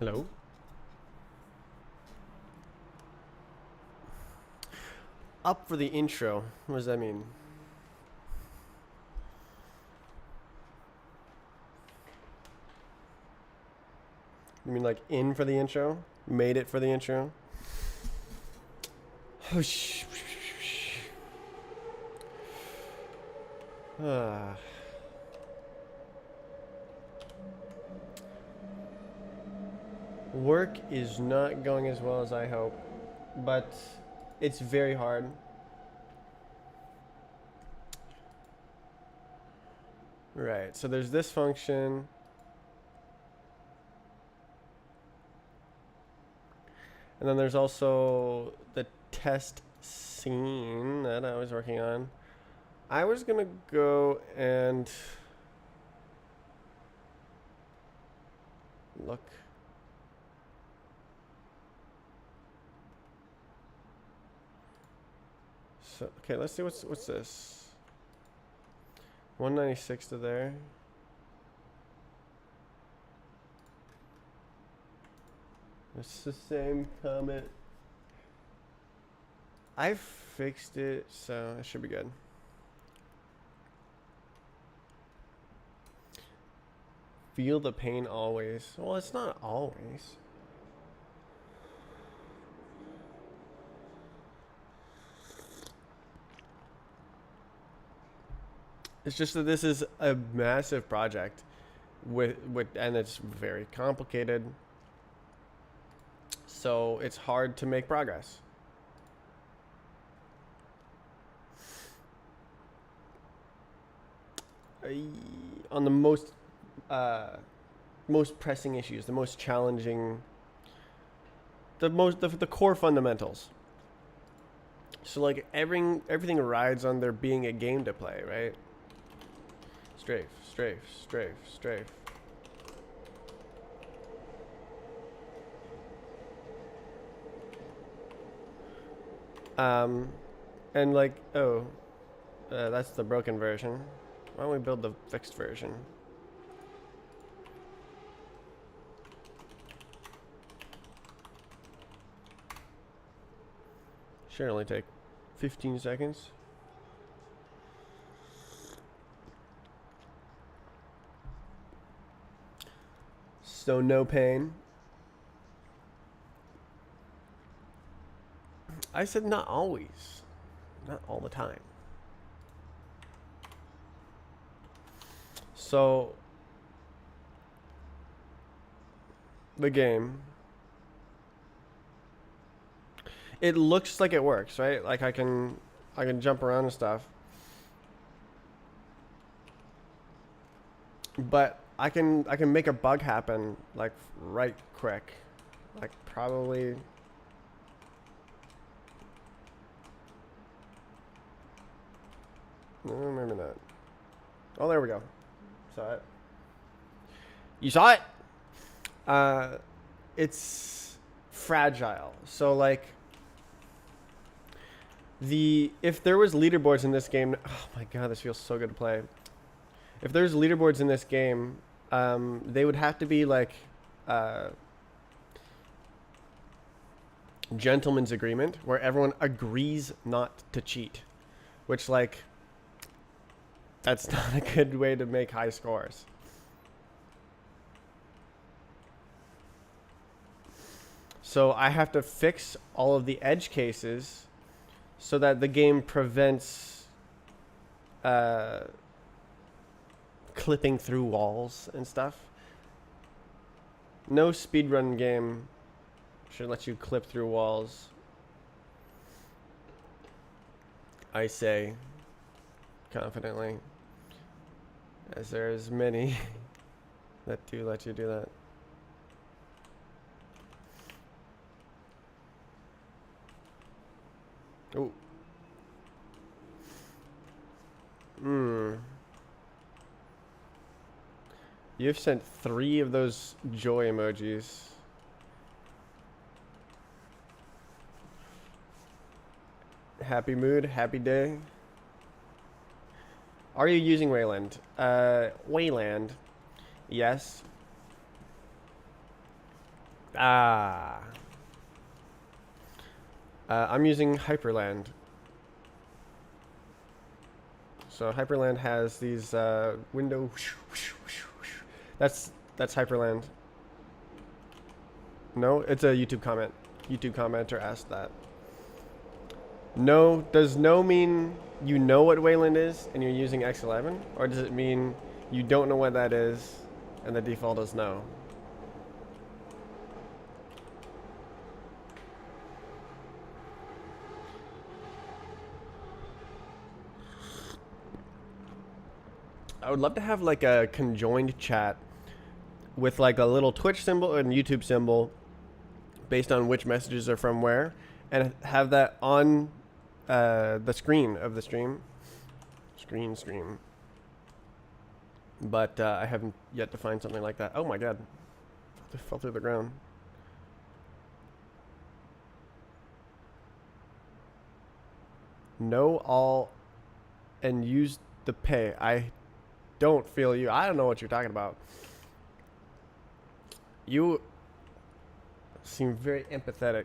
Hello? Up for the intro. What does that mean? You mean like in for the intro? Made it for the intro? Ah. Work is not going as well as I hope, but it's very hard. Right, so there's this function. And then there's also the test scene that I was working on. I was gonna go and look. So okay, let's see what's this. 196 to there. It's the same comment. I fixed it, so it should be good. Feel the pain always. Well, it's not always. It's just that this is a massive project with and it's very complicated. So it's hard to make progress. On the most pressing issues, the most challenging, the core fundamentals. So like everything rides on there being a game to play, right? Strafe, strafe, strafe, strafe. And like, that's the broken version. Why don't we build the fixed version? Should only take 15 seconds. So no pain. I said not always. Not all the time. So the game, it looks like it works, right? Like I can jump around and stuff. But I can make a bug happen like right quick. Like probably no, maybe not. Oh, there we go. Saw it. You saw it? It's fragile. So like if there was leaderboards in this game, oh my god, this feels so good to play. If there's leaderboards in this game, they would have to be like gentleman's agreement where everyone agrees not to cheat, which like that's not a good way to make high scores. So I have to fix all of the edge cases so that the game prevents clipping through walls and stuff. No speedrun game should let you clip through walls, I say confidently, as there's many that do let you do that. Oh. You've sent 3 of those joy emojis. Happy mood, happy day. Are you using Wayland? Wayland, yes. Ah. I'm using Hyperland. So Hyperland has these window. That's Hyperland. No, it's a YouTube comment. YouTube commenter asked that. No, does no mean you know what Wayland is and you're using X11? Or does it mean you don't know what that is and the default is no? I would love to have like a conjoined chat with like a little Twitch symbol and YouTube symbol based on which messages are from where, and have that on the screen of the stream. Stream. But I haven't yet to find something like that. Oh my god. It fell through the ground. Know all and use the pay. I don't feel you. I don't know what you're talking about. You seem very empathetic.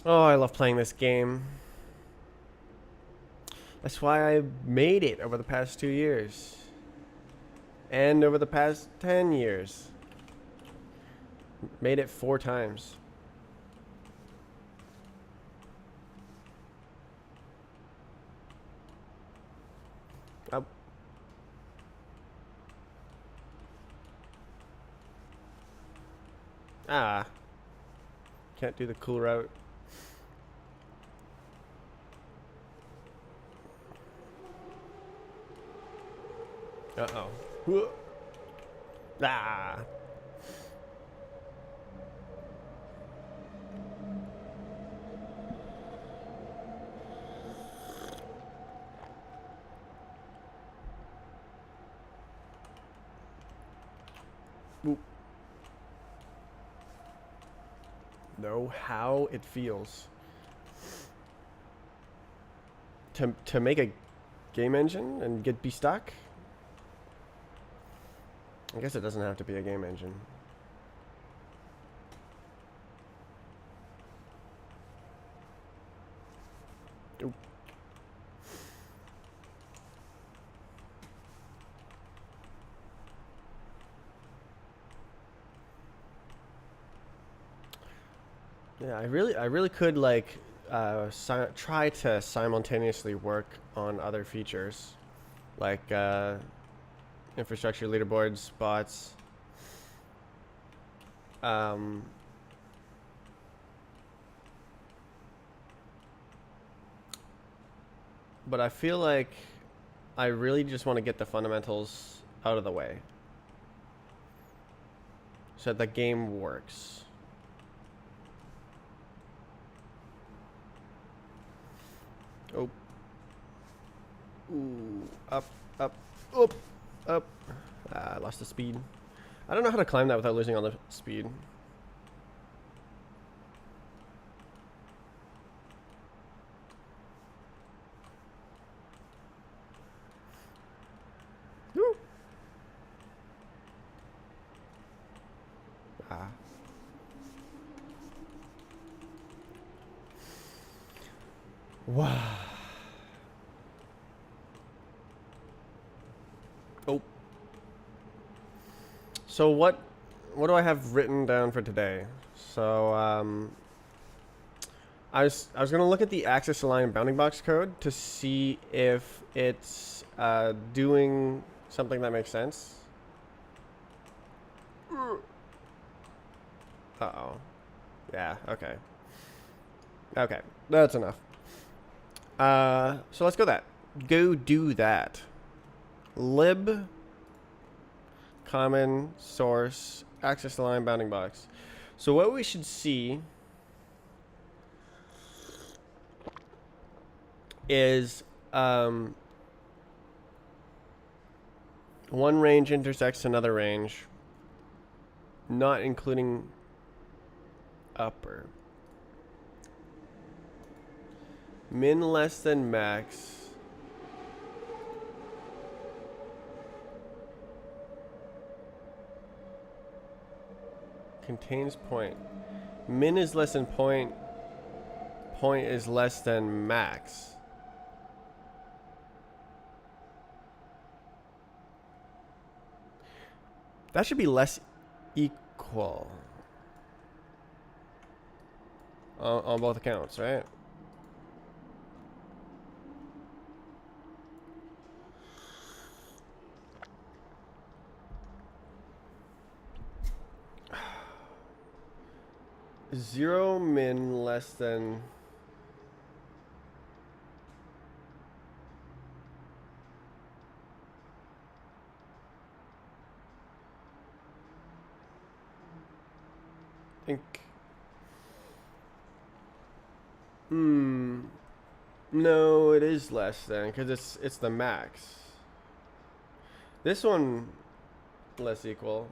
Oh, I love playing this game. That's why I made it over the past 2 years. And over the past 10 years. Made it 4 times. Oh. Ah. Can't do the cool route. Uh-oh. Ah. Oop. Know how it feels to make a game engine and be stuck. I guess it doesn't have to be a game engine. Oop. Yeah, I really could like try to simultaneously work on other features, like infrastructure leaderboards, bots. But I feel like I really just want to get the fundamentals out of the way so that the game works. Oh. Ooh. Up. Up. I lost the speed. I don't know how to climb that without losing all the speed. Woo. Ah. Wow. Oh. So what do I have written down for today? So I was gonna look at the access align bounding box code to see if it's doing something that makes sense. Uh-oh. Yeah, okay. Okay, that's enough. So let's go do that. Lib common source access align bounding box. So what we should see is one range intersects another range, not including upper. Min less than max. Contains point. Min is less than point. Point is less than max. That should be less equal on both accounts, right? Zero min less than. Think. No, it is less than because it's the max. This one less equal.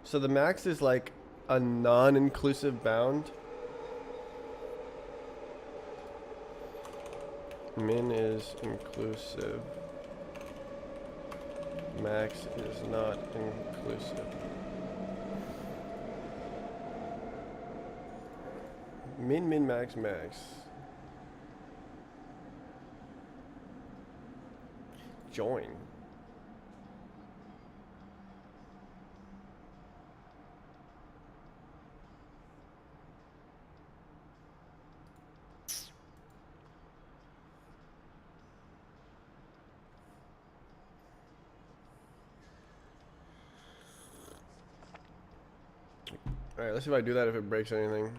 So the max is like a non-inclusive bound. Min is inclusive. Max is not inclusive. Min, min, max, max. Join. Alright, let's see if I do that if it breaks anything.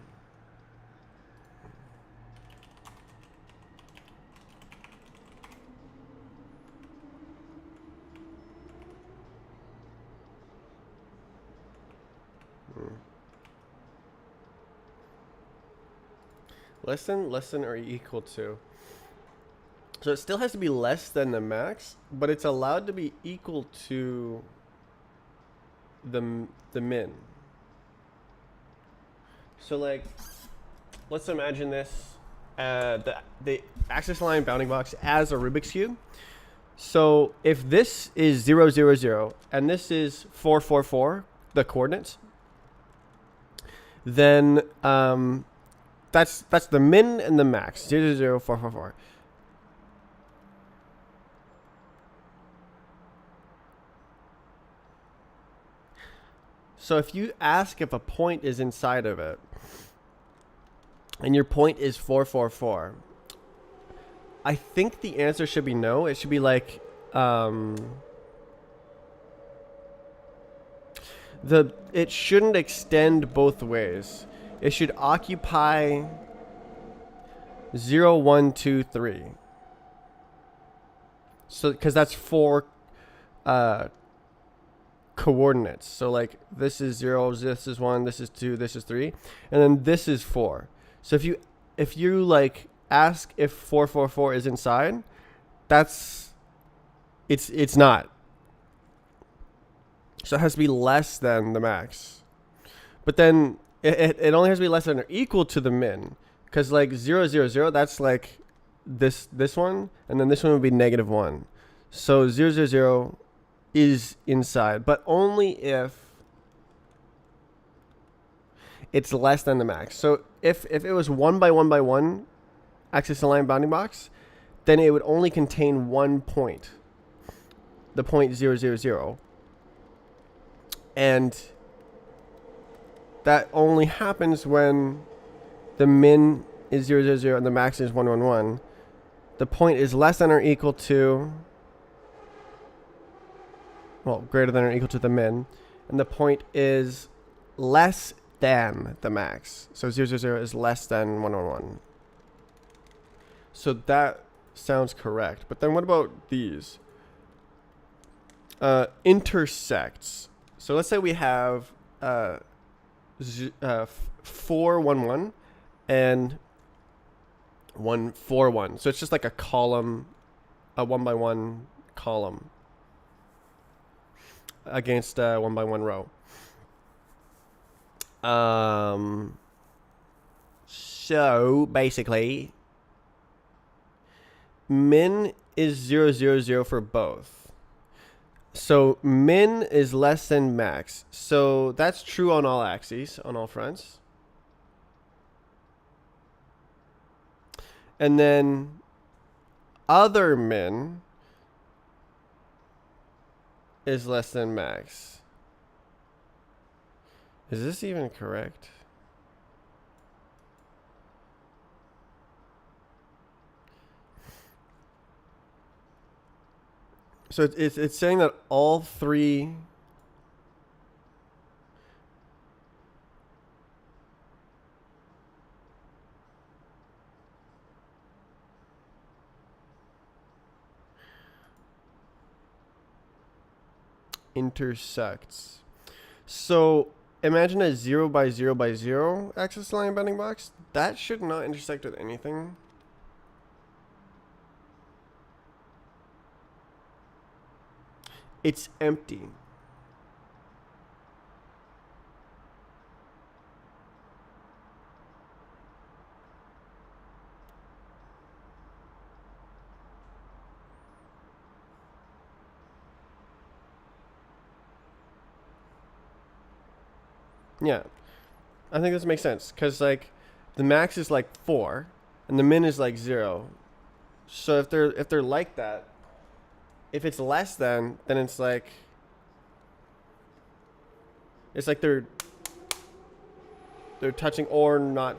Less than, or equal to. So it still has to be less than the max, but it's allowed to be equal to the min. So like, let's imagine this, the axis line bounding box as a Rubik's Cube. So if this is 0, 0, 0, and this is 4, 4, 4, the coordinates, then that's the min and the max, 0, 0, 0, 4, 4, 4. So if you ask if a point is inside of it, and your point is 4, 4, 4, I think the answer should be no. It should be like it shouldn't extend both ways. It should occupy 0, 1, 2, 3. So because that's 4 coordinates. So like this is 0, this is 1, this is 2, this is 3, and then this is 4. So if you like ask if 4, 4, 4 is inside, it's not. So it has to be less than the max. But then it only has to be less than or equal to the min. Because like 0, 0, 0, that's like this one, and then this one would be -1. So 0, 0, 0 is inside, but only if it's less than the max. So if it was 1 by 1 by 1 axis aligned bounding box, then it would only contain one point, the point 0, 0, 0. And that only happens when the min is 0, 0, 0 and the max is 1, 1, 1. The point is less than or equal to, well, greater than or equal to the min, and the point is less than the max. So 0, 0, 0 is less than 1, 1, 1. So that sounds correct. But then what about these? Intersects. So let's say we have 4, 1, 1 and 1, 4, 1. So it's just like a column, a 1 by 1 column against a 1 by 1 row. So basically, min is 0, 0, 0 for both. So min is less than max. So that's true on all axes, on all fronts. And then other min is less than max. Is this even correct? So it's saying that all three intersects. So imagine a 0 by 0 by 0 axis line bounding box. That should not intersect with anything. It's empty. Yeah, I think this makes sense because like the max is like 4 and the min is like 0. So if they're like that, if it's less than, then it's like they're touching or not,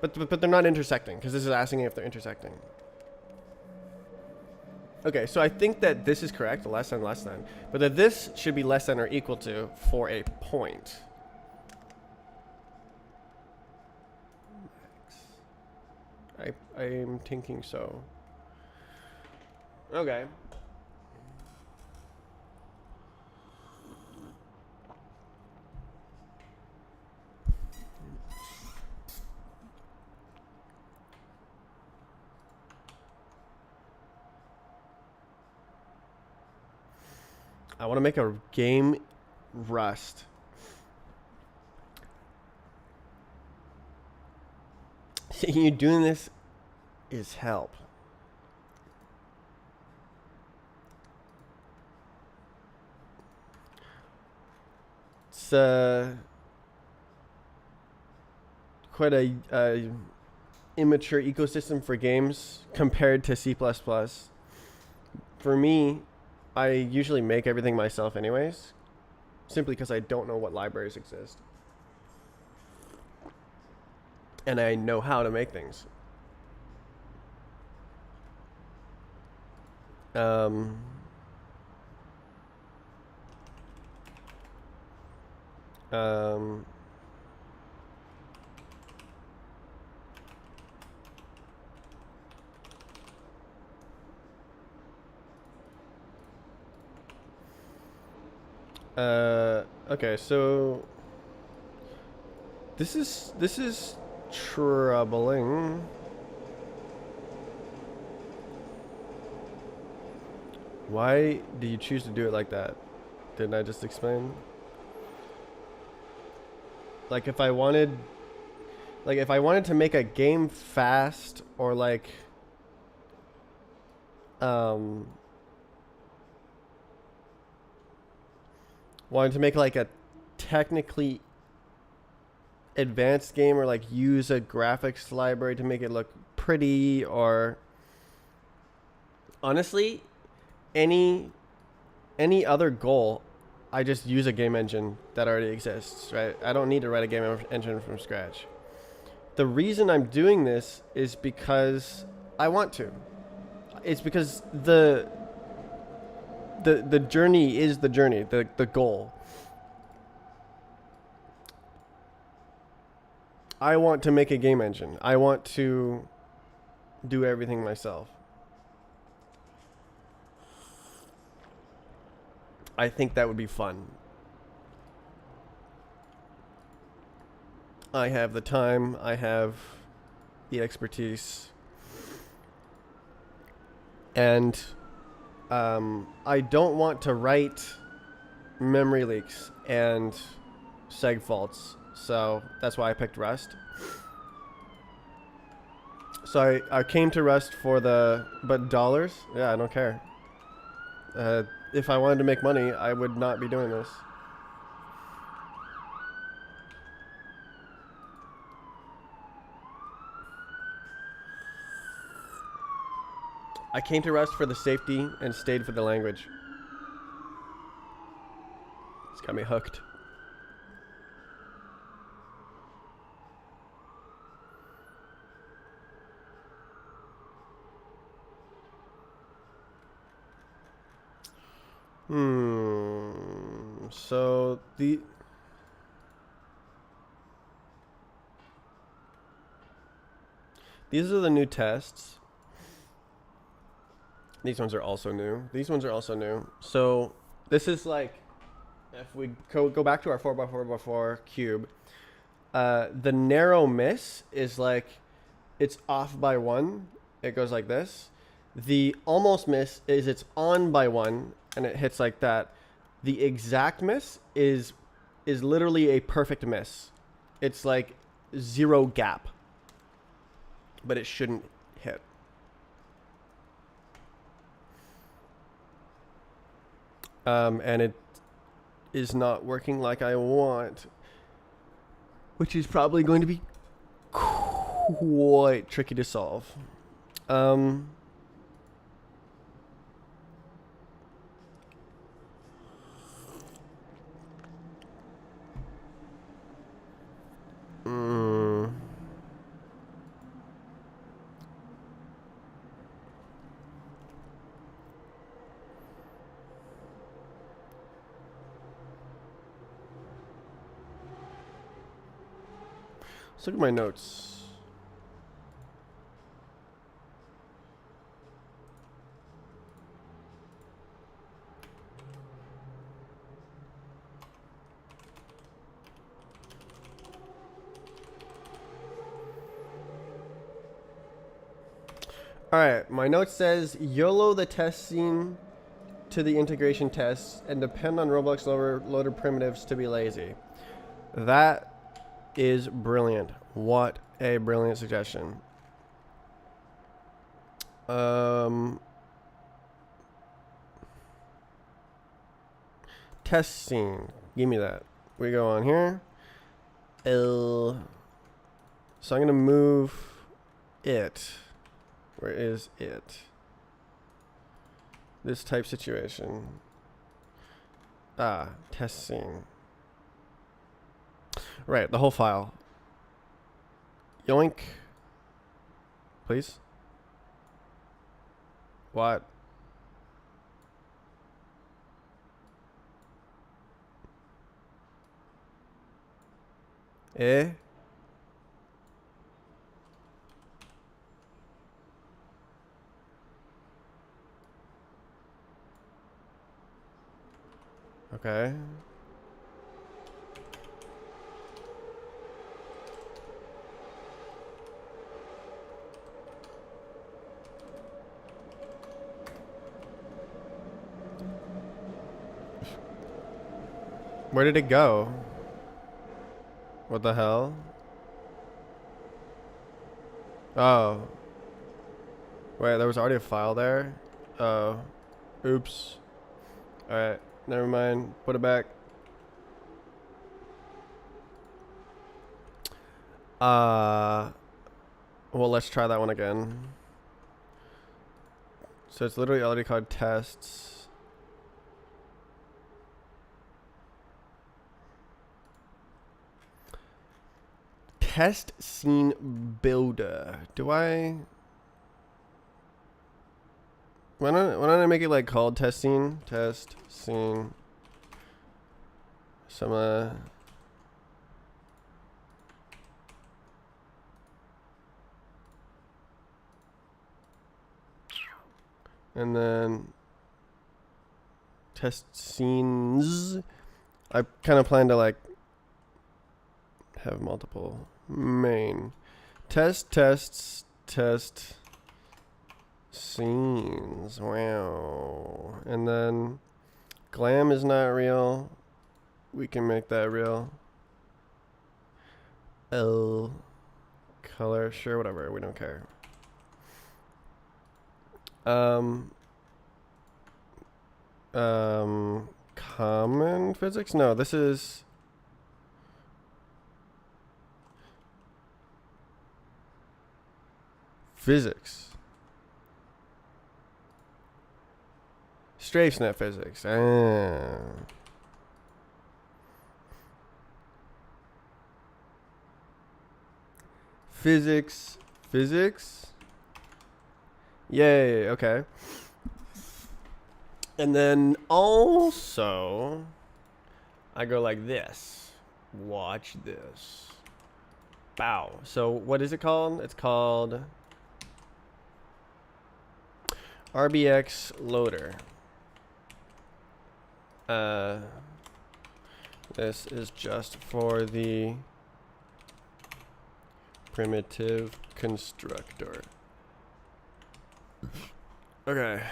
but they're not intersecting because this is asking if they're intersecting. Okay, so I think that this is correct, less than, but that this should be less than or equal to for a point. I'm thinking so. Okay. I want to make a game Rust. You doing this is help. It's quite a immature ecosystem for games compared to C++. For me, I usually make everything myself anyways, simply because I don't know what libraries exist. And I know how to make things. Okay, so this is troubling. Why do you choose to do it like that? Didn't I just explain? Like if I wanted to make a game fast or like wanted to make like a technically advanced game or like use a graphics library to make it look pretty, or honestly any other goal, I just use a game engine that already exists, right? I don't need to write a game engine from scratch. The reason I'm doing this is because I want to. It's because the journey is the journey, the goal. I want to make a game engine. I want to do everything myself. I think that would be fun. I have the time, I have the expertise, and I don't want to write memory leaks and seg faults, so that's why I picked Rust. So I came to Rust for the... But dollars? Yeah, I don't care. If I wanted to make money, I would not be doing this. I came to Rust for the safety and stayed for the language. It's got me hooked. So these are the new tests. These ones are also new. These ones are also new. So this is like, if we go back to our 4x4x4 cube, the narrow miss is like, it's off by 1. It goes like this. The almost miss is it's on by 1 and it hits like that. The exact miss is literally a perfect miss. It's like 0 gap, but it shouldn't hit. And it is not working like I want, which is probably going to be quite tricky to solve. Let's look at my notes. Alright, my note says YOLO the test scene to the integration tests and depend on Roblox loader primitives to be lazy. That is brilliant. What a brilliant suggestion. Test scene. Give me that. We go on here. So I'm going to move it. Where is it? This type situation. Test scene. Right, the whole file. Yoink. Please. What? Eh? Okay. Where did it go? What the hell? Oh. Wait, there was already a file there? Oh. Oops. Alright, never mind. Put it back. Well, let's try that one again. So it's literally already called tests. Test scene builder. Do I? Why don't I make it like called test scene? Test scene. Some and then test scenes. I kind of plan to like have multiple main tests test scenes. Wow. And then glam is not real. We can make that real. L color, sure, whatever, we don't care. Um, common physics? No, this is physics. Strafenet physics. Physics. Physics. Yay, okay. And then also, I go like this. Watch this. Bow. So what is it called? It's called RBX loader. This is just for the primitive constructor. Okay.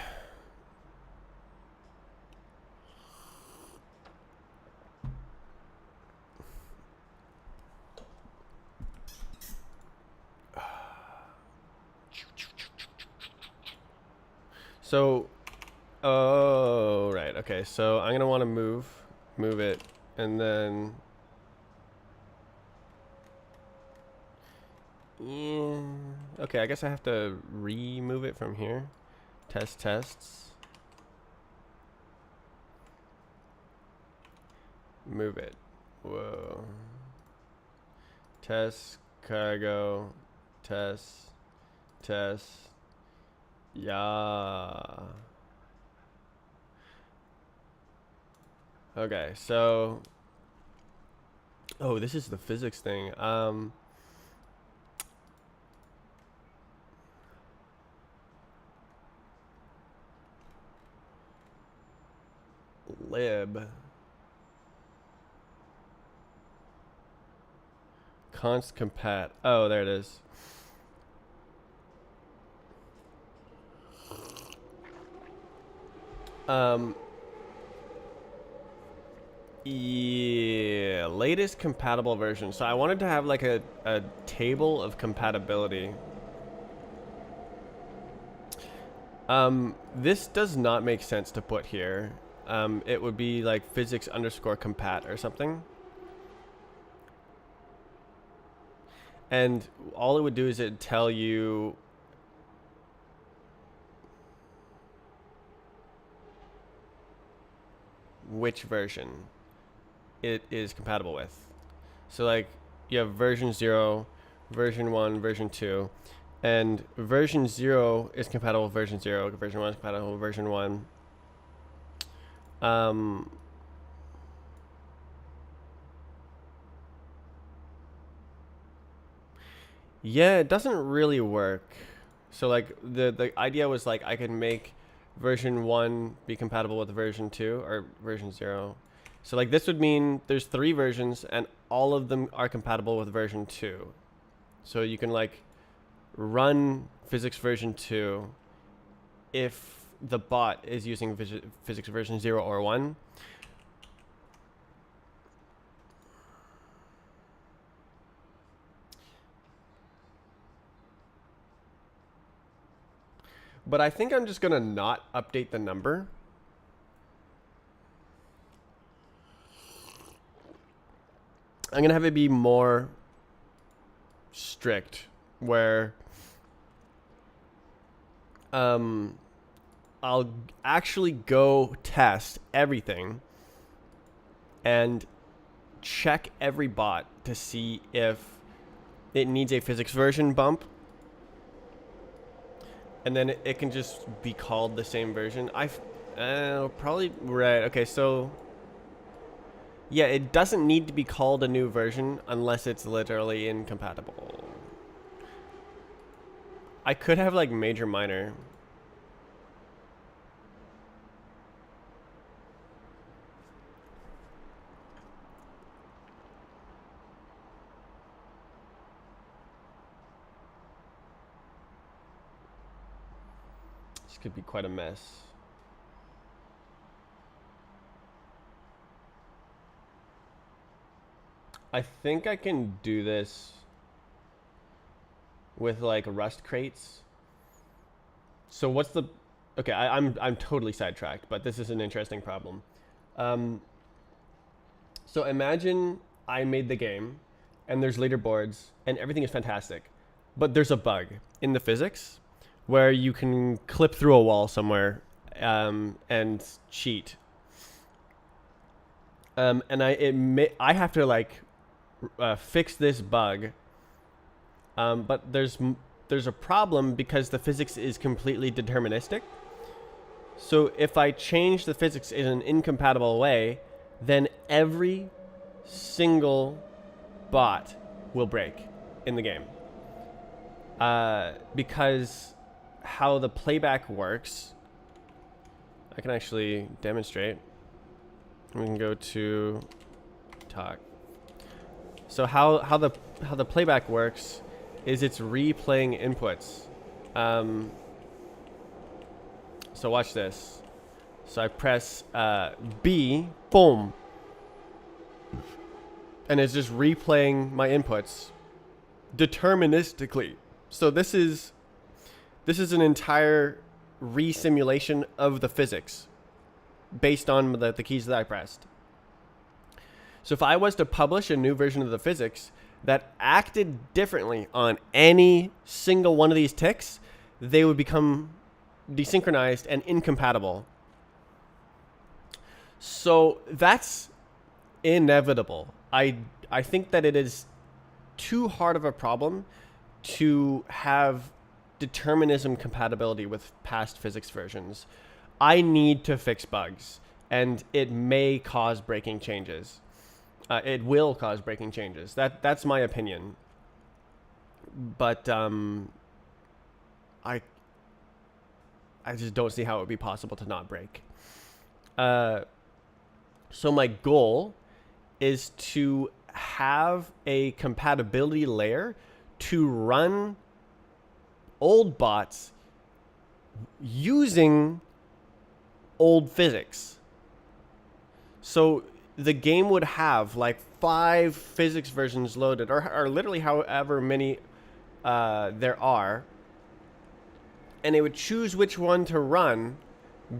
So, oh, right. Okay, so I'm gonna want to move it, and then, yeah. Okay, I guess I have to remove it from here. Tests. Move it. Whoa. Test, cargo, test. Yeah. Okay, so, oh, this is the physics thing. Lib. Const compat. Oh, there it is. Yeah, latest compatible version. So I wanted to have like a table of compatibility. This does not make sense to put here. It would be like physics underscore compat or something. And all it would do is it'd tell you which version it is compatible with. So like you have version 0, version 1, version 2, and version 0 is compatible with version 0, version 1 is compatible with version 1. Yeah, it doesn't really work. So like the idea was like I could make version 1 be compatible with version 2 or version 0. So like this would mean there's 3 versions and all of them are compatible with version 2. So you can like run physics version 2 if the bot is using physics version 0 or 1. But I think I'm just going to not update the number. I'm going to have it be more strict where I'll actually go test everything and check every bot to see if it needs a physics version bump. And then it can just be called the same version. Probably right. Okay, so yeah, it doesn't need to be called a new version unless it's literally incompatible. I could have like major minor. This could be quite a mess. I think I can do this with like Rust crates. So what's the Okay, I'm totally sidetracked, but this is an interesting problem. Um, so imagine I made the game, and there's leaderboards, and everything is fantastic, but there's a bug in the physics where you can clip through a wall somewhere and cheat. And I have to like fix this bug, but there's a problem because the physics is completely deterministic. So if I change the physics in an incompatible way, then every single bot will break in the game. Because how the playback works, I can actually demonstrate. We can go to talk. So how the playback works is it's replaying inputs. So watch this. So I press B, boom, and it's just replaying my inputs deterministically. So this is an entire re-simulation of the physics based on the keys that I pressed. So if I was to publish a new version of the physics that acted differently on any single one of these ticks, they would become desynchronized and incompatible. So that's inevitable. I think that it is too hard of a problem to have determinism compatibility with past physics versions. I need to fix bugs, and it may cause breaking changes. It will cause breaking changes. That's my opinion. But I just don't see how it would be possible to not break. So my goal is to have a compatibility layer to run old bots using old physics. So the game would have like 5 physics versions loaded, or literally however many there are, and it would choose which one to run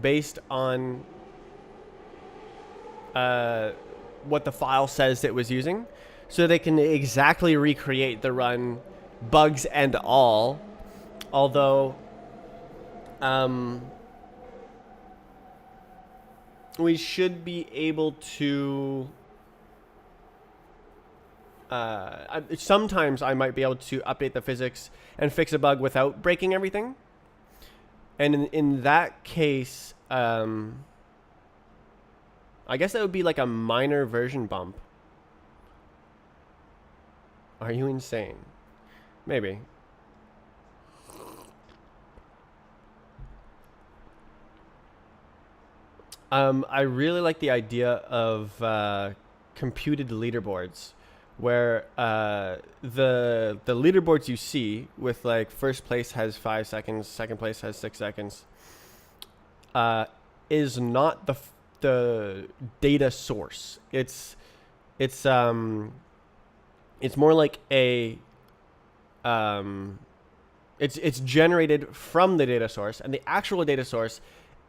based on what the file says it was using, so they can exactly recreate the run, bugs and all. Although we should be able to sometimes I might be able to update the physics and fix a bug without breaking everything. And in that case, I guess that would be like a minor version bump. Are you insane? Maybe. I really like the idea of computed leaderboards, where the leaderboards you see with like first place has 5 seconds, second place has 6 seconds, is not the data source. It's more like a it's generated from the data source, and the actual data source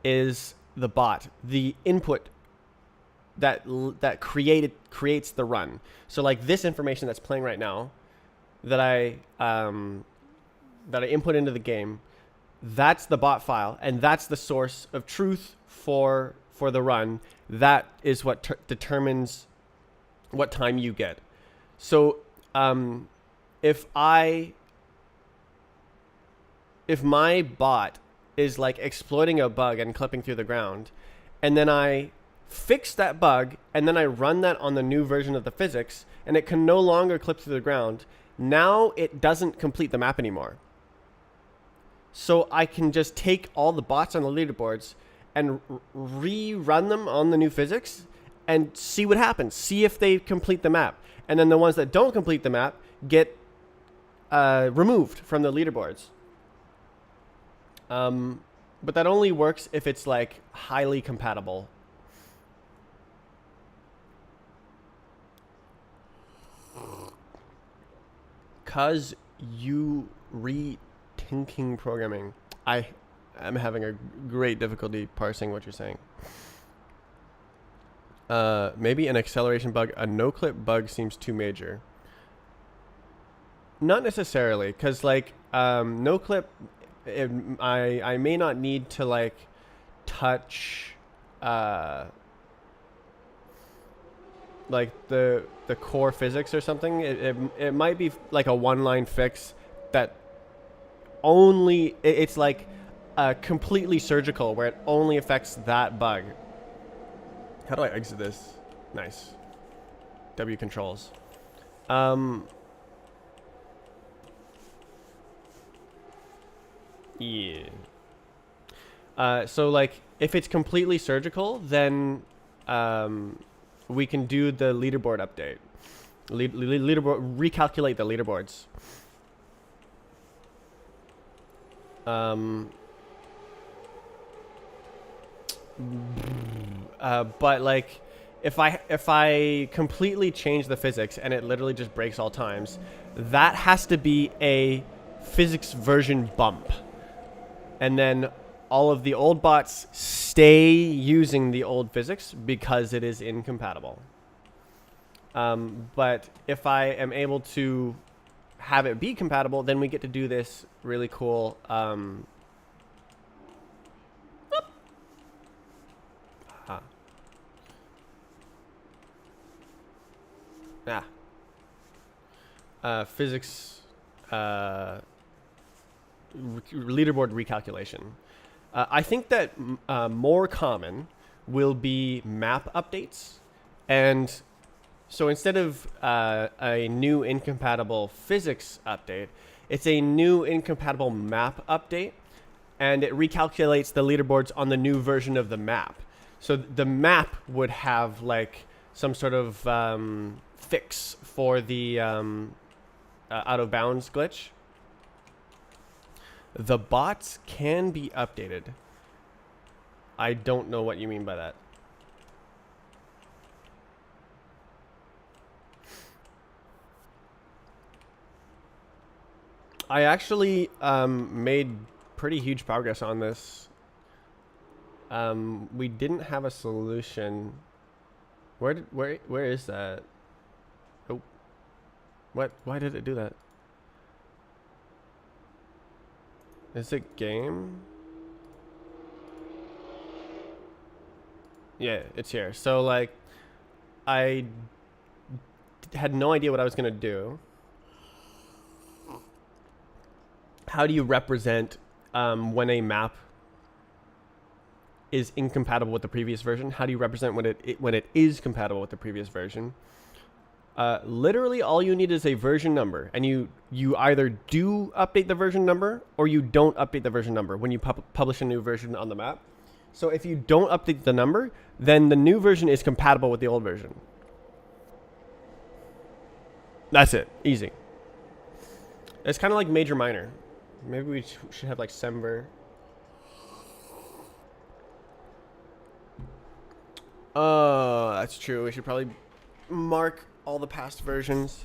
is the bot, the input that creates the run. So like this information that's playing right now, that I input into the game, that's the bot file, and that's the source of truth for the run. That is what determines what time you get. So if my bot is like exploiting a bug and clipping through the ground, and then I fix that bug, and then I run that on the new version of the physics, and it can no longer clip through the ground, now it doesn't complete the map anymore. So I can just take all the bots on the leaderboards and rerun them on the new physics and see what happens. See if they complete the map. And then the ones that don't complete the map get removed from the leaderboards. But that only works if it's like highly compatible. Cause you rethinking programming. I I'm having a great difficulty parsing what you're saying. Maybe an acceleration bug. A no-clip bug seems too major. Not necessarily, because like no-clip, I may not need to like touch like the core physics or something. It might be like a one-line fix that only it's like completely surgical, where it only affects that bug. How do I exit this? Nice. W controls. Yeah. So like if it's completely surgical, then we can do the leaderboard update. Leaderboard, recalculate the leaderboards. But like if I completely change the physics and it literally just breaks all times, that has to be a physics version bump. And then all of the old bots stay using the old physics because it is incompatible. But if I am able to have it be compatible, then we get to do this really cool physics leaderboard recalculation. I think that more common will be map updates. And so instead of a new incompatible physics update, it's a new incompatible map update. And it recalculates the leaderboards on the new version of the map. So the map would have like some sort of fix for the out of bounds glitch. The bots can be updated. I don't know what you mean by that. I actually made pretty huge progress on this. We didn't have a solution. Where is that? Oh, what? Why did it do that? Is it game? Yeah, it's here. So like, I had no idea what I was gonna do. How do you represent when a map is incompatible with the previous version? How do you represent when it is compatible with the previous version? Literally all you need is a version number, and you either do update the version number or you don't update the version number when you publish a new version on the map. So if you don't update the number, then the new version is compatible with the old version. That's it. Easy. It's kind of like major minor. Maybe we should have like semver. That's true. We should probably mark all the past versions.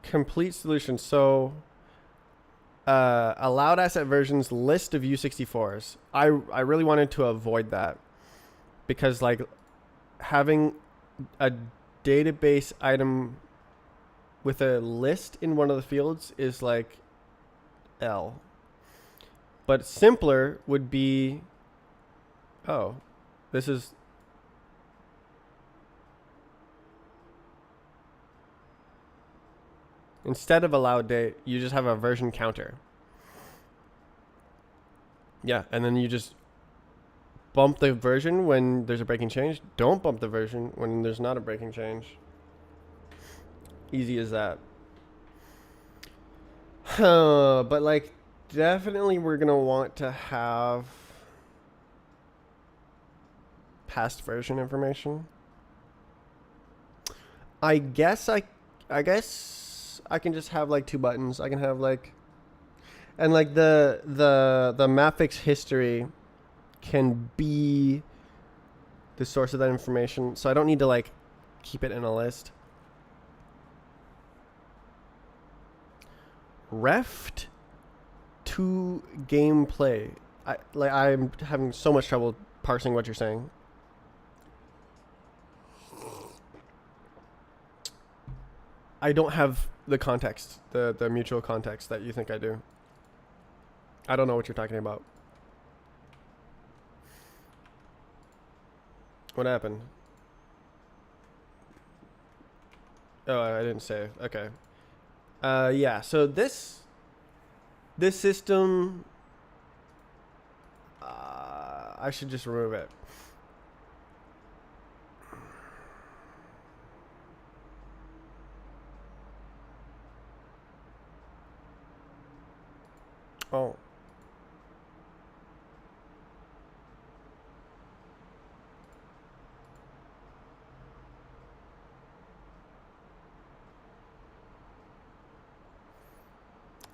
Complete solution. So allowed asset versions list of U64s. I really wanted to avoid that because like having a database item with a list in one of the fields is like L. But simpler would be, oh, this is, instead of allowed date, you just have a version counter. Yeah, and then you just bump the version when there's a breaking change. Don't bump the version when there's not a breaking change. Easy as that. But like, definitely we're going to want to have past version information. I guess I can just have like two buttons. I can have like, and like the mapfix history can be the source of that information. So I don't need to like keep it in a list. Reft to gameplay. I'm having so much trouble parsing what you're saying. I don't have the context, the mutual context that you think I do. I don't know what you're talking about. What happened? Oh, I didn't save. Okay. Yeah, so this system, I should just remove it. Oh.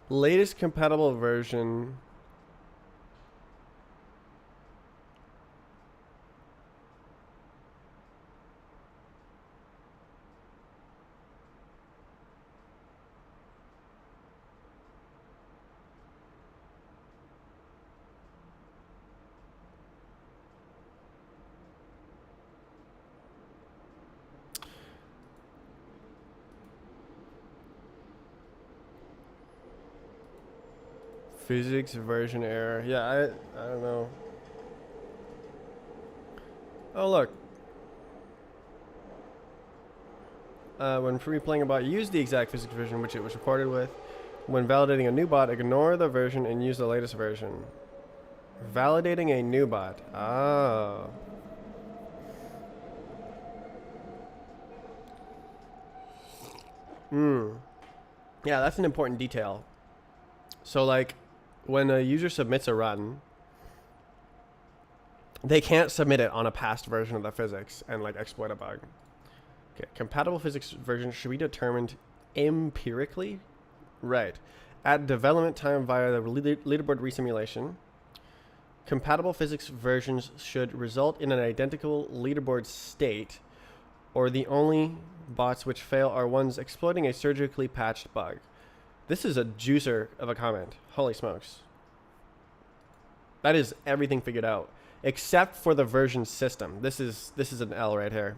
Latest compatible version. Physics version error. Yeah, I don't know. Oh, look. When replaying a bot, use the exact physics version which it was recorded with. When validating a new bot, ignore the version and use the latest version. Validating a new bot. Ah. Yeah, that's an important detail. So, like, when a user submits a run, they can't submit it on a past version of the physics and, like, exploit a bug. Okay, compatible physics version should be determined empirically. Right. At development time via the leaderboard resimulation. Compatible physics versions should result in an identical leaderboard state, or the only bots which fail are ones exploiting a surgically patched bug. This is a juicer of a comment. Holy smokes. That is everything figured out, except for the version system. This is an L right here.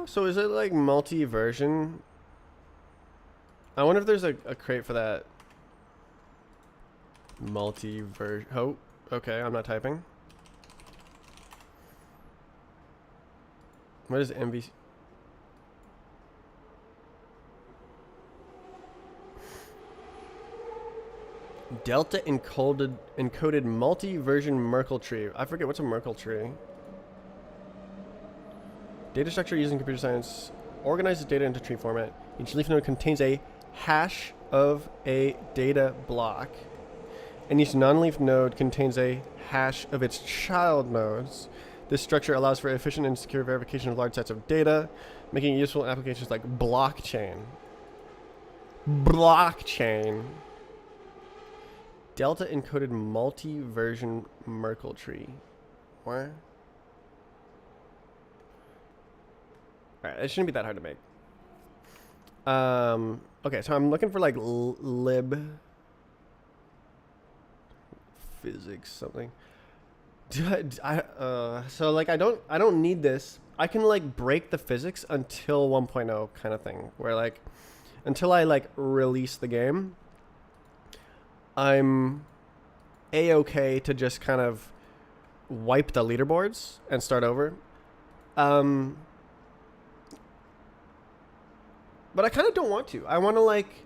So is it like multi-version? I wonder if there's a crate for that. Multi-version. Oh, okay, I'm not typing. What is MVC? Delta encoded multi-version Merkle tree. I forget what's a Merkle tree. Data structure using computer science organizes data into tree format. Each leaf node contains a hash of a data block, and each non-leaf node contains a hash of its child nodes. This structure allows for efficient and secure verification of large sets of data, making it useful in applications like blockchain. Blockchain. Delta encoded multi-version Merkle tree. What? Alright, it shouldn't be that hard to make. Okay, so I'm looking for like lib physics something. So like I don't need this. I can like break the physics until 1.0 kind of thing, where like until I like release the game, I'm a-okay to just kind of wipe the leaderboards and start over. But I kind of don't want to. I want to like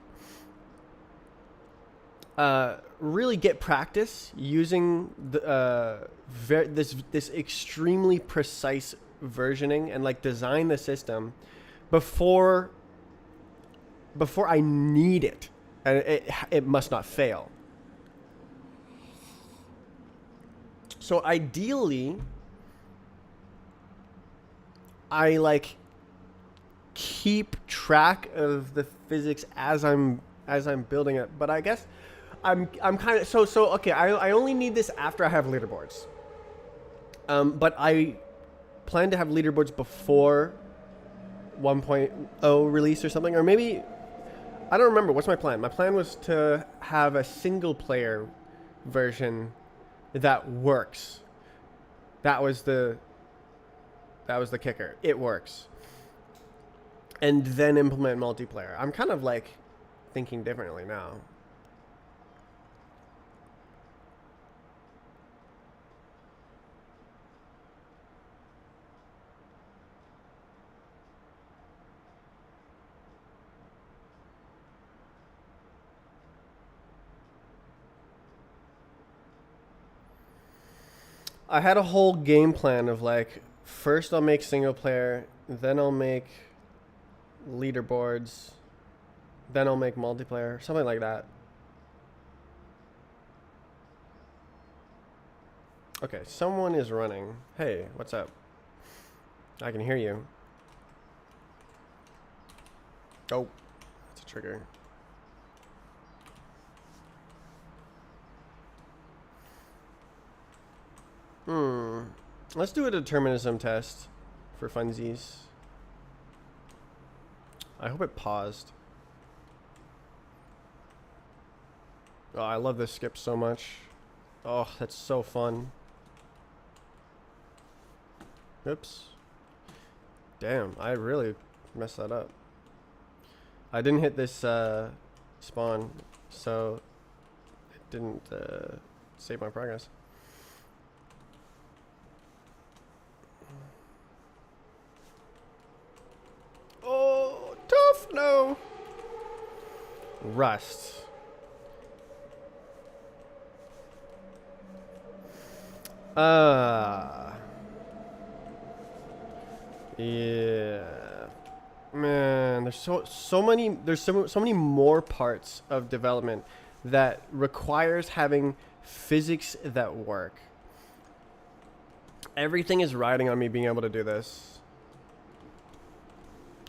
really get practice using the this extremely precise versioning and like design the system before before I need it, and it must not fail. So ideally, I like keep track of the physics as I'm building it. But I guess I'm kind of so okay. I only need this after I have leaderboards. But I plan to have leaderboards before 1.0 release or something, or maybe I don't remember. What's my plan? My plan was to have a single player version that works. That was the kicker. It works. And then implement multiplayer. I'm kind of like thinking differently now. I had a whole game plan of like, first I'll make single player, then I'll make leaderboards, then I'll make multiplayer, something like that. Okay, someone is running. Hey, what's up? I can hear you. Oh, that's a trigger. Let's do a determinism test for funsies. I hope it paused. Oh, I love this skip so much. Oh, that's so fun. Oops. Damn, I really messed that up. I didn't hit this spawn, so it didn't save my progress. Oh, tough, no. Rust. Yeah. Man, there's so many more parts of development that requires having physics that work. Everything is riding on me being able to do this.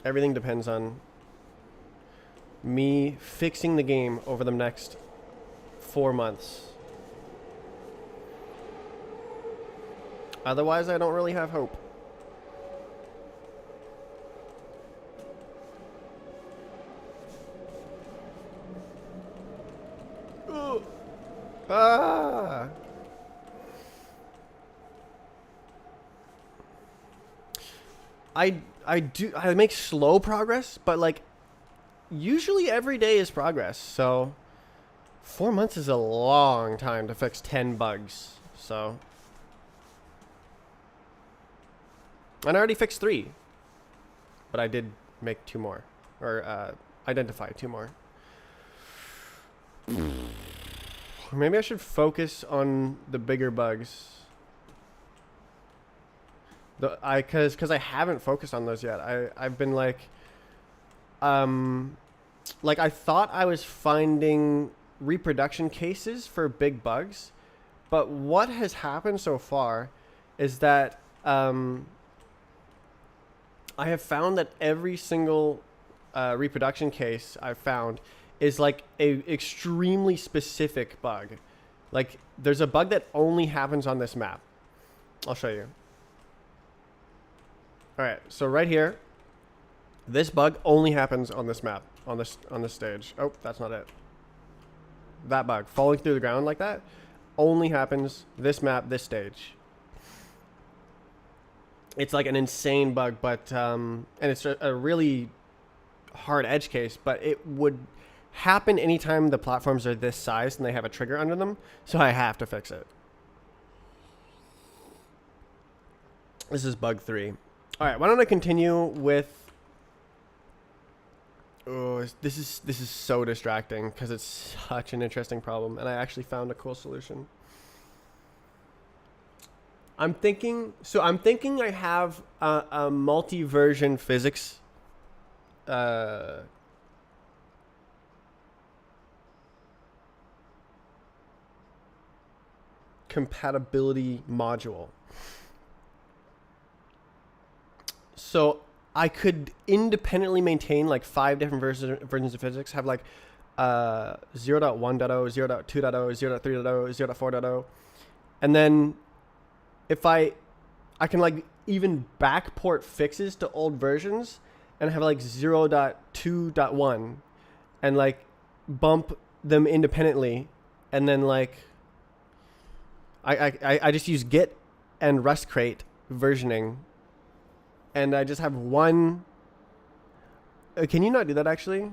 Everything depends on me fixing the game over the next 4 months. Otherwise, I don't really have hope. Ugh. Ah! I make slow progress, but like usually every day is progress. So 4 months is a long time to fix 10 bugs. So, and I already fixed 3, but I did make 2 more, or identify 2 more. Maybe I should focus on the bigger bugs. Because I haven't focused on those yet. I've been like I thought I was finding reproduction cases for big bugs, but what has happened so far is that I have found that every single reproduction case I've found is like a extremely specific bug. Like there's a bug that only happens on this map. I'll show you. All right, so right here, this bug only happens on this map, on this stage. Oh, that's not it. That bug, falling through the ground like that, only happens this map, this stage. It's like an insane bug, but and it's a really hard edge case, but it would happen anytime the platforms are this size and they have a trigger under them, so I have to fix it. This is bug 3. All right, why don't I continue with... Oh, this is so distracting because it's such an interesting problem, and I actually found a cool solution. I'm thinking I have a multi-version physics compatibility module. So I could independently maintain like 5 different versions of physics, have like 0.1.0, 0.2.0, 0.3.0, 0.4.0. And then if I can like even backport fixes to old versions and have like 0.2.1 and like bump them independently, and then like I just use git and rust crate versioning, and I just have one. Can you not do that actually?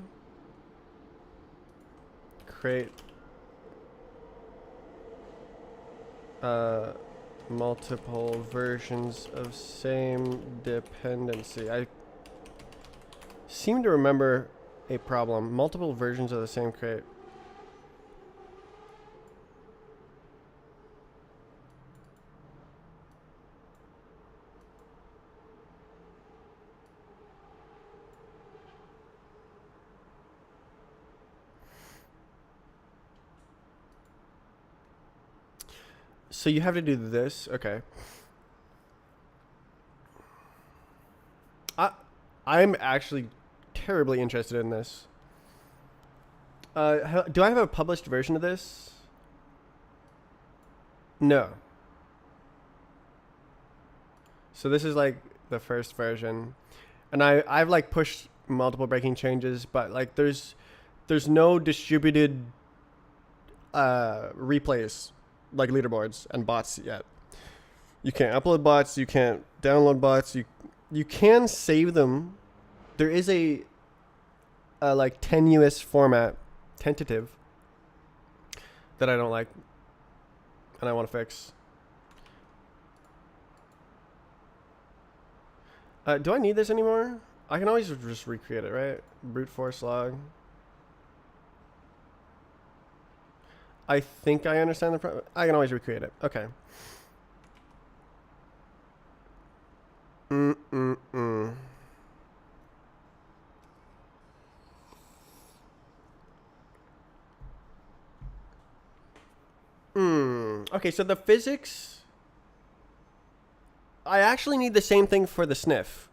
Create multiple versions of same dependency. I seem to remember a problem. Multiple versions of the same crate. So you have to do this. Okay. I'm actually terribly interested in this. Do I have a published version of this? No. So this is like the first version, and I've like pushed multiple breaking changes, but like there's no distributed replays like leaderboards and bots yet. You can't upload bots. You can't download bots. You can save them. There is a like tenuous format, tentative, that I don't like, and I want to fix. Do I need this anymore? I can always just recreate it, right? Brute force log. I think I understand the problem. I can always recreate it. Okay. Okay, so the physics, I actually need the same thing for the sniff.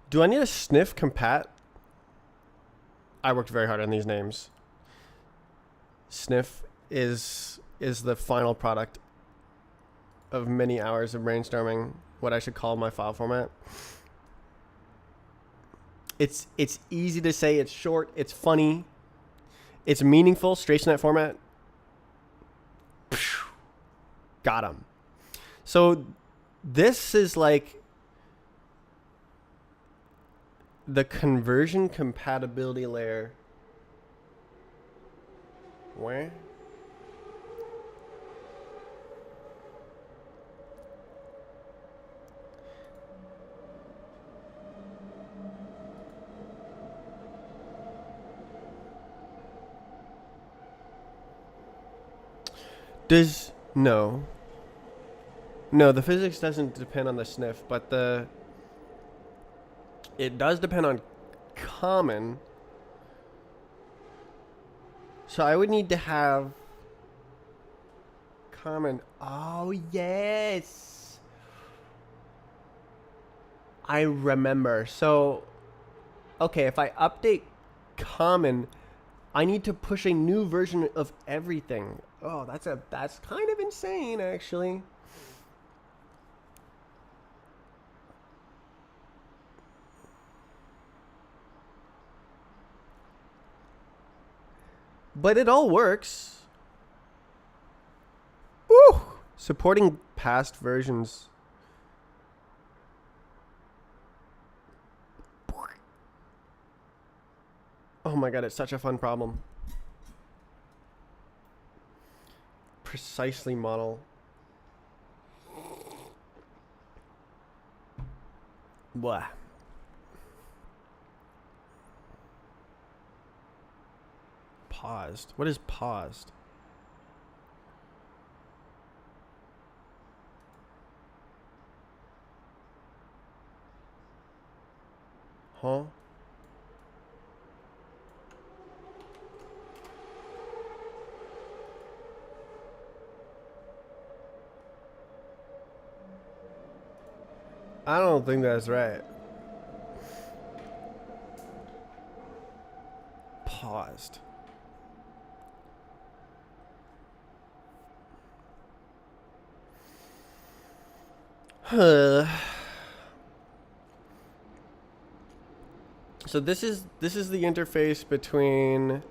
Do I need a sniff compat? I worked very hard on these names. Sniff is the final product of many hours of brainstorming what I should call my file format. It's easy to say, it's short, it's funny, it's meaningful, straight to net format. Got him. So this is like the conversion compatibility layer. Where? No, the physics doesn't depend on the sniff, but it does depend on common. So I would need to have common. Oh, yes. I remember. So, okay, if I update common, I need to push a new version of everything. Oh, that's kind of insane, actually. But it all works. Woo! Supporting past versions. Oh my god, it's such a fun problem. Precisely model. Blah. Paused. What is paused? Huh? I don't think that's right. Paused. So this is the interface between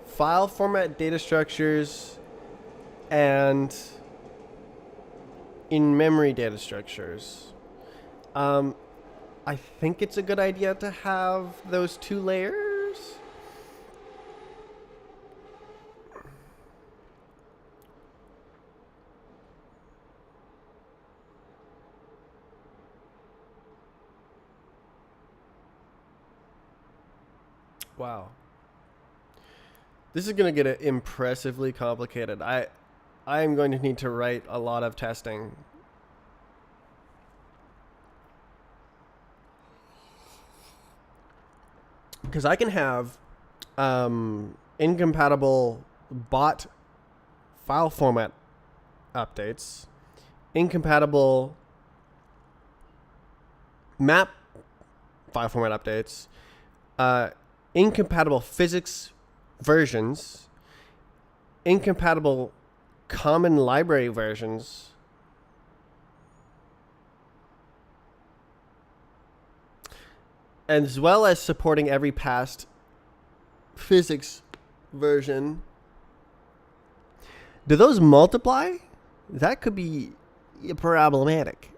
file format data structures and in-memory data structures. I think it's a good idea to have those two layers. Wow. This is going to get impressively complicated. I am going to need to write a lot of testing. Because I can have incompatible bot file format updates, incompatible map file format updates, incompatible physics versions, incompatible common library versions, as well as supporting every past physics version. Do those multiply? That could be problematic.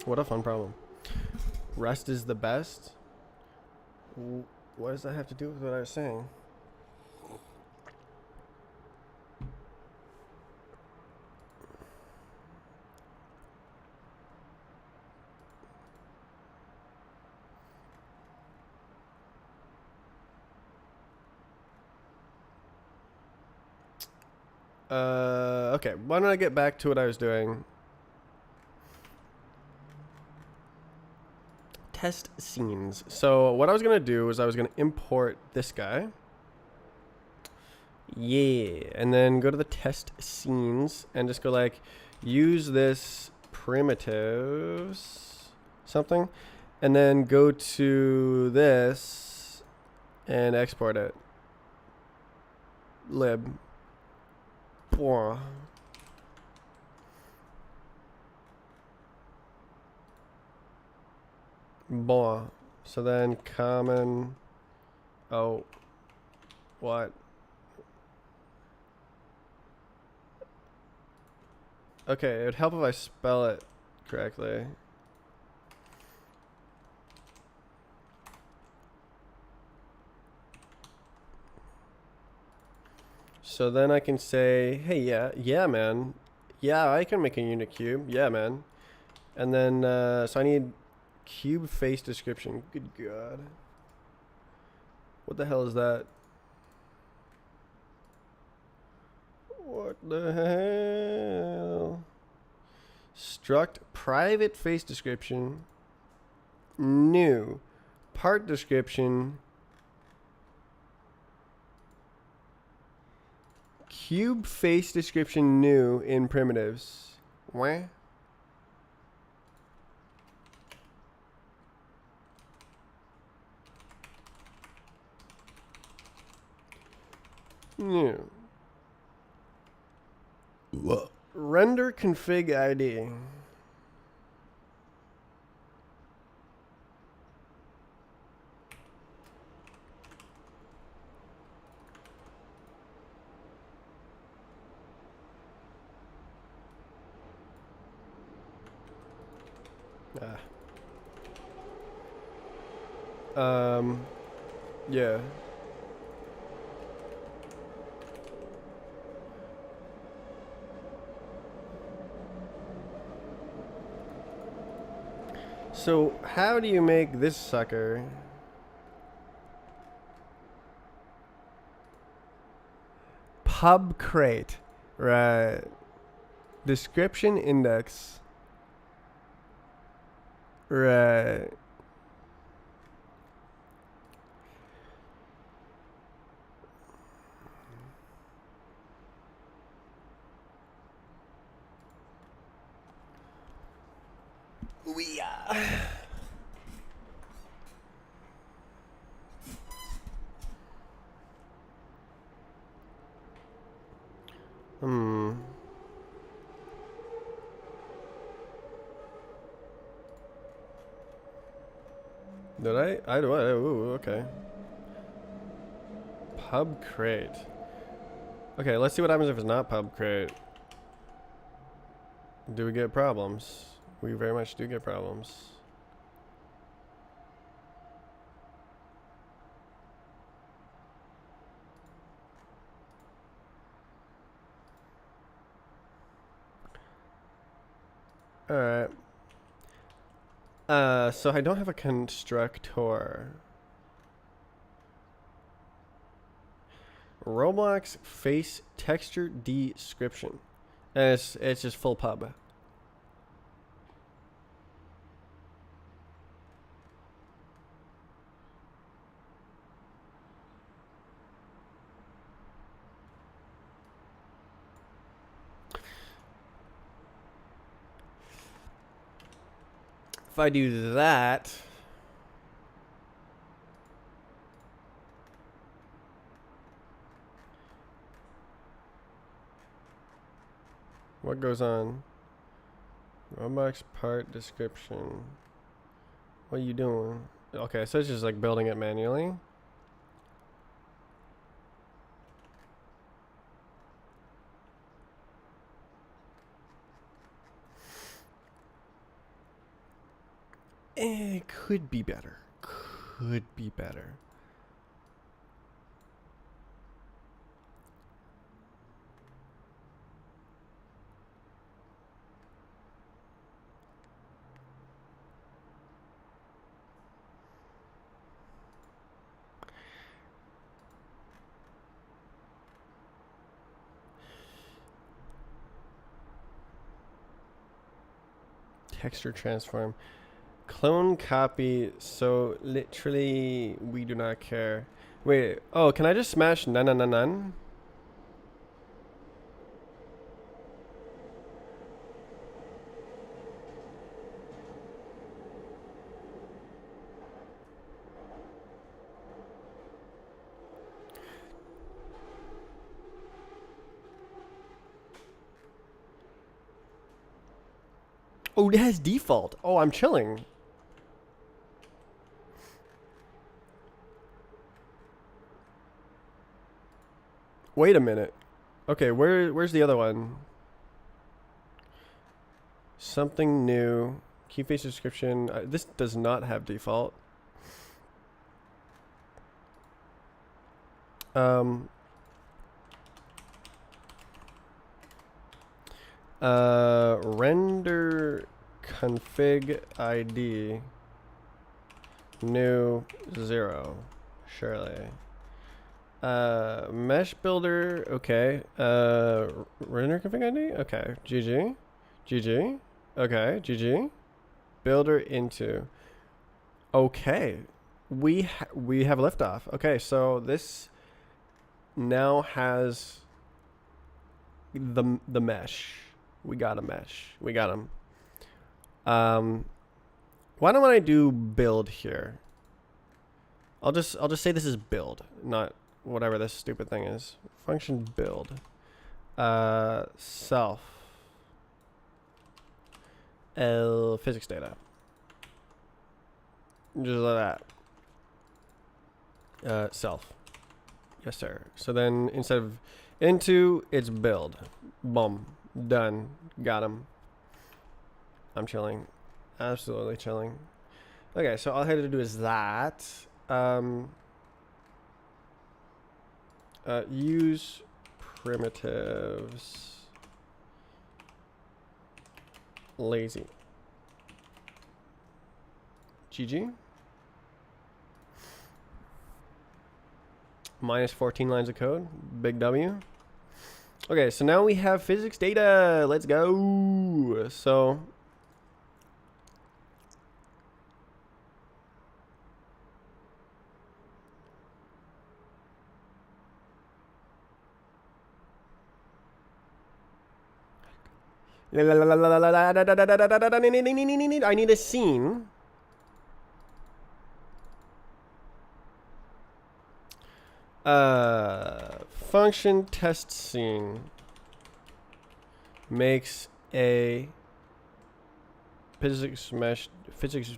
What a fun problem. Rest is the best? What does that have to do with what I was saying? Okay, why don't I get back to what I was doing? Test scenes. So what I was going to do is I was going to import this guy. Yeah. And then go to the test scenes and just go like, use this primitives something. And then go to this and export it. Lib. Boah. Boah. So then common. Oh. What? Okay, it would help if I spell it correctly. So then I can say, hey, yeah, man. Yeah, I can make a unit cube. Yeah, man. And then, so I need cube face description. Good God. What the hell is that? What the hell? Struct private face description. New. Part description. Cube face description new in primitives. Where? New. Render config ID. Yeah. So how do you make this sucker? pub crate. Right. Description index. Right. Hmm. Did I? I do. Ooh, okay. Pub crate. Okay, let's see what happens if it's not pub crate. Do we get problems? We very much do get problems. Alright. So I don't have a constructor. Roblox face texture description. And it's just full pub. If I do that, what goes on? Roblox part description. What are you doing? Okay, so it's just like building it manually. It could be better. Could be better. Texture transform. Clone copy, so literally we do not care. Wait, oh, can I just smash none none none none? Oh, it has default. Oh, I'm chilling. Wait a minute. Okay, where's the other one? Something new. Key face description. This does not have default. Render config ID new 0. Surely. Mesh builder, okay. Render config ID? Okay. GG. GG. Okay, GG. Builder into. Okay. We have liftoff. Okay, so this now has the mesh. We got a mesh. We got him. Why don't I do build here? I'll just say this is build, not whatever this stupid thing is. Function build. Self. Physics data. Just like that. Self. Yes, sir. So then instead of into, it's build. Boom. Done. Got him. I'm chilling. Absolutely chilling. Okay, so all I had to do is that. Use primitives. Lazy. GG. Minus 14 lines of code. Big W. Okay, so now we have physics data. Let's go. So I need a scene. Function test scene makes a physics mesh physics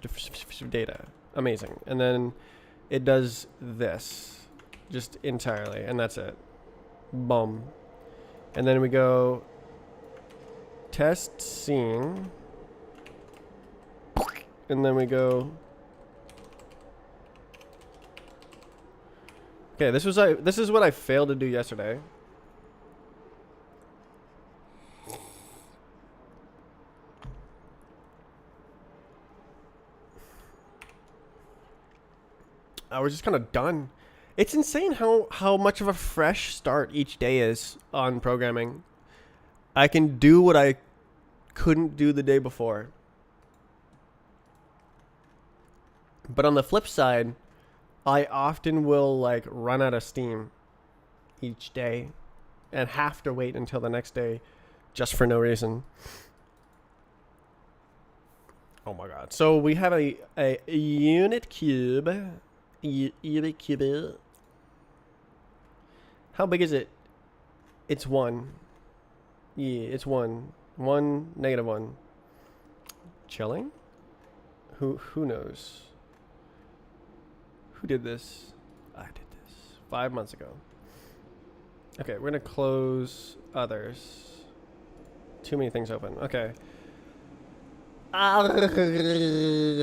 data. Amazing. And then it does this just entirely, and that's it. Boom. And then we go test scene, and then we go. Okay, this is what I failed to do yesterday. I was just kind of done. It's insane how much of a fresh start each day is on programming. I can do what I couldn't do the day before. But on the flip side, I often will like run out of steam each day and have to wait until the next day just for no reason. Oh my god. So we have a unit cube. Unit cube. How big is it? It's 1. Yeah, it's 1. 1, -1. Chilling? Who knows? Who did this? I did this 5 months ago. Okay, we're gonna close others. Too many things open. Okay.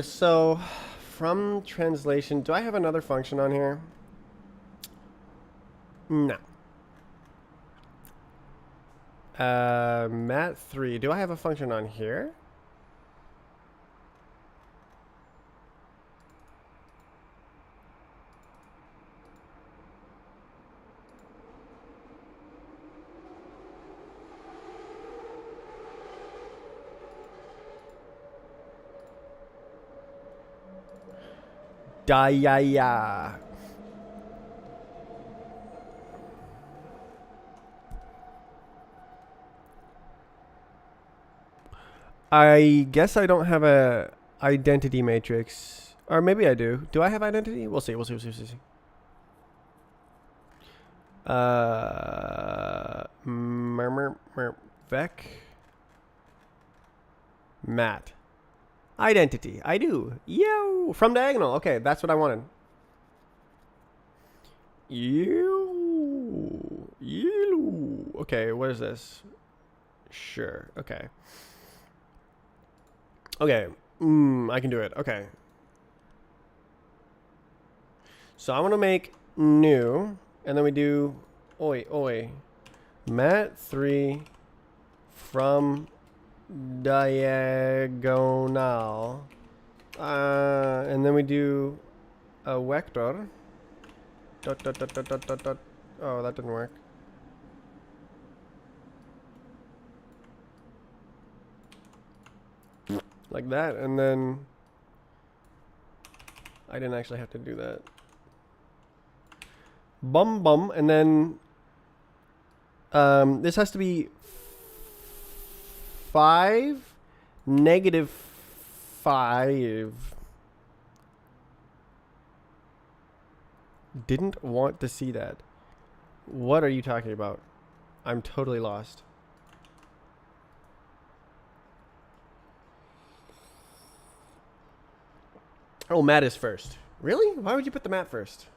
So, from translation, do I have another function on here? No. Mat3. Do I have a function on here? Yeah. I guess I don't have a identity matrix, or maybe I do. Do I have identity? We'll see. Vec Matt identity. I do. Yo, from diagonal. Okay, that's what I wanted. You. Okay, what is this? Sure. Okay. Okay. I can do it. Okay. So I want to make new, and then we do oi mat3 from diagonal, and then we do a vector. Dot. Oh, that didn't work. Like that, and then I didn't actually have to do that. Bum, and then this has to be 5, -5. Didn't want to see that. What are you talking about? I'm totally lost. Oh, Matt is first. Really? Why would you put the Matt first?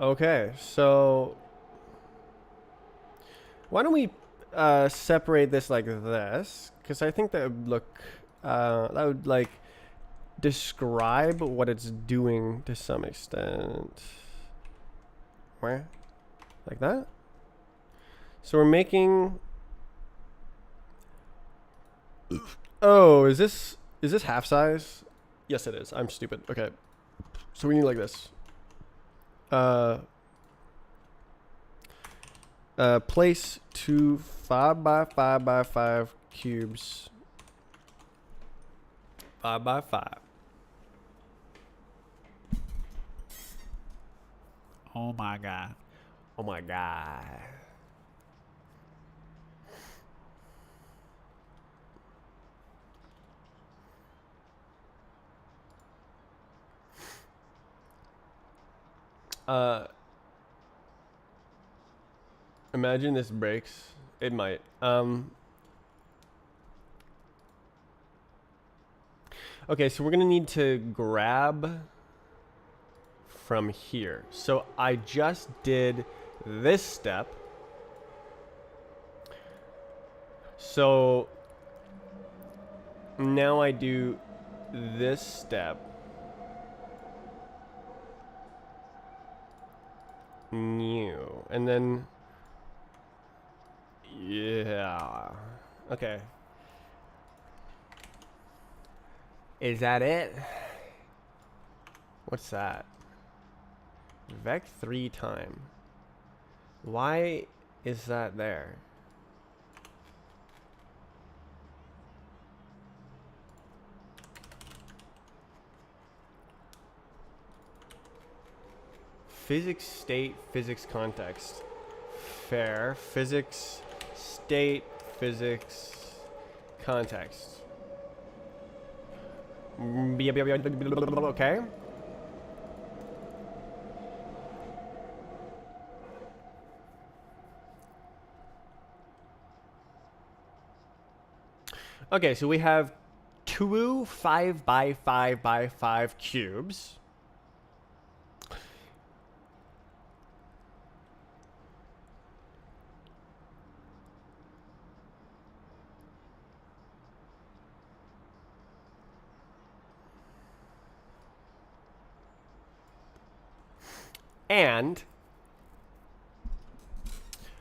Okay, so why don't we separate this like this, because I think that would look, that would like describe what it's doing to some extent. Where? Like that? So we're making... Oh, is this half size? Yes, it is. I'm stupid. Okay. So we need like this. Place 2 5 by 5 by 5 cubes. 5 by 5. Oh my god. Oh my god. Imagine this breaks. It might. Okay, so we're gonna need to grab from here. So I just did this step. So now I do this step. New. And then, yeah. Okay. Is that it? What's that? Vec 3 time. Why is that there? Physics state, physics context. Fair. Physics state, physics context. Okay. Okay, so we have two 5 by 5 by 5 cubes. And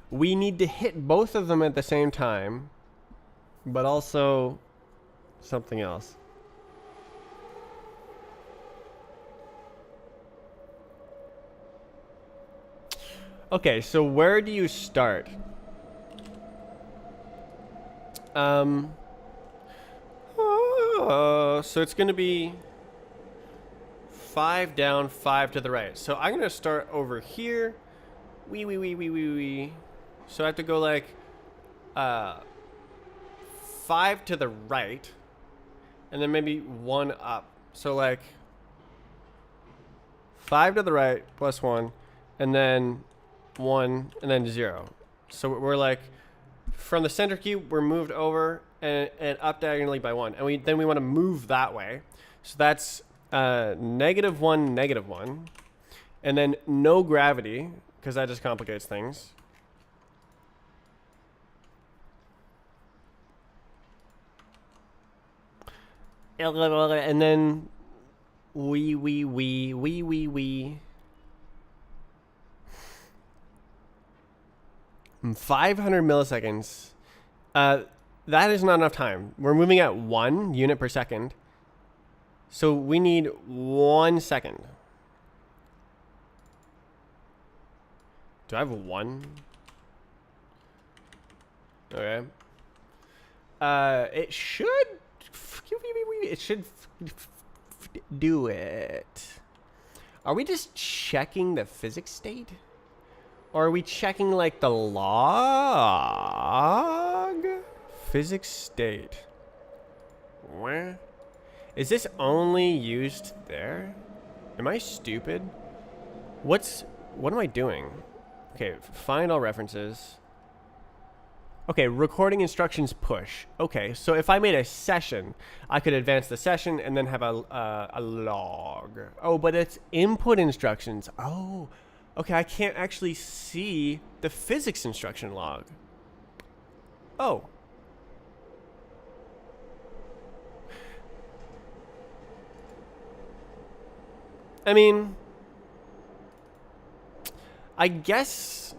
we need to hit both of them at the same time, but also something else. Okay, so where do you start? So it's going to be 5 down, 5 to the right. So I'm going to start over here. So I have to go like 5 to the right, and then maybe 1 up. So like 5 to the right plus 1, and then 1, and then 0. So we're like, from the center cube, we're moved over and up diagonally by 1. And then we want to move that way. So that's -1, -1. And then no gravity, because that just complicates things. And then we 500 milliseconds. That is not enough time. We're moving at 1 unit per second. So we need 1 second. Do I have 1? Okay. It should do it. Are we just checking the physics state? Or are we checking like the log? Physics state. Where? Is this only used there? Am I stupid? What am I doing? Okay, find all references. Okay, recording instructions push. Okay, so if I made a session, I could advance the session and then have a log. Oh, but it's input instructions. Oh, okay, I can't actually see the physics instruction log. Oh. I mean, I guess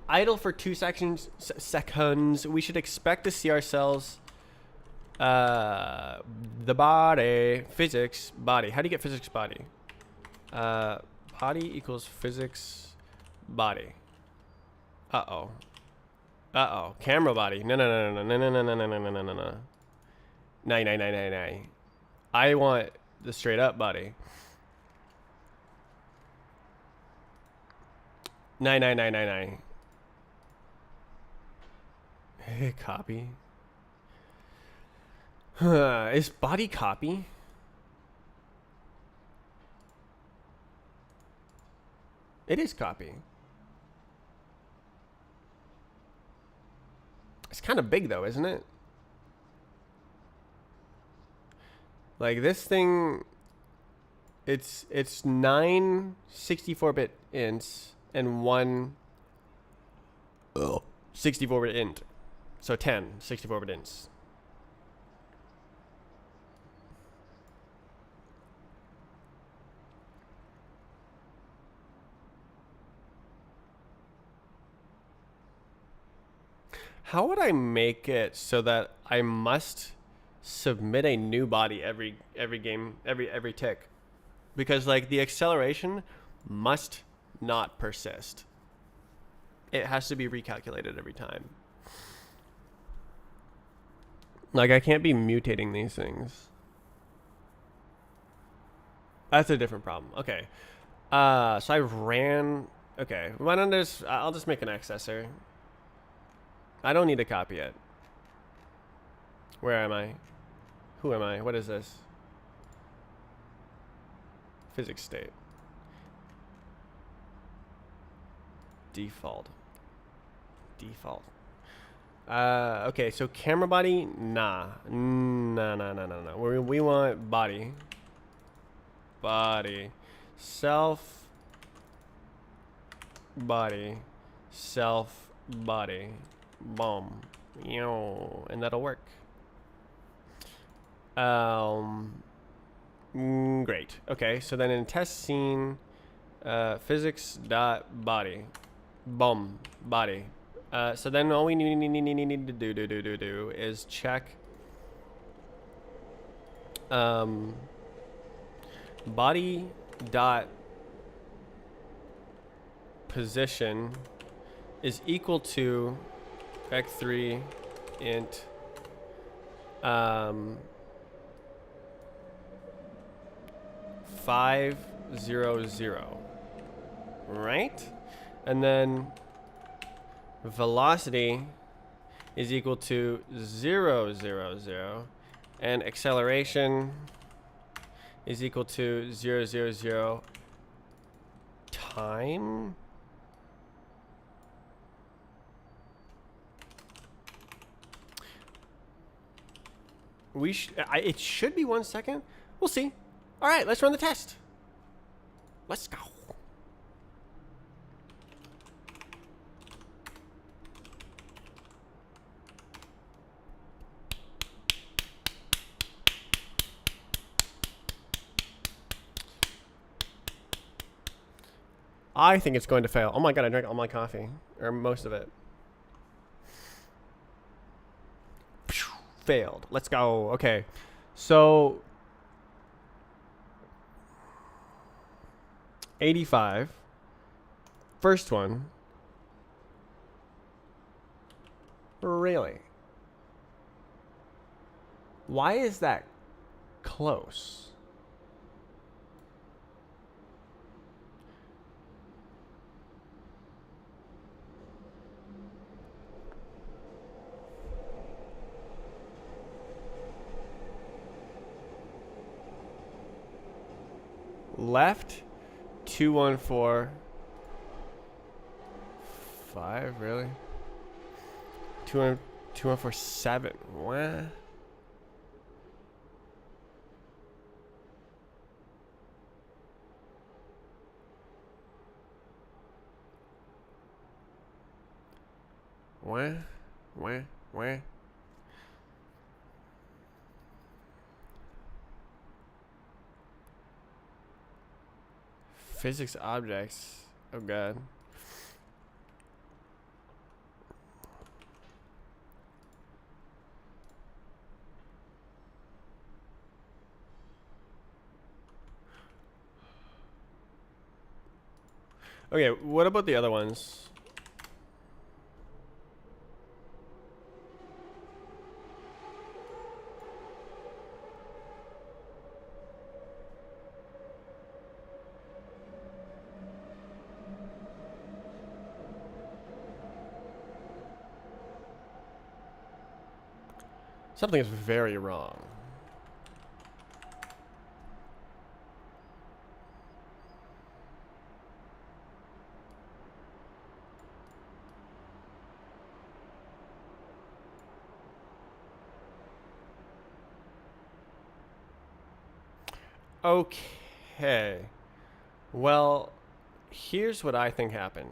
idle for 2 seconds. We should expect to see ourselves the body physics body. How do you get physics body? Body equals physics body. Uh-oh. Uh-oh. Camera body. No, no, no, no, no, no, no, no, no, no, no, no, no. Nay, nay, nay, nay, nay. I want the straight up body. Nay, nay, nay, nay, nay. Copy. Is body copy? It is copy. It's kind of big though, isn't it? Like this thing, it's 9 64-bit ints and one 64-bit int. So 10 64-bit ints. How would I make it so that I must submit a new body every game, every tick? Because like the acceleration must not persist. It has to be recalculated every time. Like I can't be mutating these things. That's a different problem. Okay. So I ran. Okay. Why don't I'll just make an accessor. I don't need to copy it. Where am I? Who am I? What is this? Physics state. Default. Okay, so camera body, nah. No. We want body. Self body. Boom. And that'll work. Great. Okay, so then in test scene, physics dot body, boom, body. So then all we need to do is check body dot position is equal to x3 int 500, right? And then velocity is equal to 000, and acceleration is equal to 000 time. It should be 1 second. We'll see. All right, let's run the test. Let's go. I think it's going to fail. Oh my god, I drank all my coffee. Or most of it. Failed. Let's go. Okay. So 85. First one. Really? Why is that close? Left 214 5, really? 2147. What? Wah, wah, wah. Physics objects. Oh god. Okay, what about the other ones? Something is very wrong. Okay. Well, here's what I think happened.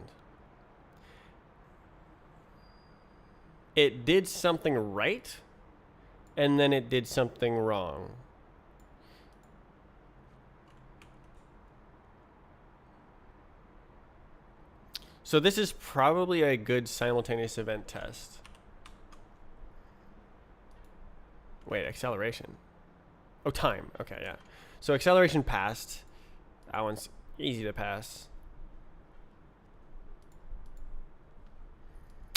It did something right, and then it did something wrong. So this is probably a good simultaneous event test. Wait, acceleration. Oh, time. Okay, yeah. So acceleration passed. That one's easy to pass.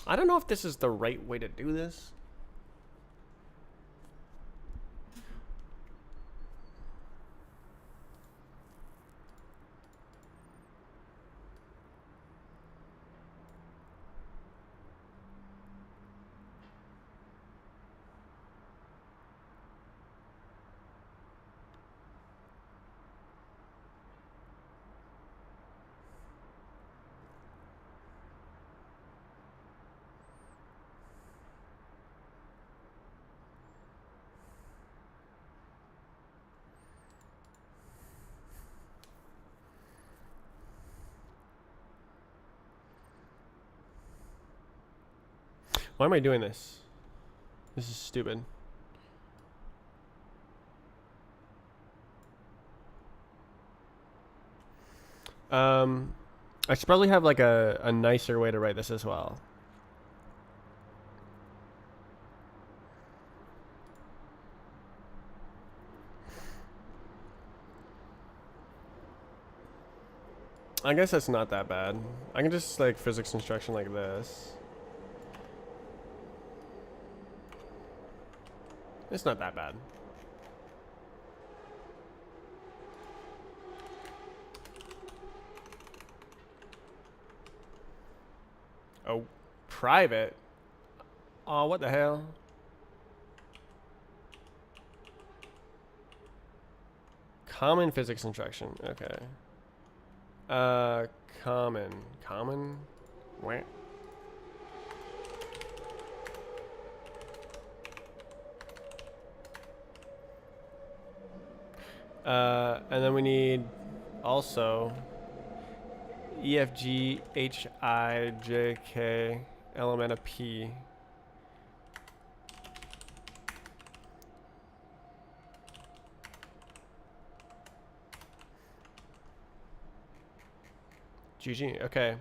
I don't know if this is the right way to do this. Why am I doing this? This is stupid. I should probably have like a nicer way to write this as well. I guess that's not that bad. I can just like physics instruction like this. It's not that bad. Oh, private? Oh, what the hell? Common physics instruction. Okay. Common. Where? And then we need also E, F, G, H, I, J, K, element of P. GG, okay.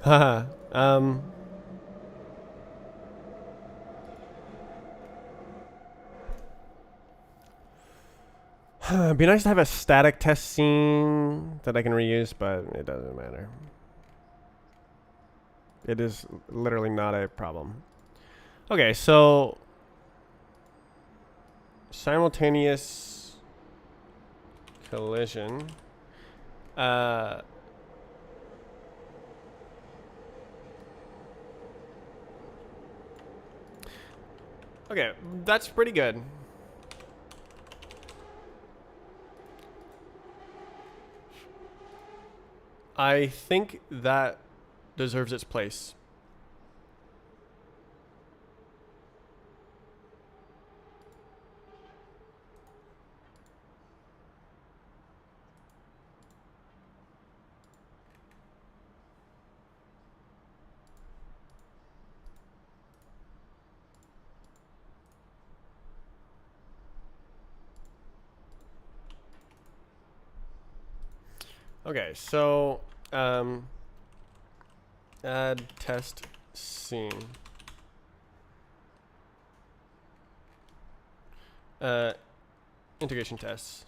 Haha. It'd be nice to have a static test scene that I can reuse, but it doesn't matter. It is literally not a problem. Okay, so simultaneous collision. Okay, that's pretty good. I think that deserves its place. Okay, so add test scene. Integration tests.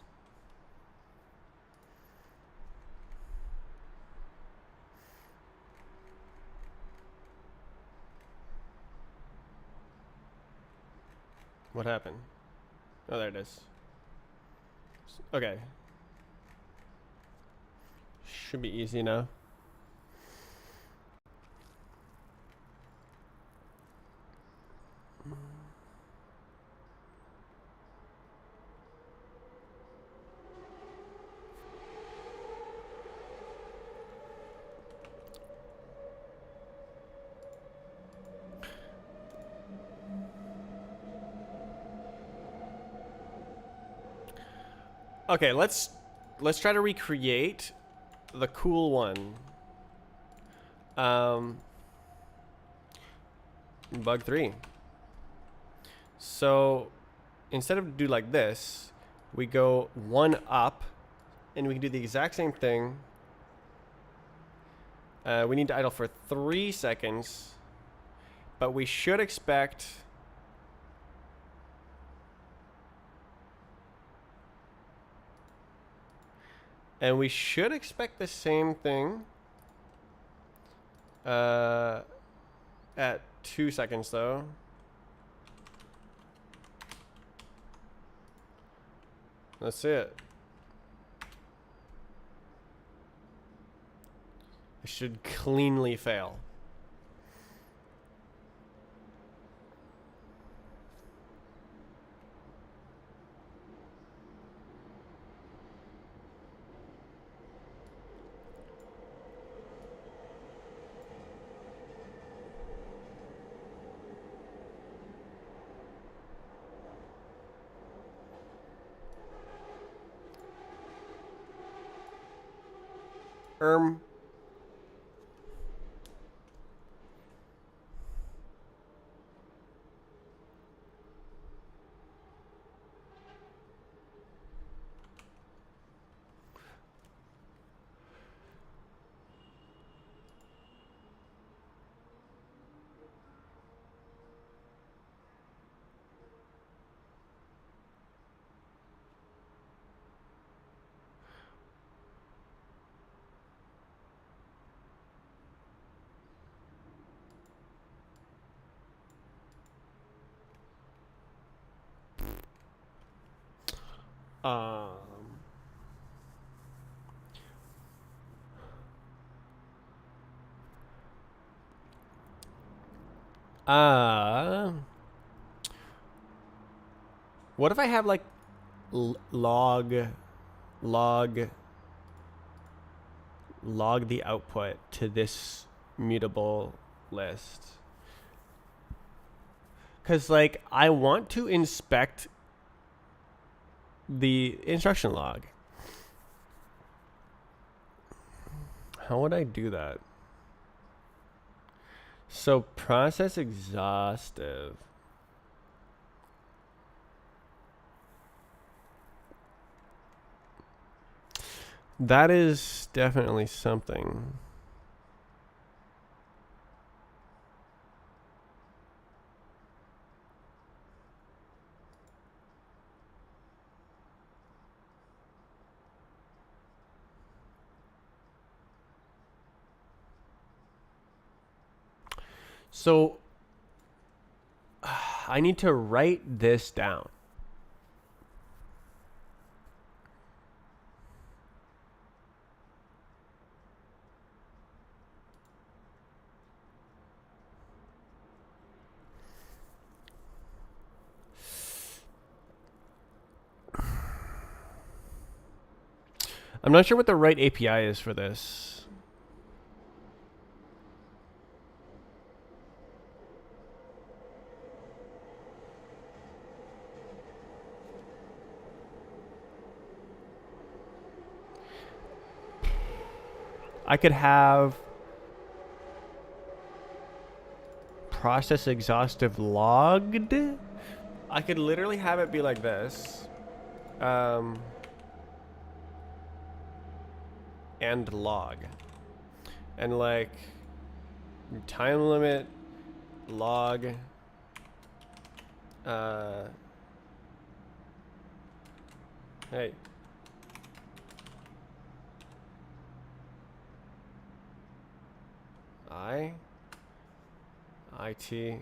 What happened? Oh, there it is. Okay. Should be easy now. Okay, let's try to recreate the cool one. Bug 3. So instead of do like this, we go one up, and we can do the exact same thing. We need to idle for 3 seconds, but we should expect the same thing at 2 seconds though. That's it. It should cleanly fail. Erm. Um. What if I have like log the output to this mutable list? Because like I want to inspect the instruction log. How would I do that? So process exhaustive. That is definitely something. So I need to write this down. I'm not sure what the right API is for this. I could have process exhaustive logged. I could literally have it be like this. And log. And like time limit log hey. IT.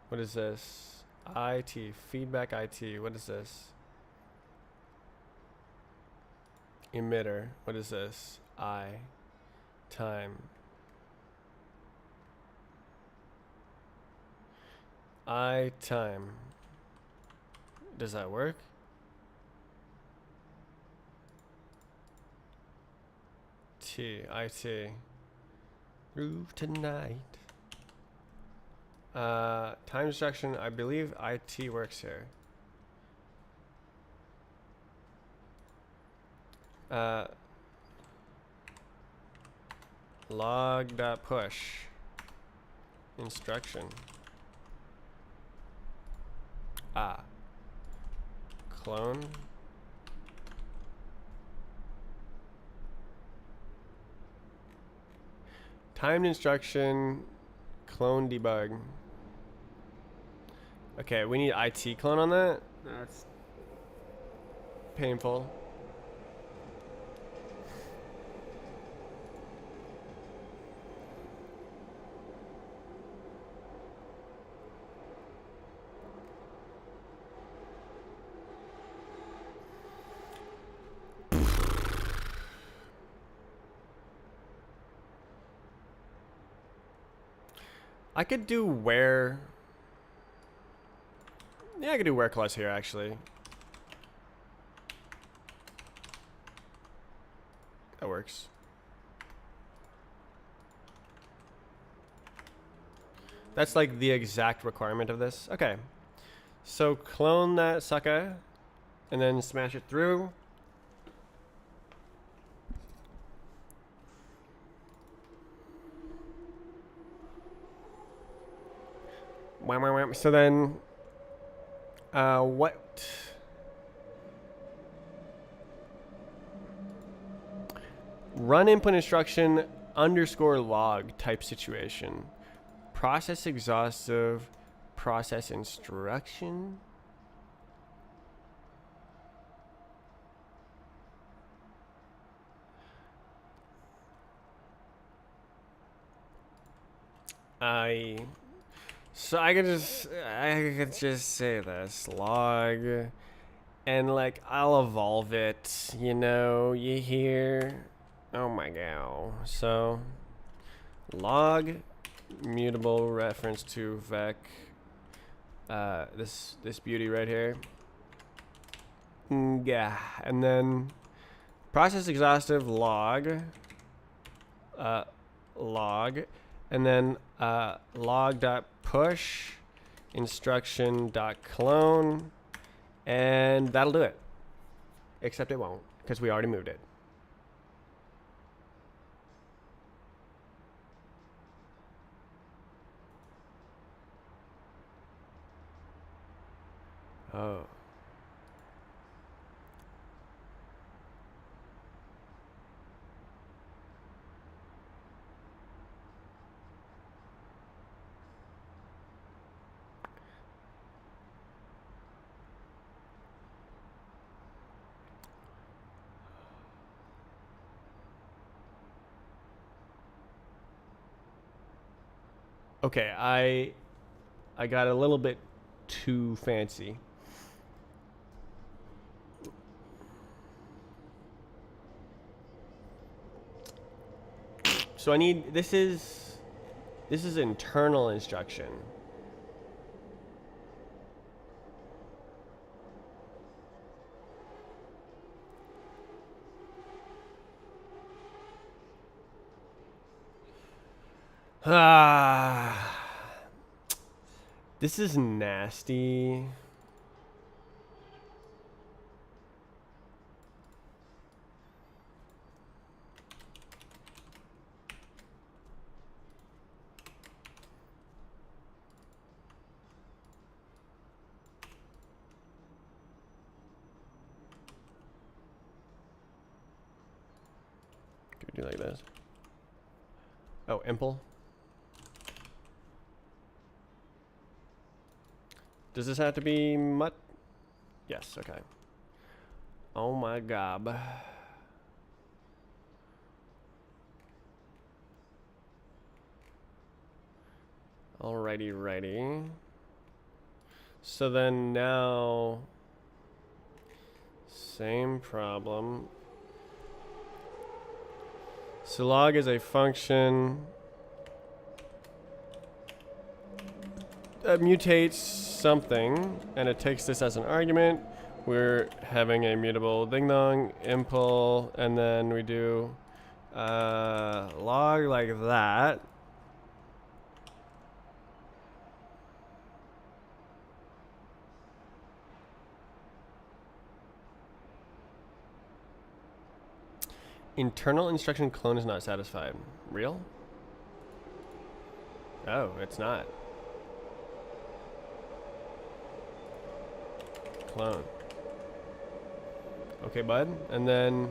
What is this? IT, feedback IT. What is this? Emitter. What is this? Time. Time. Does that work? IT. Through tonight. Time instruction. I believe IT works here. Log.push. Instruction. Clone. Timed instruction. Clone debug. Okay, we need IT clone on that. That's painful. I could do where. Yeah, I could do where clause here actually. That works. That's like the exact requirement of this. Okay. So clone that sucker and then smash it through. So then, what? Run input instruction underscore log type situation. Process exhaustive, process instruction. So I could just say this log, and like I'll evolve it. You hear? Oh my god. So log mutable reference to vec. This beauty right here. Yeah, and then process exhaustive log. Log. And then log.push instruction.clone, and that'll do it. Except it won't, because we already moved it. Oh. Okay, I got a little bit too fancy. So I need this is internal instruction. This is nasty. does. Oh, impl. Does this have to be mut? Yes, okay. Oh my god. Alrighty, righty. So then now, same problem. So log is a function that mutates something, and it takes this as an argument. We're having a mutable ding dong, impl, and then we do log like that. Internal instruction clone is not satisfied. Real? Oh, it's not. Clone. Okay, bud. And then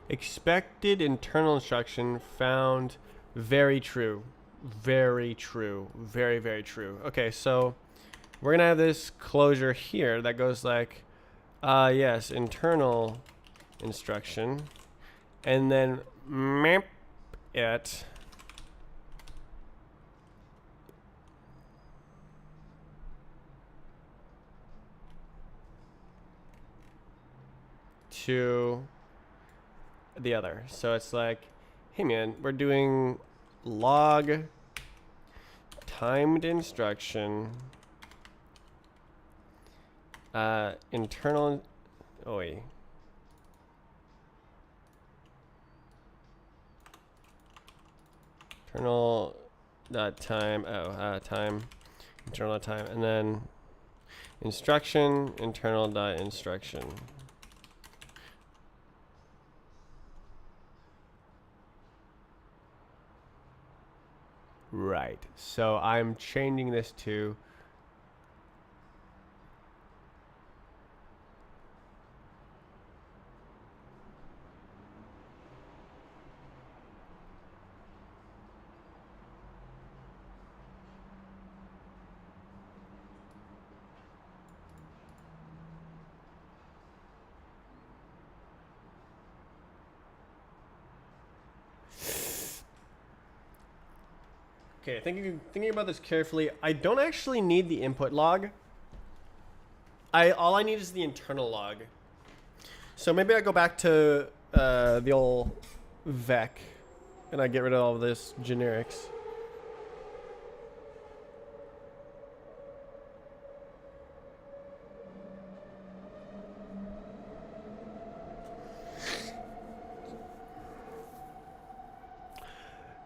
expected internal instruction found. Very true. Very true. Very, very true. Okay, so we're going to have this closure here that goes like, yes, internal instruction. And then map it to the other. So it's like, hey man, we're doing log timed instruction internal internal dot time time internal dot time, and then instruction internal dot instruction. Right. So I'm changing this to okay, thinking about this carefully, I don't actually need the input log. All I need is the internal log. So maybe I go back to the old vec and I get rid of all of this generics.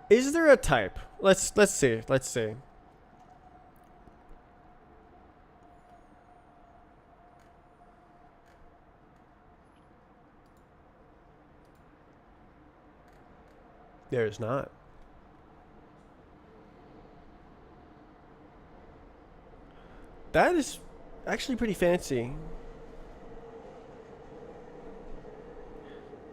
Is there a type? Let's see. Let's see. There's not. That is actually pretty fancy.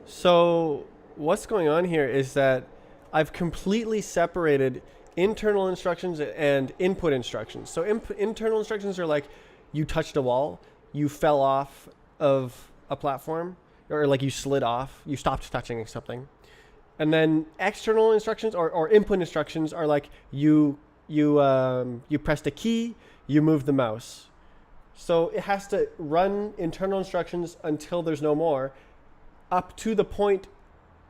So what's going on here is that I've completely separated internal instructions and input instructions. So internal instructions are like you touched a wall, you fell off of a platform, or like you slid off, you stopped touching something. And then external instructions or input instructions are like you pressed a key, you moved the mouse. So it has to run internal instructions until there's no more, up to the point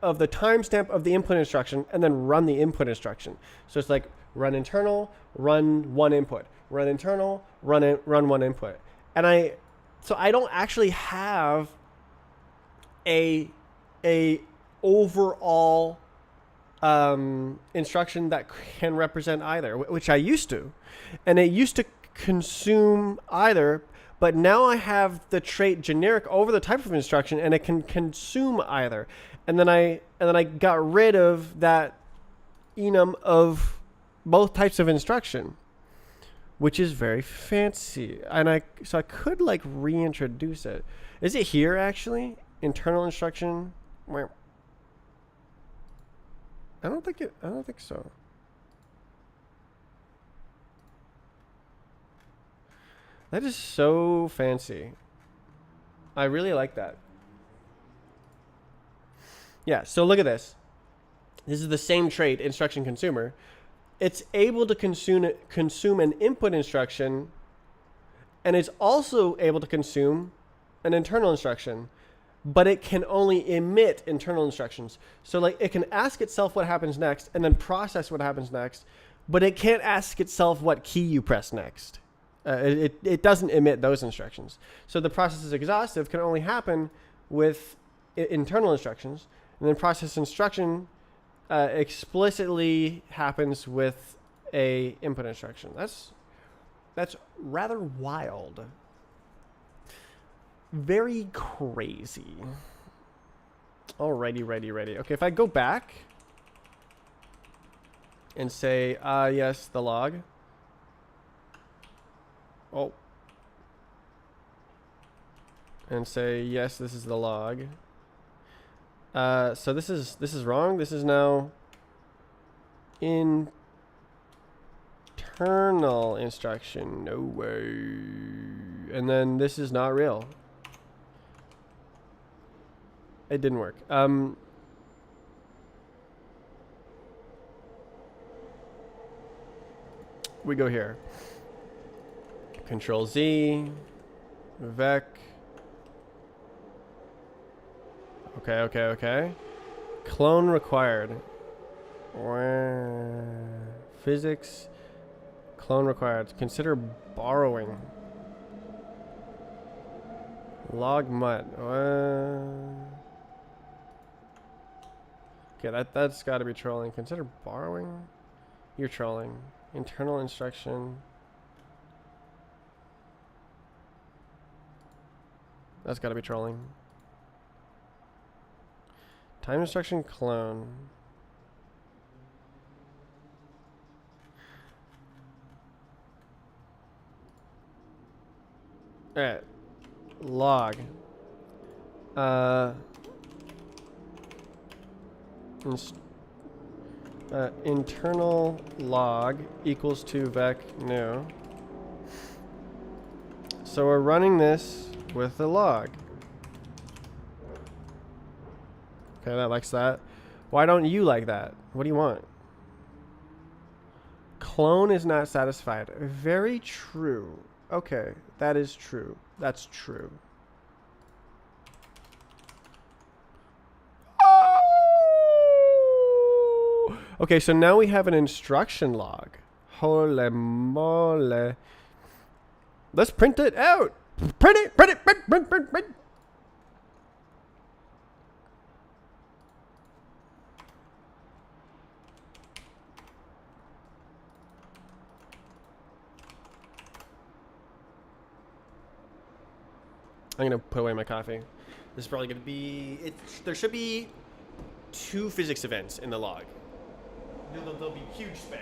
of the timestamp of the input instruction, and then run the input instruction. So it's like run internal, run one input, run internal, run one input. And I don't actually have a overall instruction that can represent either, which I used to, and it used to consume either. But now I have the trait generic over the type of instruction, and it can consume either. and then I got rid of that enum of both types of instruction, which is very fancy. And so I could like reintroduce it. Is it here actually? Internal instruction. I don't think so. That is so fancy. I really like that. Yeah, so look at this. This is the same trait, instruction consumer. It's able to consume an input instruction, and it's also able to consume an internal instruction, but it can only emit internal instructions. So like it can ask itself what happens next and then process what happens next, but it can't ask itself what key you press next. It doesn't emit those instructions. So the process is exhaustive can only happen with internal instructions, and then process instruction explicitly happens with a input instruction. That's rather wild. Very crazy. Alrighty, ready. Okay, if I go back and say, yes, the log. Oh. And say, yes, this is the log. So this is wrong. This is now internal instruction. No way. And then this is not real. It didn't work. We go here. Control Z, Vec. Okay. Clone required. Physics. Clone required. Consider borrowing. Log mutt. Okay, that's got to be trolling. Consider borrowing. You're trolling. Internal instruction. That's got to be trolling. Time instruction clone. Alright. Log. Internal log equals to vec new. So we're running this with the log. Okay, that likes that. Why don't you like that? What do you want? Clone is not satisfied. Very true. Okay, that is true. That's true. Oh! Okay, so now we have an instruction log. Holy moly. Let's print it out. Print it. Print. I'm gonna put away my coffee. This is probably gonna be. There should be 2 physics events in the log. There'll be huge spam.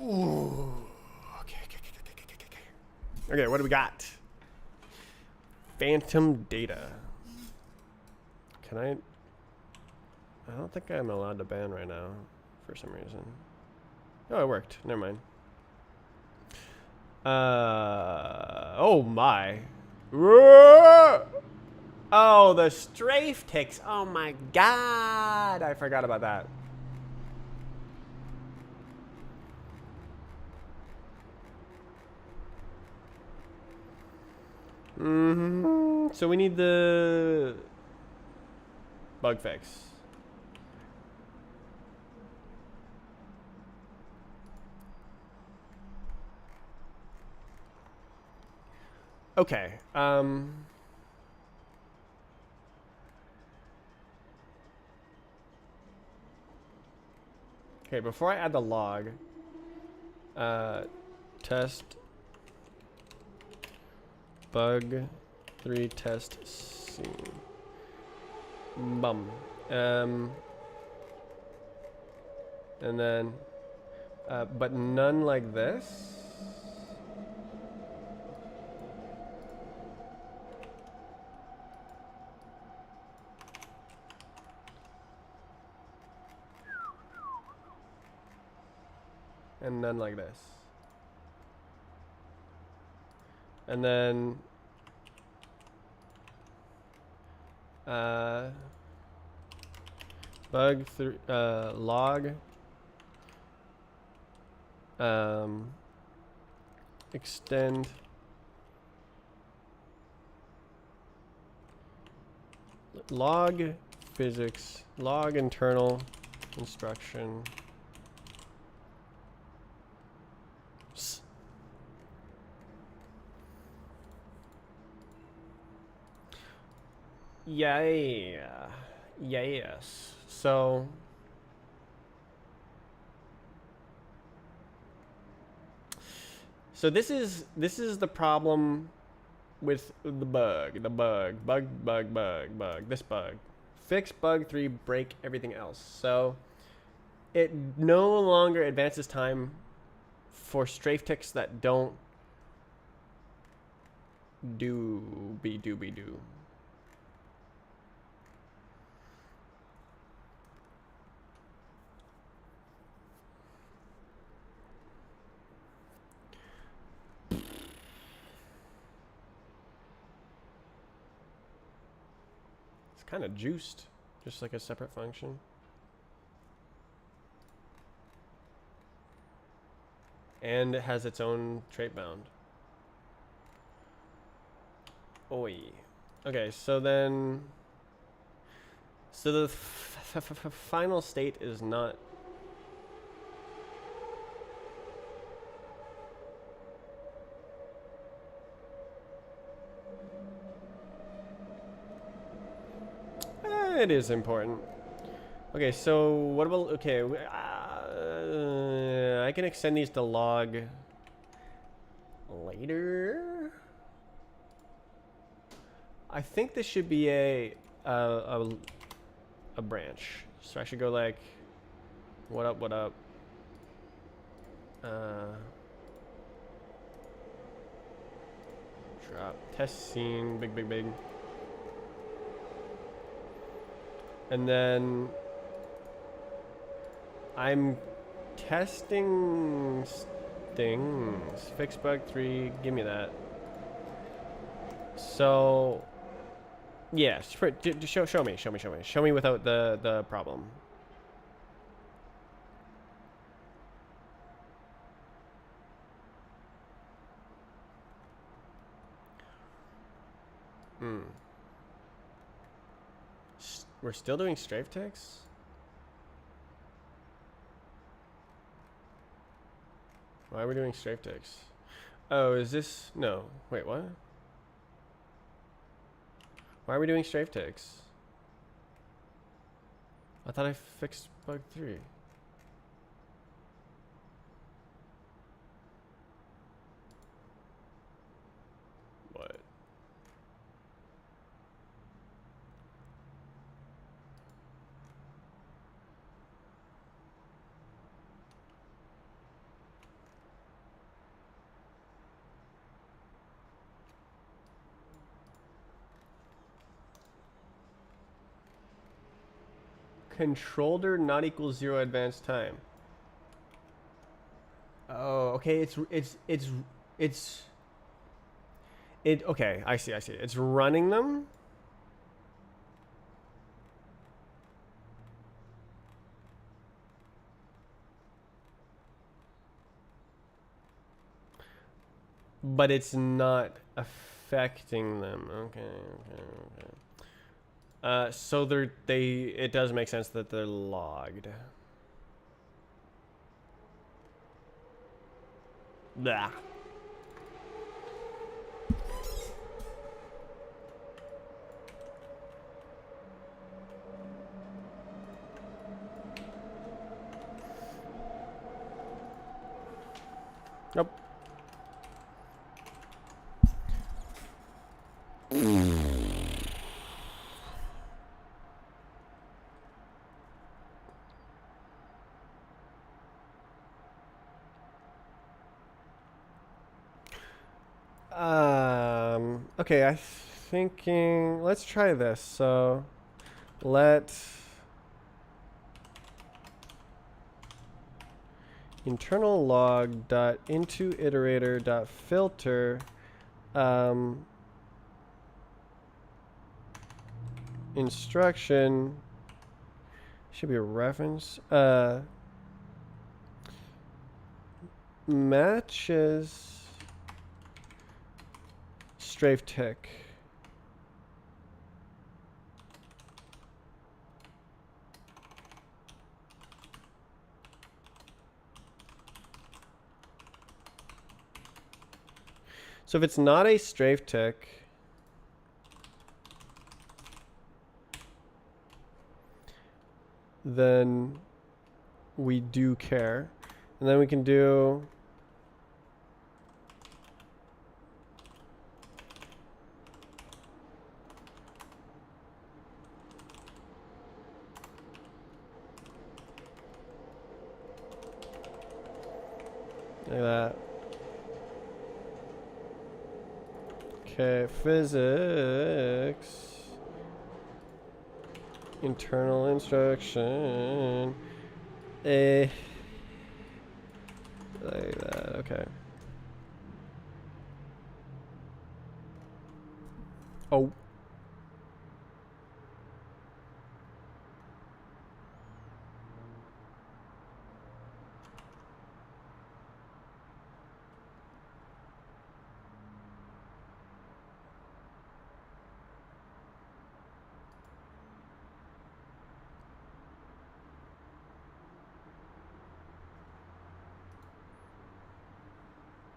Ooh. Okay, what do we got? Phantom data. Can I don't think I'm allowed to ban right now for some reason. Oh, it worked. Never mind. Oh my. Oh, the strafe ticks. Oh my god. I forgot about that. So we need the bug fix. Okay. Okay, before I add the log, test bug 3 test scene. Bum. And then, but none like this. And none like this. And then bug log extend log physics log internal instruction yeah. Yes. So this is the problem with the bug, this bug. Fix bug 3, break everything else. So it no longer advances time for strafe ticks that don't dooby dooby doo. It's kind of juiced, just like a separate function. And it has its own trait bound. Oi. Okay, so then... So the final state is not... It is important. Okay, so what about... Okay, I can extend these to log later. I think this should be a branch. So I should go like, what up, what up? Drop test scene, big, big, big. And then I'm testing things. Fix bug 3, give me that. So, yeah, show me. Show me without the problem. We're still doing strafe ticks? Why are we doing strafe ticks? Oh, is this... No. Wait, what? Why are we doing strafe ticks? I thought I fixed bug 3. What? Controller not equals 0 advanced time. Oh, okay. Okay, I see. It's running them. But it's not affecting them. Okay. So it does make sense that they're logged. Blah. Nope. Okay, I'm thinking, let's try this. So, let internal log dot into iterator dot filter instruction should be a reference matches strafe tick. So if it's not a strafe tick, then we do care. And then we can do like that. Okay, physics. Internal instruction. Like that, okay. Oh.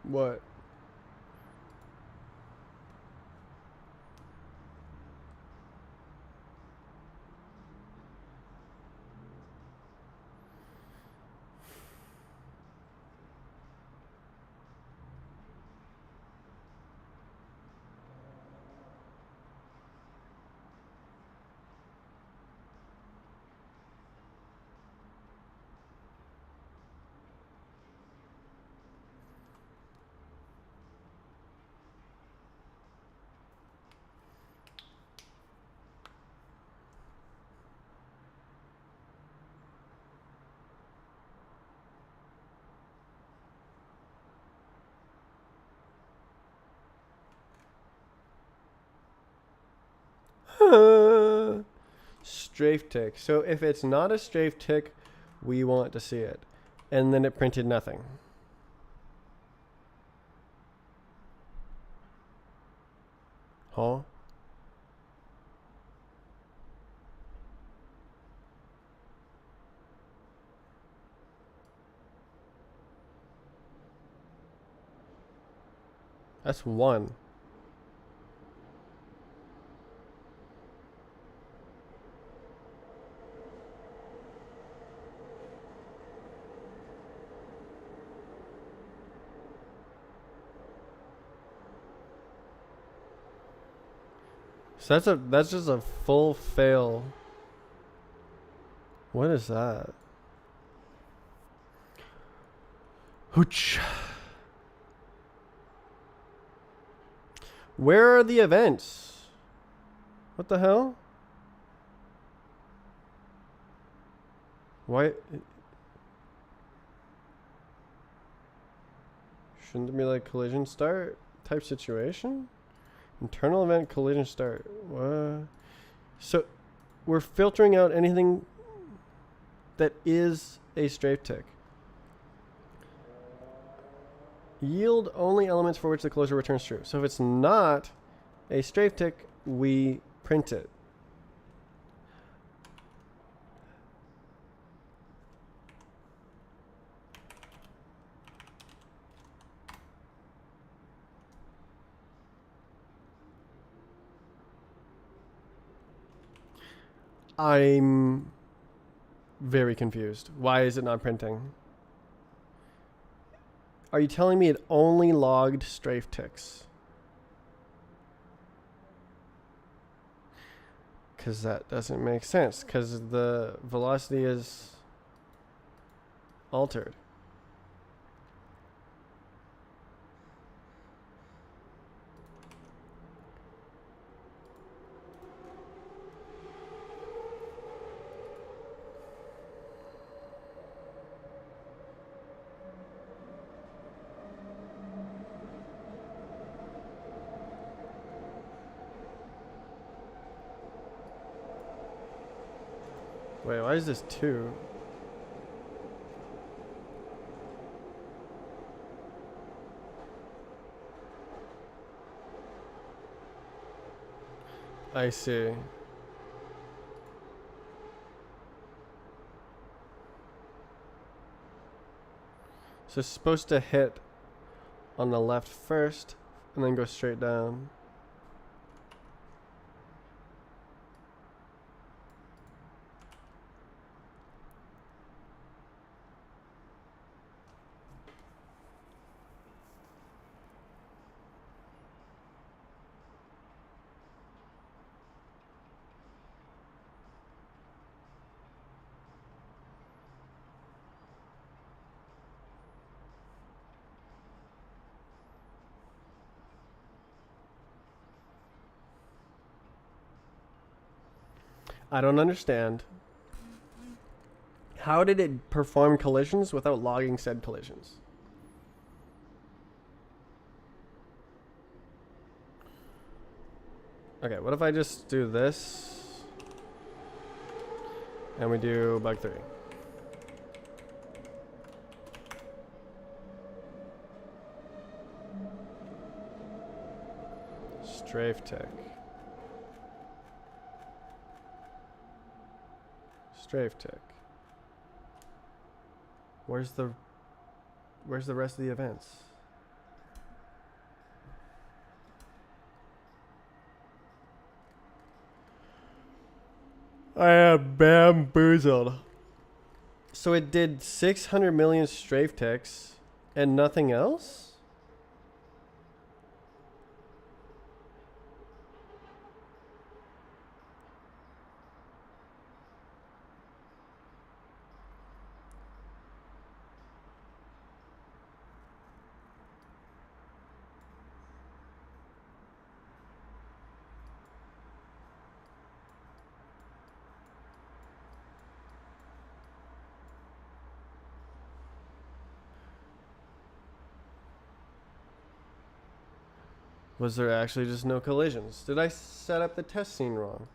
What? Strafe tick. So if it's not a strafe tick, we want to see it. And then it printed nothing. Huh? That's one. So that's just a full fail. What is that? Hooch. Where are the events? What the hell? Why? Shouldn't there be like collision start type situation? Internal event collision start. What? So we're filtering out anything that is a strafe tick. Yield only elements for which the closure returns true. So if it's not, a strafe tick, we print it. I'm very confused. Why is it not printing? Are you telling me it only logged strafe ticks? Because that doesn't make sense, because the velocity is altered. Wait, why is this 2? I see. So it's supposed to hit on the left first and then go straight down. I don't understand. How did it perform collisions without logging said collisions? Okay, what if I just do this and we do bug 3? Strafe tick. Strafe tick. Where's the rest of the events? I am bamboozled. So it did 600 million strafe ticks and nothing else? Was there actually just no collisions? Did I set up the test scene wrong?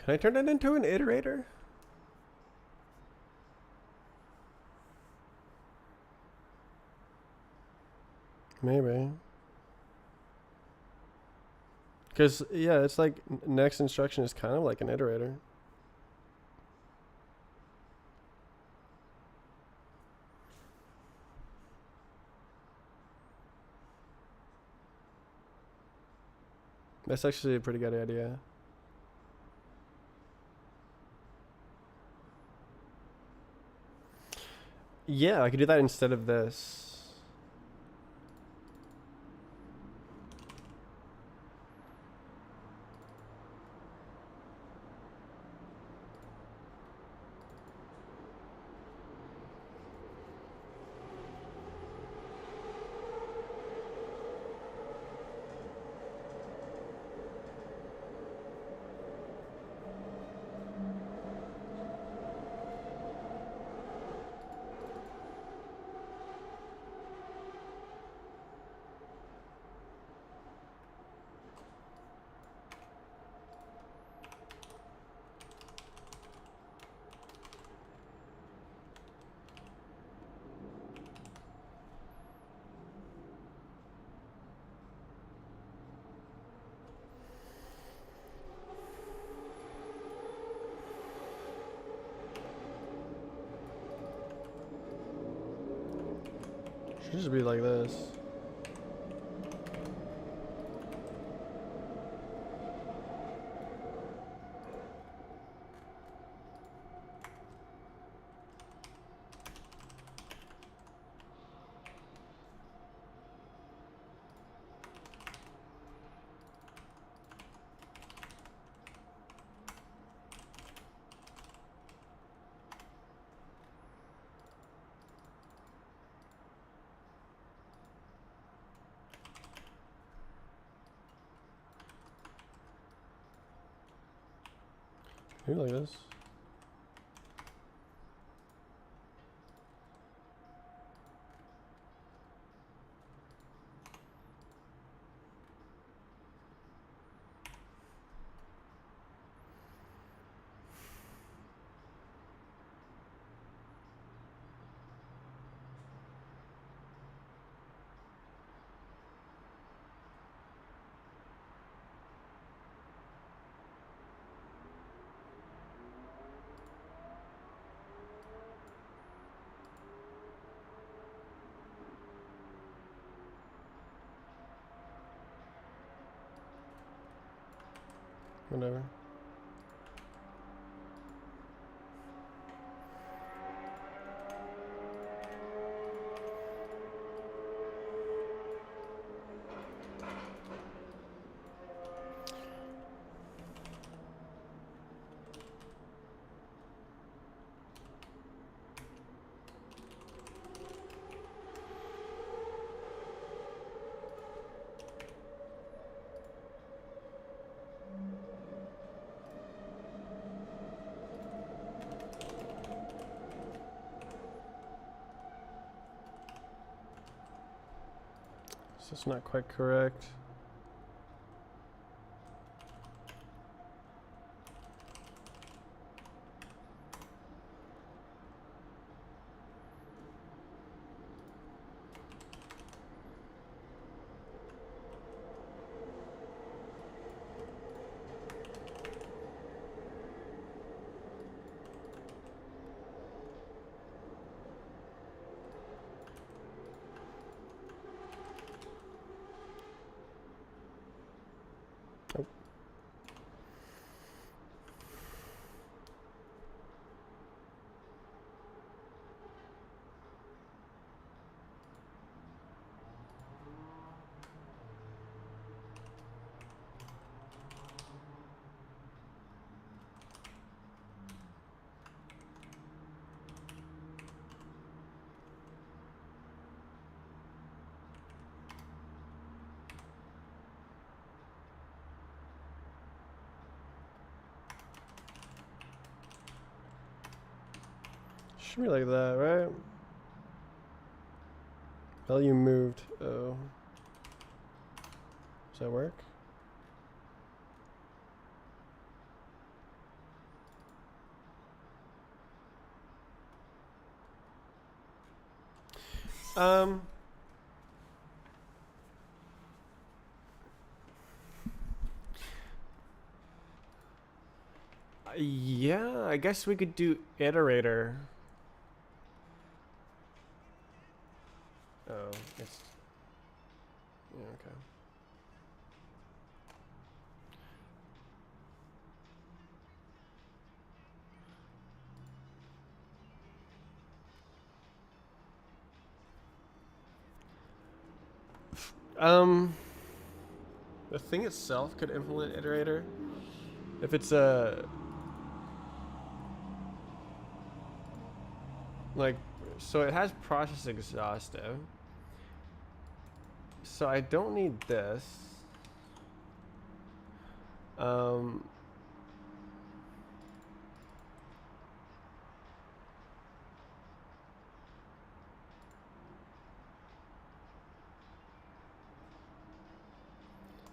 Can I turn it into an iterator? Maybe. Because, yeah, it's like next instruction is kind of like an iterator. That's actually a pretty good idea. Yeah, I could do that instead of this. Should just be like this. Maybe like this. Whatever. So it's not quite correct. Oh. Should be like that, right? Value moved. Oh. Does that work? Um. Yeah, I guess we could do iterator. Oh, it's yeah, okay. The thing itself could implement iterator if it's a like, so it has process exhaustive. So I don't need this. Um,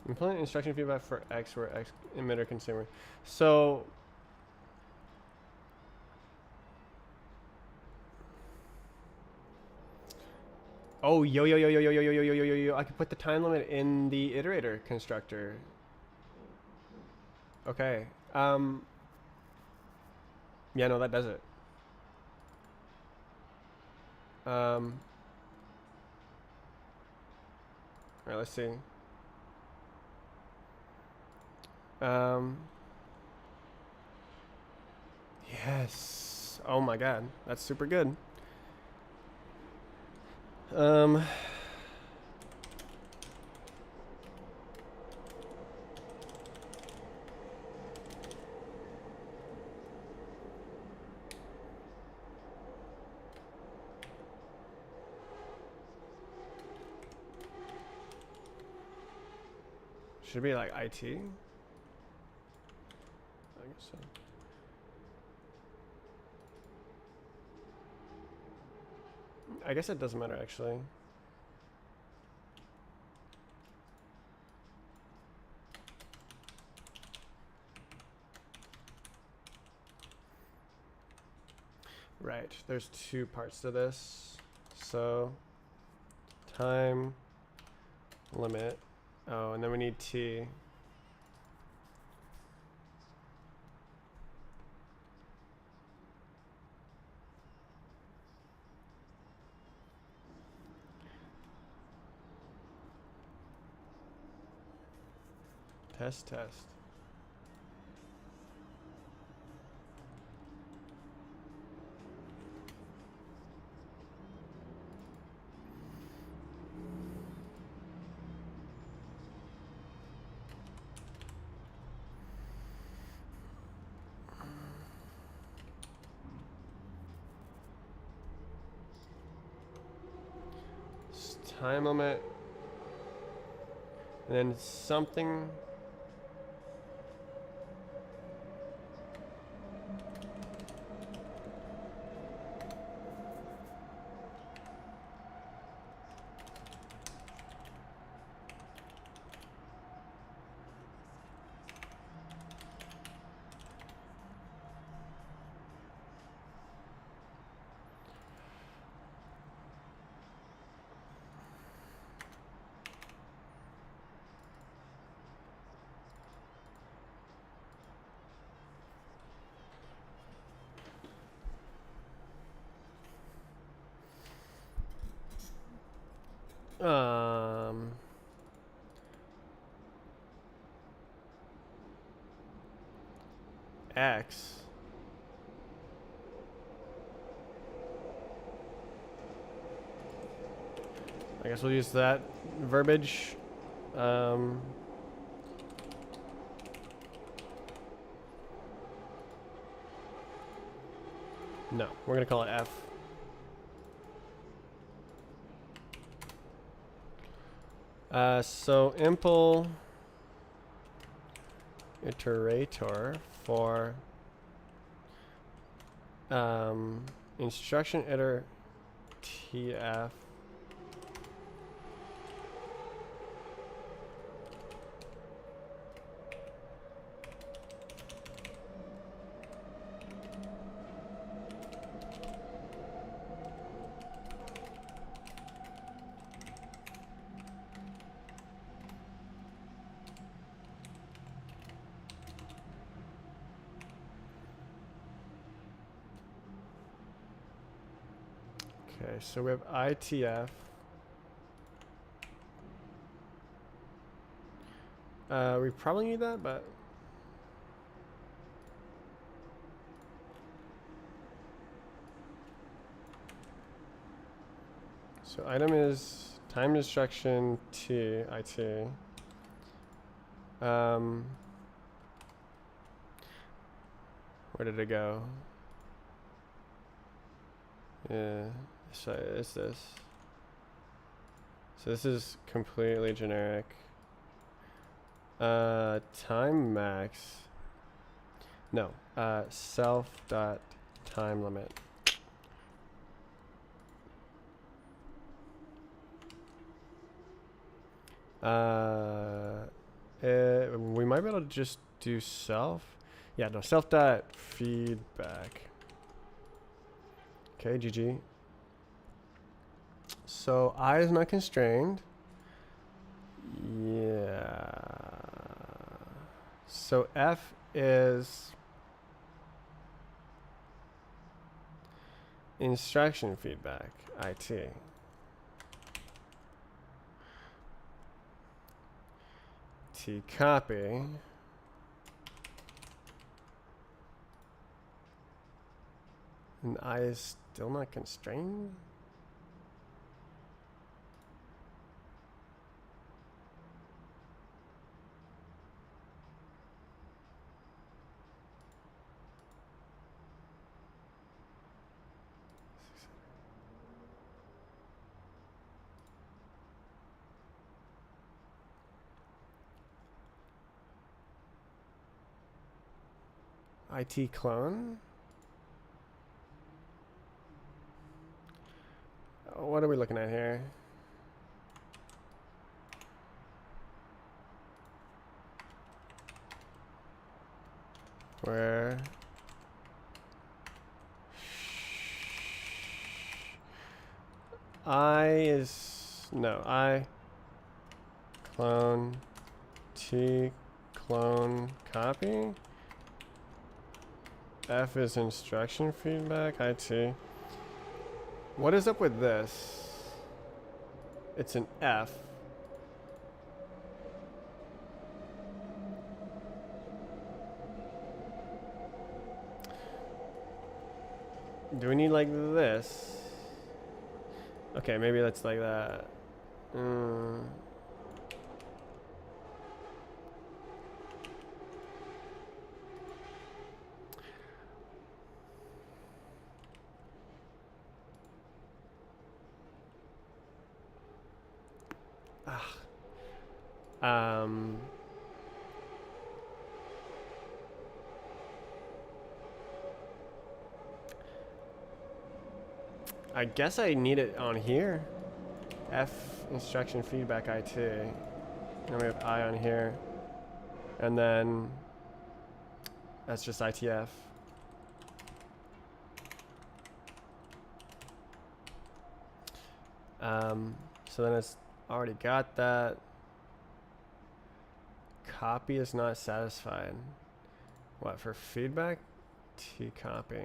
implement instruction feedback for X where X emitter consumer. So oh, yo. I could put the time limit in the iterator constructor. Okay. Yeah, no, that does it. right, let's see. Um, yes. Oh my god, that's super good. Um, should be like IT. I guess so. I guess it doesn't matter actually. Right, there's two parts to this. So, time limit. Oh, and then we need T. Test. Time limit. And then something. X. I guess we'll use that verbiage. No, we're gonna call it F. So impl iterator for instruction iter tf Okay, so we have ITF. We probably need that, but so item is time instruction T IT. Where did it go? Yeah, so it's this. So this is completely generic. Time max. No. Self dot time limit. We might be able to just do self. Yeah, no, self dot feedback. Okay, GG. So I is not constrained. Yeah. So F is instruction feedback, IT. IT copy. And I is still not constrained? IT clone? What are we looking at here? Where I clone T clone copy. F is instruction feedback. IT. What is up with this? It's an F. Do we need like this? Okay, maybe that's like that. I guess I need it on here. F instruction feedback IT. And we have I on here. And then that's just ITF. So then it's already got that. Copy is not satisfied. What, for feedback? T copy.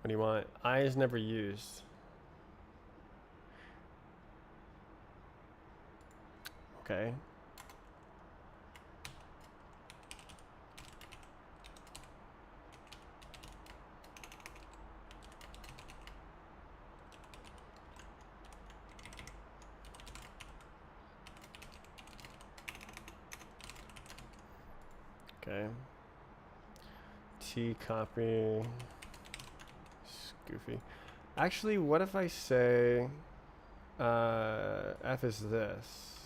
What do you want? I is never used. Okay. Okay. T copy. Goofy. Actually, what if I say F is this?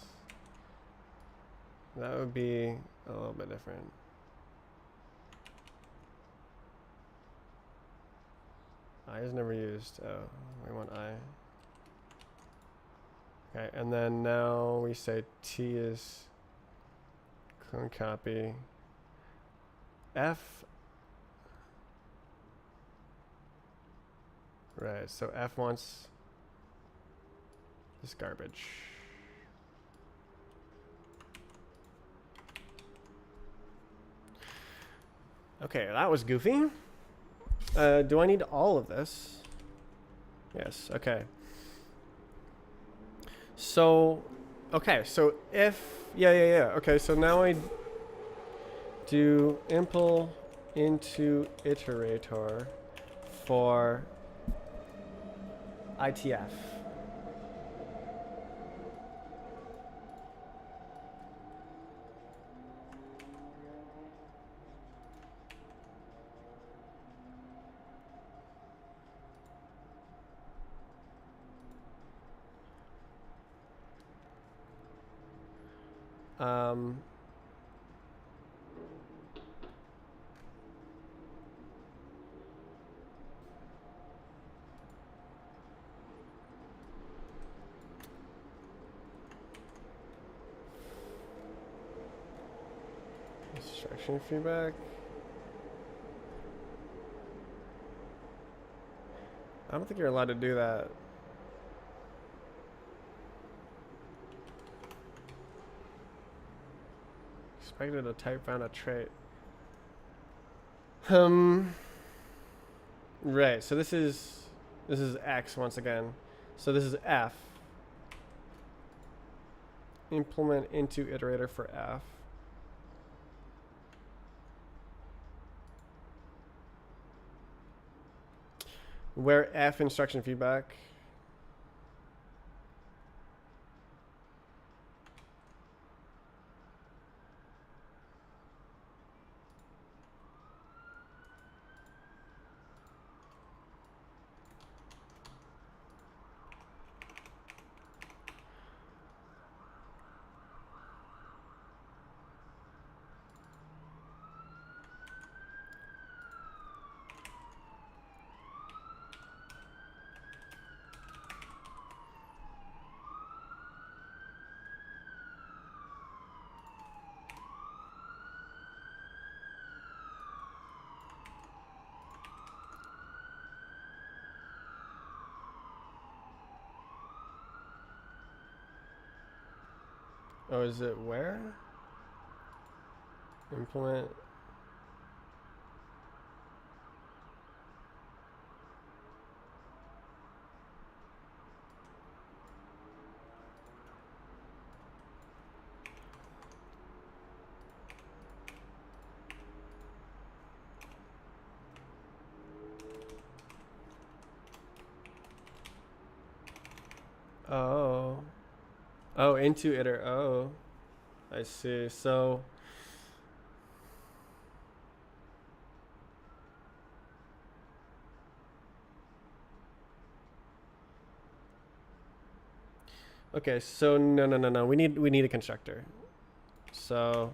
That would be a little bit different. I is never used. Oh, we want I. Okay, and then now we say T is clone copy. F. Right, so F wants this garbage. Okay, that was goofy. Do I need all of this? Yes, okay. So, okay, so if, yeah. Okay, so now I do impl into iterator for ITF. Instruction feedback. I don't think you're allowed to do that. Expected a type found a trait. Right. So this is X once again. So this is F. Implement into iterator for F. Where F instruction feedback. Oh, is it where? Implement. Oh. Oh, into iter. Oh, I see. So, okay. So no. We need a constructor. So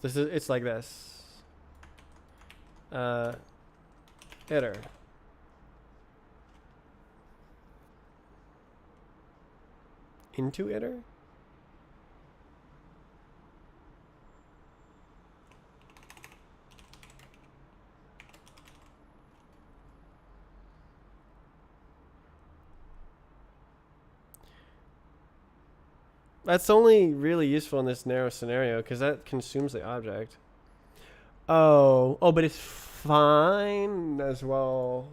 this is it's like this. Uh, iter. Into iter. That's only really useful in this narrow scenario because that consumes the object. Oh, but it's fine as well.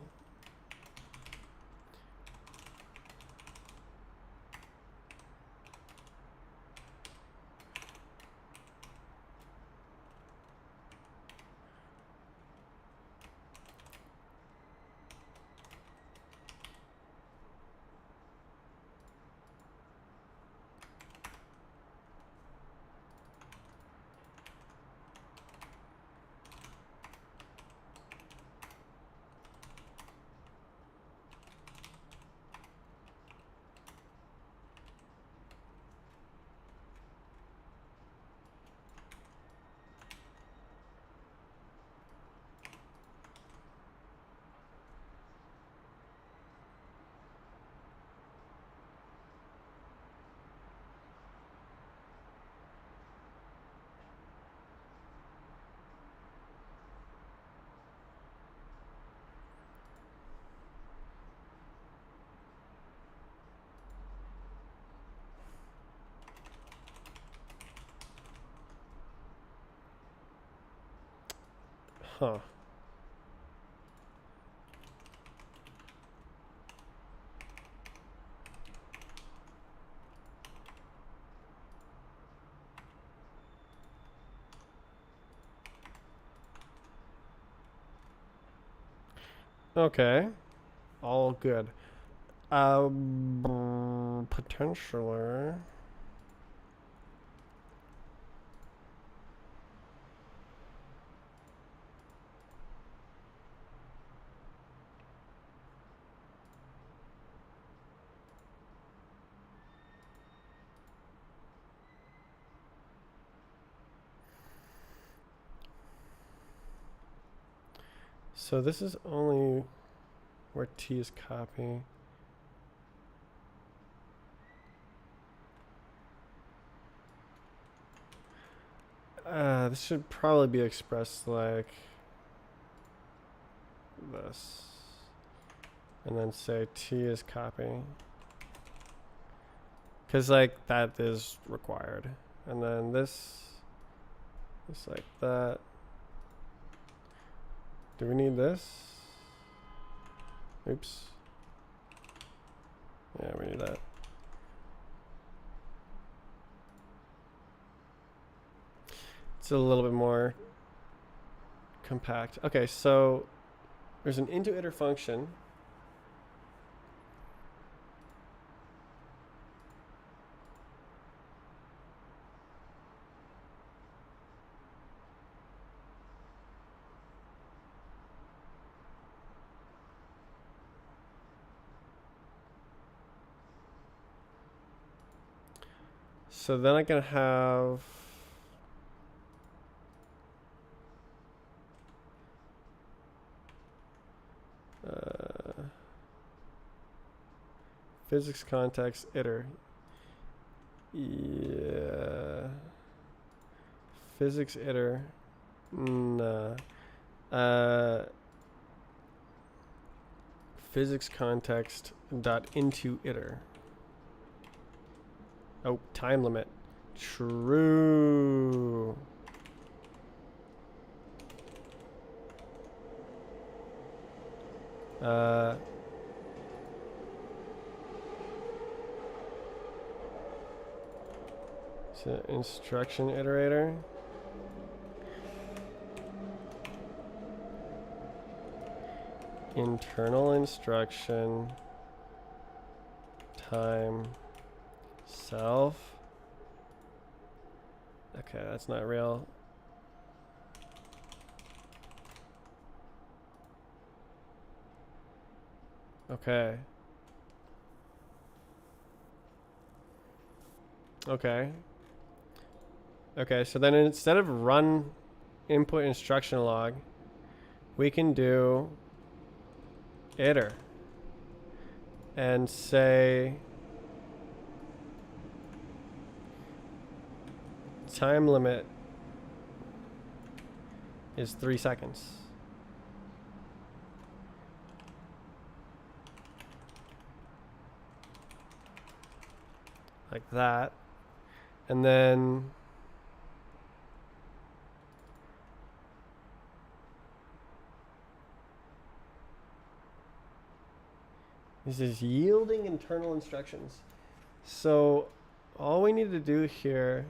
Huh. Okay. All good. Potentially. So this is only where T is copy. This should probably be expressed like this. And then say T is copy. Because like that is required. And then this Just like that. Do we need this? Oops. Yeah, we need that. It's a little bit more compact. Okay, so there's an into iter function. So then I can have physics context iter. Yeah. Physics iter. Nah. Physics context dot into iter. Oh, time limit. True. So instruction iterator. Internal instruction. Time. Self. Okay, that's not real. Okay. Okay. Okay, so then instead of run input instruction log, we can do iter and say time limit is 3 seconds. Like that. And then this is yielding internal instructions. So all we need to do here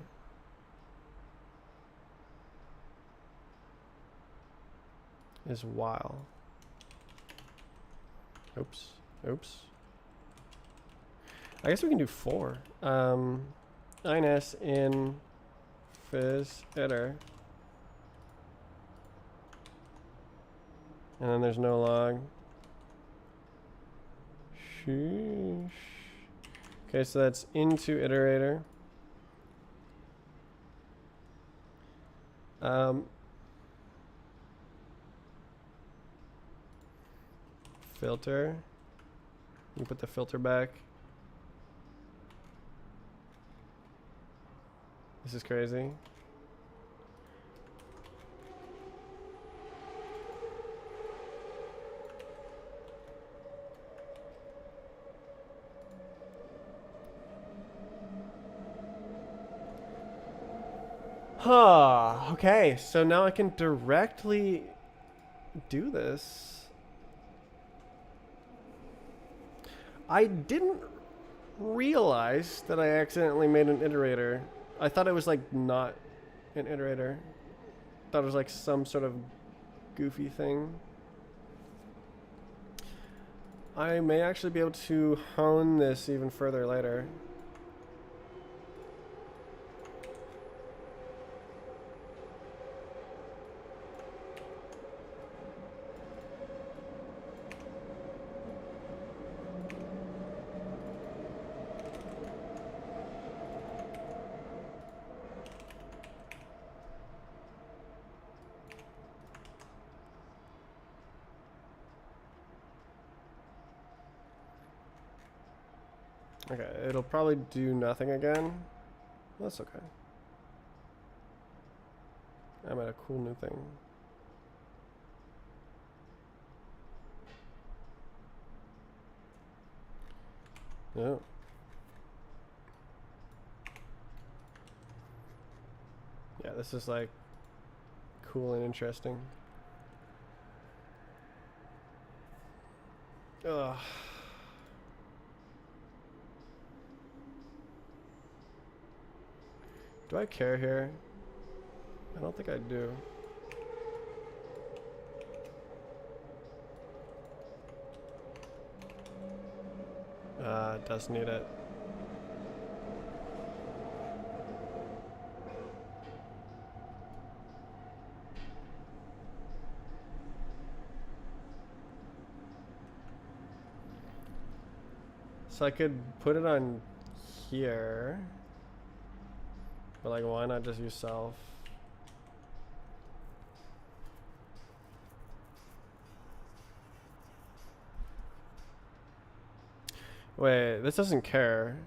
is while. Oops. Oops. I guess we can do 4. Ins in phys iter. And then there's no log. Sheesh. Okay, so that's into iterator. Filter. You put the filter back. This is crazy. Huh. Okay, so now I can directly do this. I didn't realize that I accidentally made an iterator. I thought it was like not an iterator. Thought it was like some sort of goofy thing. I may actually be able to hone this even further later. Okay, it'll probably do nothing again. That's okay. I'm at a cool new thing. Oh. Yeah, this is like cool and interesting. Ugh. Do I care here? I don't think I do. It does need it. So I could put it on here. But like, why not just use self? Wait, this doesn't care.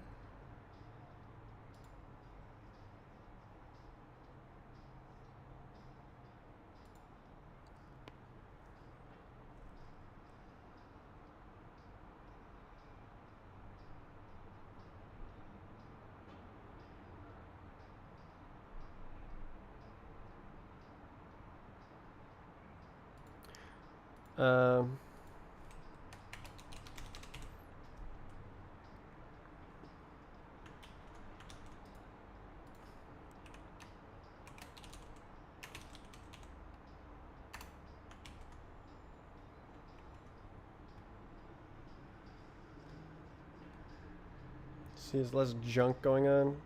Um, see, there's less junk going on.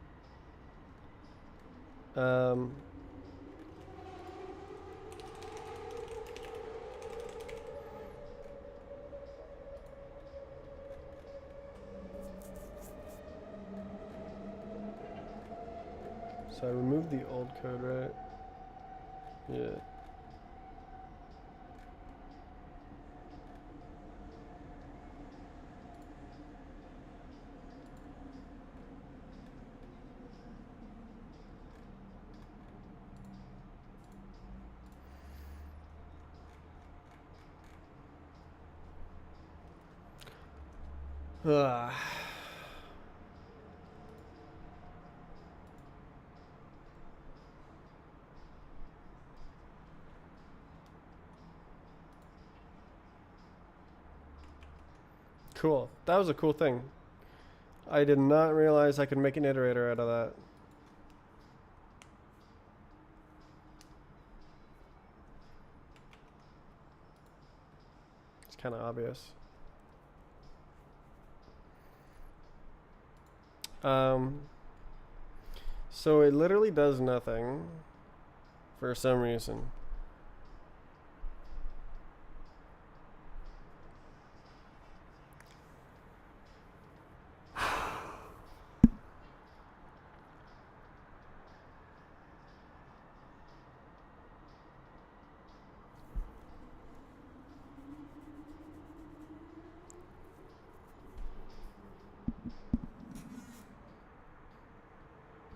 So I removed the old code, right? Yeah. Ugh. Cool. That was a cool thing. I did not realize I could make an iterator out of that. It's kind of obvious. So it literally does nothing for some reason.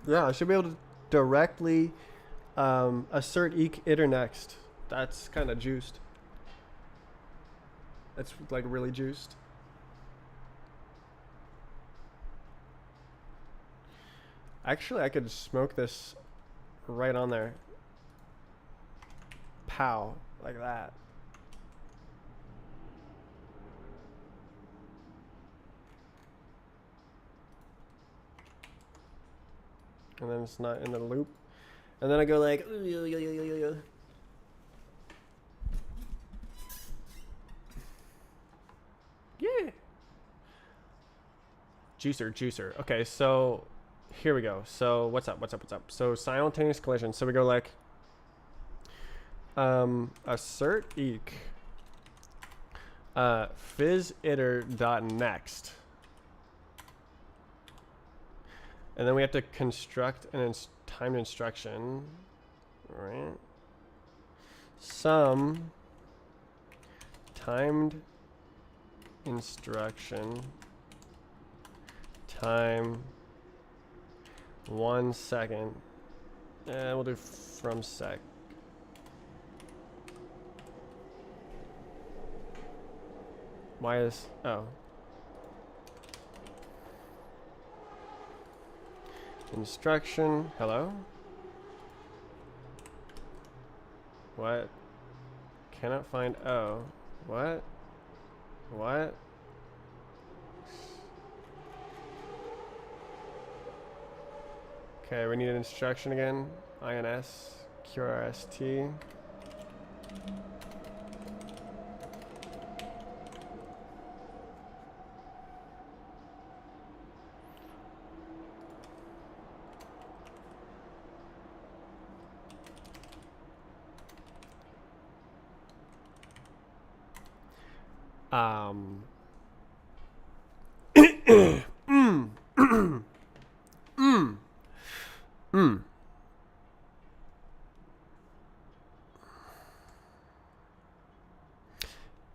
Yeah, I should be able to directly assert iter next. That's kind of juiced. That's like really juiced. Actually, I could smoke this right on there. Pow, like that. And then it's not in the loop. And then I go like, yeah. Juicer. Okay, so here we go. So what's up? So simultaneous collision. So we go like, assert eq phys iter dot next. And then we have to construct an timed instruction, right? Some timed instruction time 1 second. And we'll do from sec. Why is, oh. Instruction, hello? What? Cannot find O. What? What? Okay, we need an instruction again. INS, QRST. Um.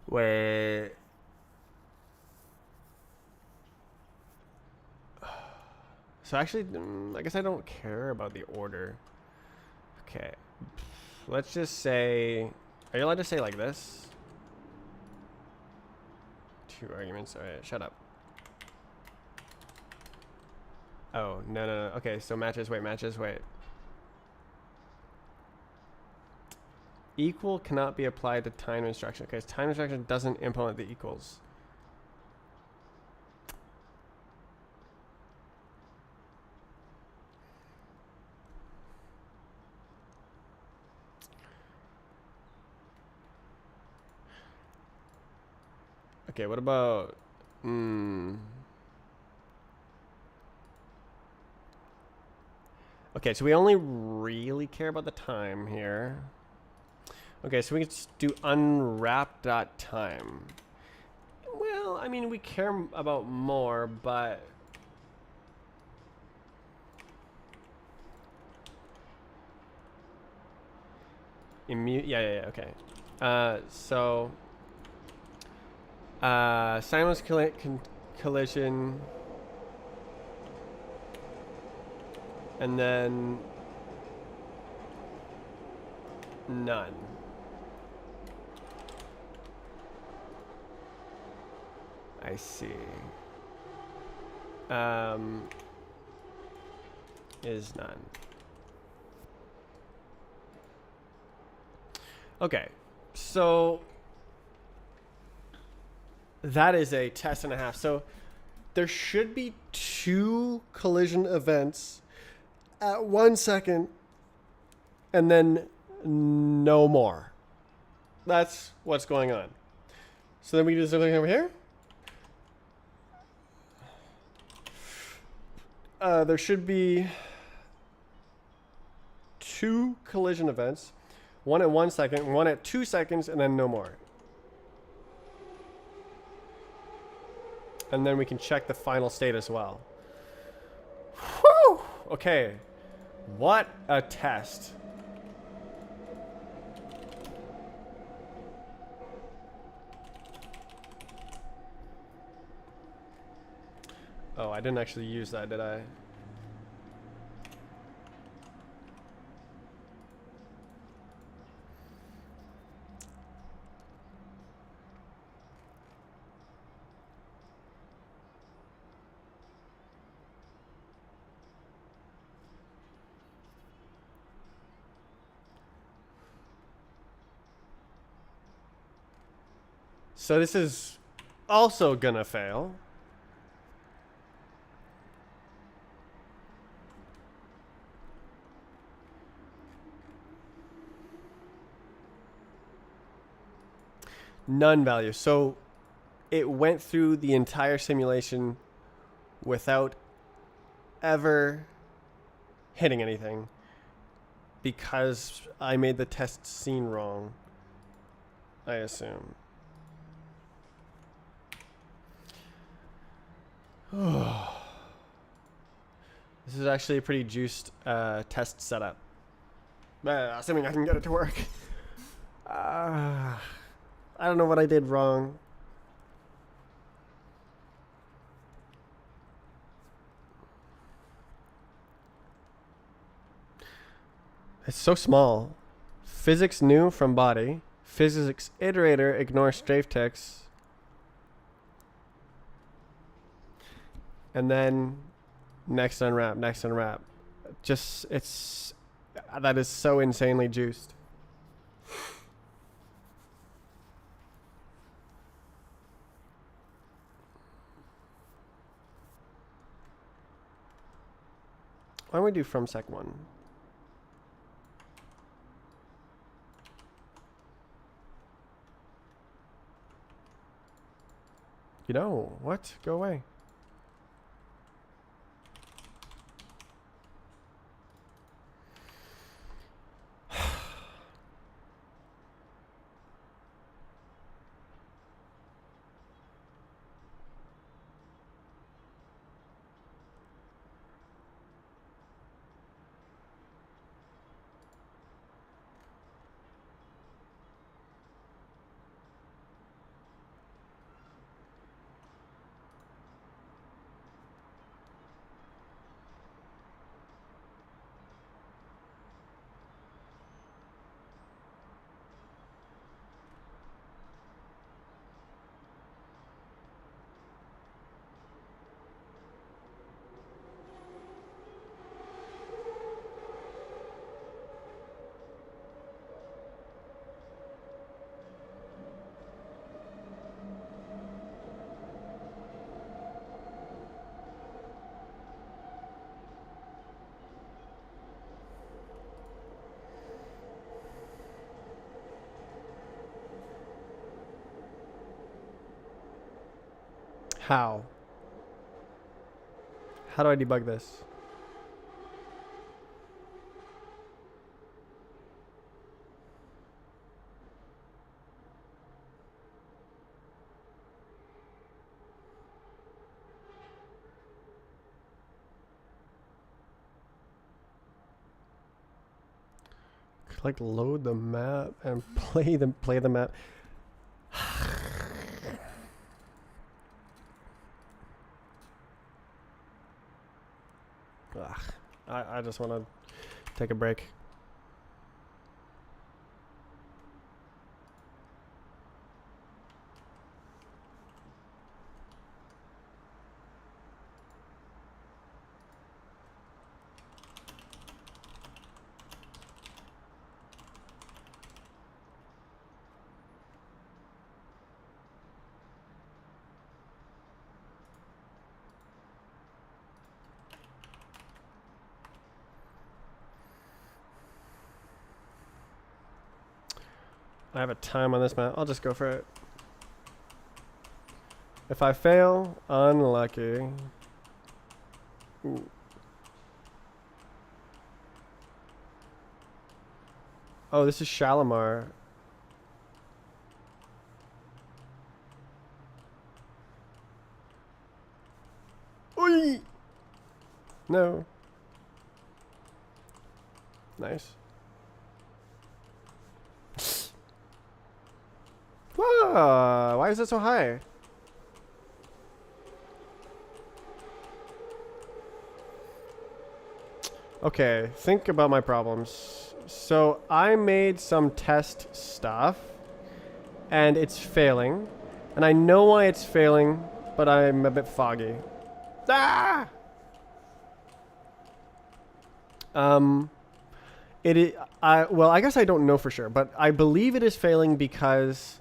Wait. So actually, I guess I don't care about the order. Okay. Let's just say... Are you allowed to say like this? 2 arguments. Alright, shut up. Oh, no. Okay, so matches, wait. Equal cannot be applied to time instruction. Okay, time instruction doesn't implement the equals. Okay, what about... Okay, so we only really care about the time here. Okay, so we can just do unwrap.time. Well, I mean, we care about more, but... Yeah, okay. So... simultaneous collision... And then... None. I see. Is none. Okay, so that is a test and a half. So there should be 2 collision events at 1 second and then no more. That's what's going on. So then we do something over here. There should be 2 collision events. 1 at 1 second, 1 at 2 seconds, and then no more. And then we can check the final state as well. Whew! Okay. What a test. Oh, I didn't actually use that, did I? So this is also gonna fail. None value. So it went through the entire simulation without ever hitting anything because I made the test scene wrong, I assume. This is actually a pretty juiced test setup. Assuming I can get it to work. I don't know what I did wrong. It's so small. Physics new from body. Physics iterator ignore strafe text. And then next unwrap, next unwrap. Just, that is so insanely juiced. Why don't we do from sec 1? You know, what? Go away. How? How do I debug this? Like load the map and play the map. Ugh. I just want to take a break. I have a time on this map. I'll just go for it. If I fail, unlucky. Ooh. Oh, this is Shalimar. Oi! No. Nice. Why is it so high? Okay, think about my problems. So I made some test stuff and it's failing. And I know why it's failing, but I'm a bit foggy. Ah! Well, I guess I don't know for sure, but I believe it is failing because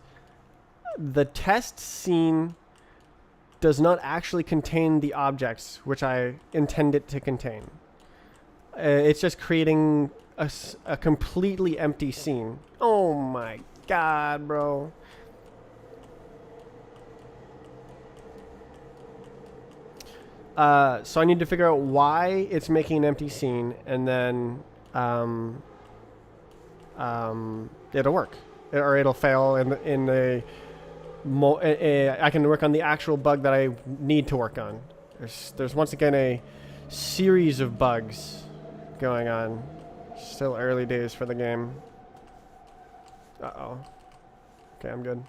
the test scene does not actually contain the objects which I intend it to contain. It's just creating a completely empty scene. Oh my god, bro. So I need to figure out why it's making an empty scene, and then it'll work, or it'll fail in the. I can work on the actual bug that I need to work on. There's once again a series of bugs going on. Still early days for the game. Uh-oh. Okay, I'm good.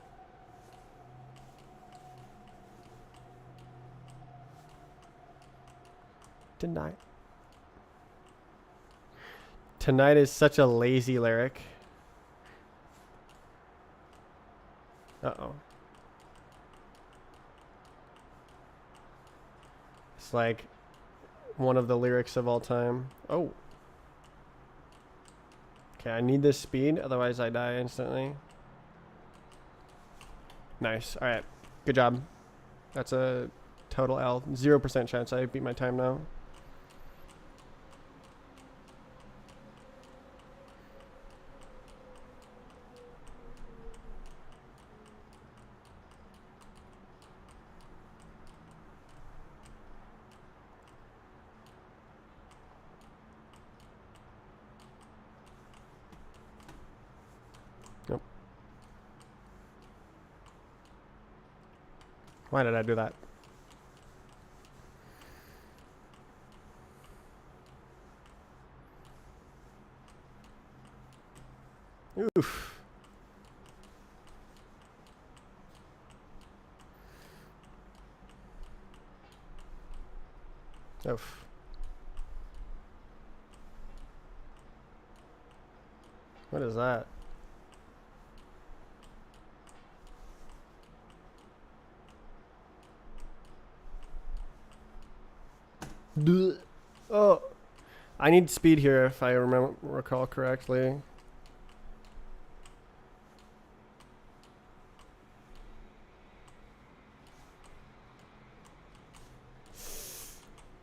Tonight. Tonight is such a lazy lyric. Uh-oh. It's like one of the lyrics of all time. Oh. Okay, I need this speed, otherwise I die instantly. Nice. All right. Good job. That's a total L. 0% chance I beat my time now. Nope. Why did I do that? Oof. Oof. What is that? Oh, I need speed here if I recall correctly.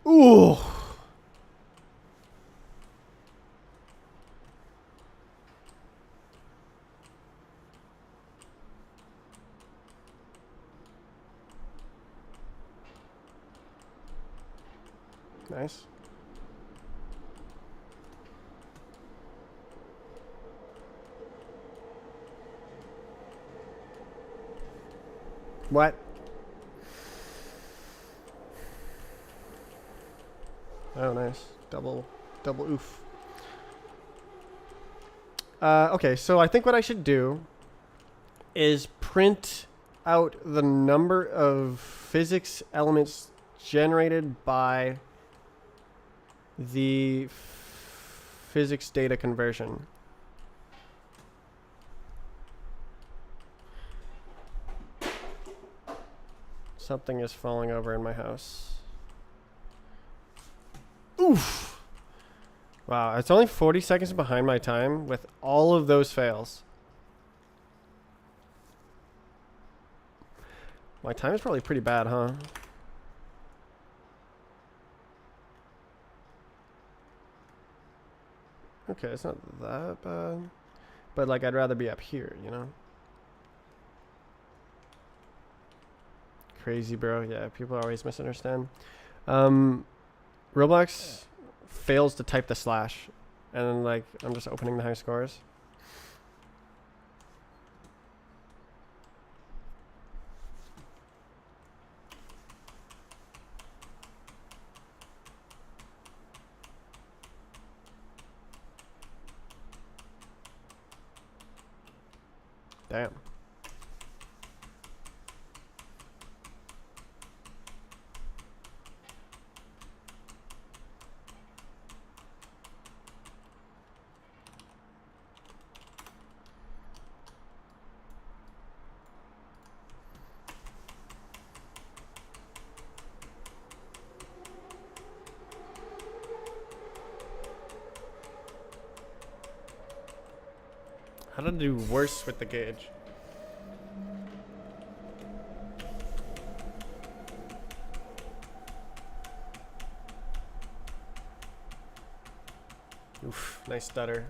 Ooh. Nice. What? Oh, nice. Double oof. Okay, so I think what I should do is print out the number of physics elements generated by the physics data conversion. Something is falling over in my house. Oof! Wow, it's only 40 seconds behind my time with all of those fails. My time is probably pretty bad, huh? Okay, it's not that bad. But, like, I'd rather be up here, you know? Crazy, bro. Yeah, people always misunderstand. Roblox fails to type the slash. And then, like, I'm just opening the high scores. Damn. How did I do worse with the gauge? Oof, nice stutter.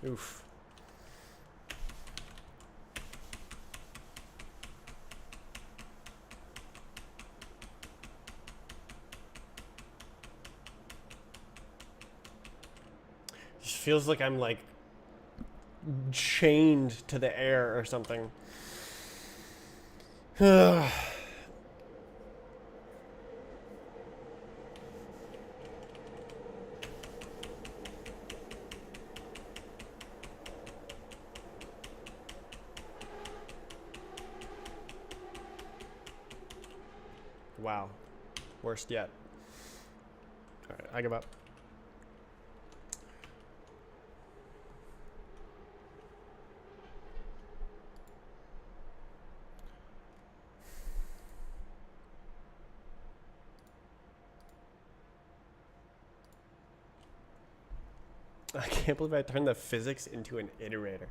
Oof. Just feels like I'm like chained to the air or something. Wow. Worst yet. All right, I give up. I can't believe I turned the physics into an iterator.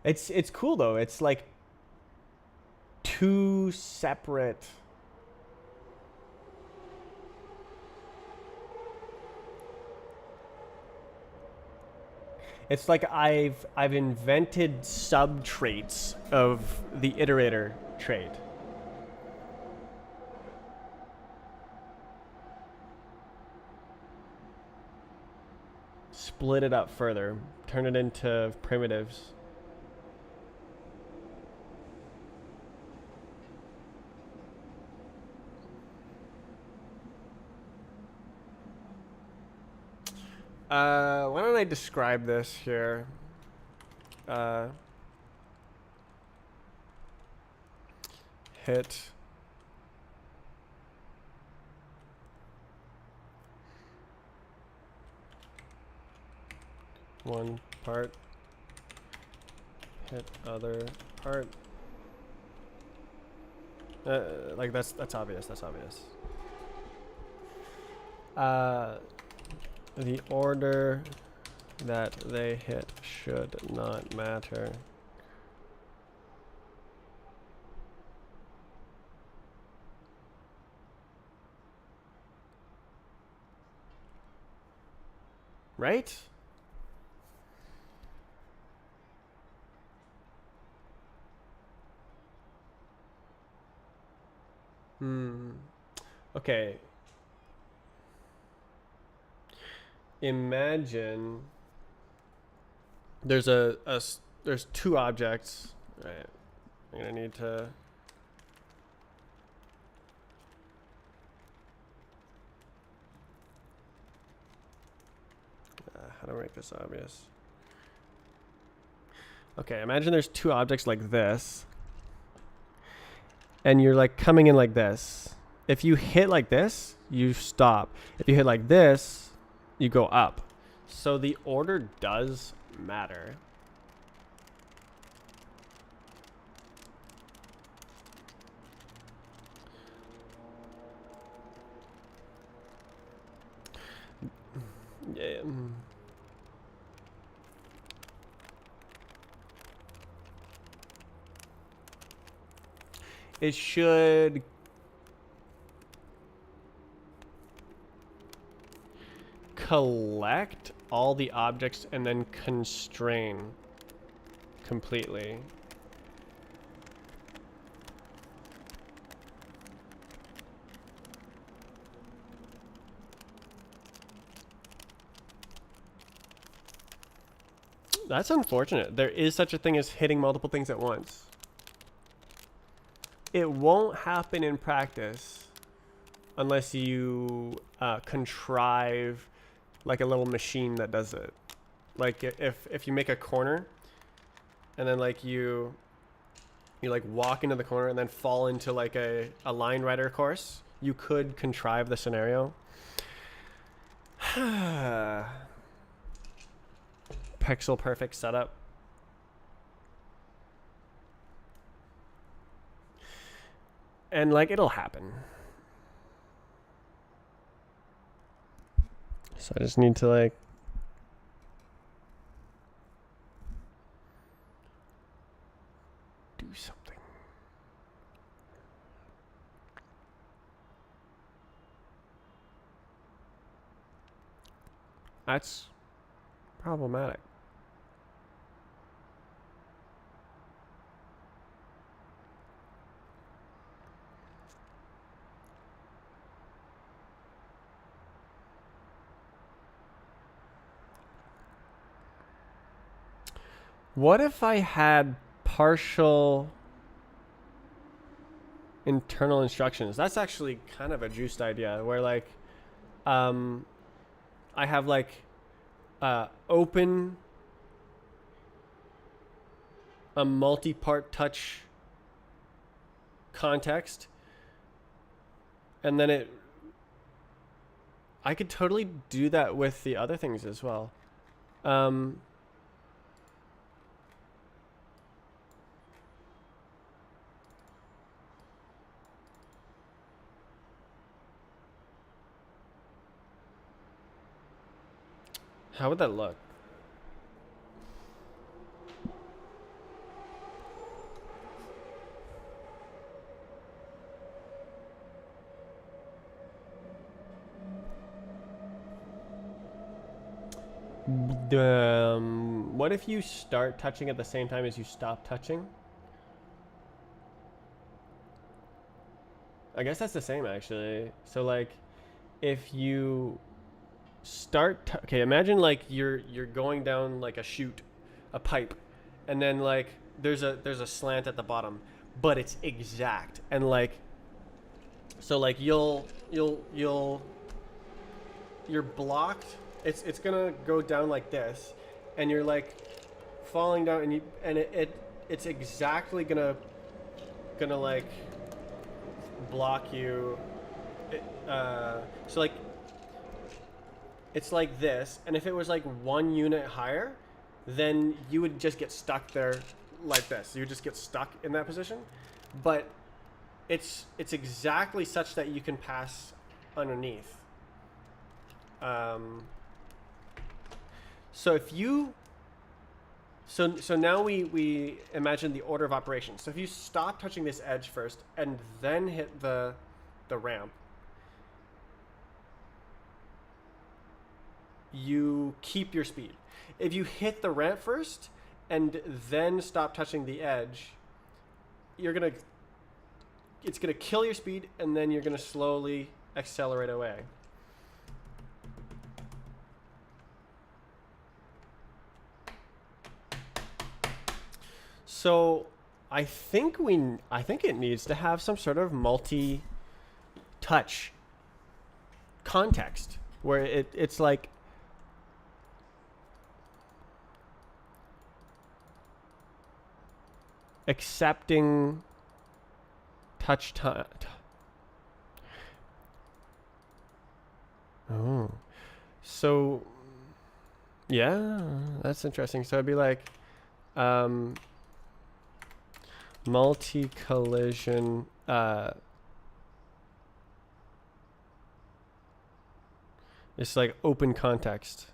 It's cool though. It's like two separate. It's like I've invented sub traits of the iterator trait. Split it up further, turn it into primitives. Why don't I describe this here? Hit one part, hit other part. Like that's obvious. That's obvious. The order that they hit should not matter. Right? Okay. Imagine there's there's two objects. Right. I'm gonna need to. How do I make this obvious? Okay, imagine there's two objects like this, and you're like coming in like this. If you hit like this, you stop. If you hit like this, you go up. So the order does matter. Yeah. It should collect all the objects and then constrain completely. That's unfortunate. There is such a thing as hitting multiple things at once. It won't happen in practice unless you contrive like a little machine that does it. Like if you make a corner and then like you like walk into the corner and then fall into like a line rider course, you could contrive the scenario. Pixel perfect setup. And like it'll happen. So I just need to like do something. That's problematic. What if I had partial internal instructions? That's actually kind of a juiced idea where like I have like open a multi-part touch context, and then I could totally do that with the other things as well. How would that look? What if you start touching at the same time as you stop touching? I guess that's the same actually. So like, if you okay, imagine like you're going down like a chute, a pipe, and then like there's a slant at the bottom, but it's exact, and like, so like you're blocked. It's gonna go down like this, and you're like falling down, and it's exactly gonna like block you. So like it's like this, and if it was like 1 unit higher, then you would just get stuck there like this. You would just get stuck in that position. But it's exactly such that you can pass underneath. So if you so now we imagine the order of operations. So if you stop touching this edge first and then hit the ramp, you keep your speed. If you hit the ramp first and then stop touching the edge, it's gonna kill your speed, and then you're gonna slowly accelerate away. So I think it needs to have some sort of multi-touch context where it's like accepting touch time. Oh, so yeah, that's interesting. So it'd be like multi-collision it's like open context.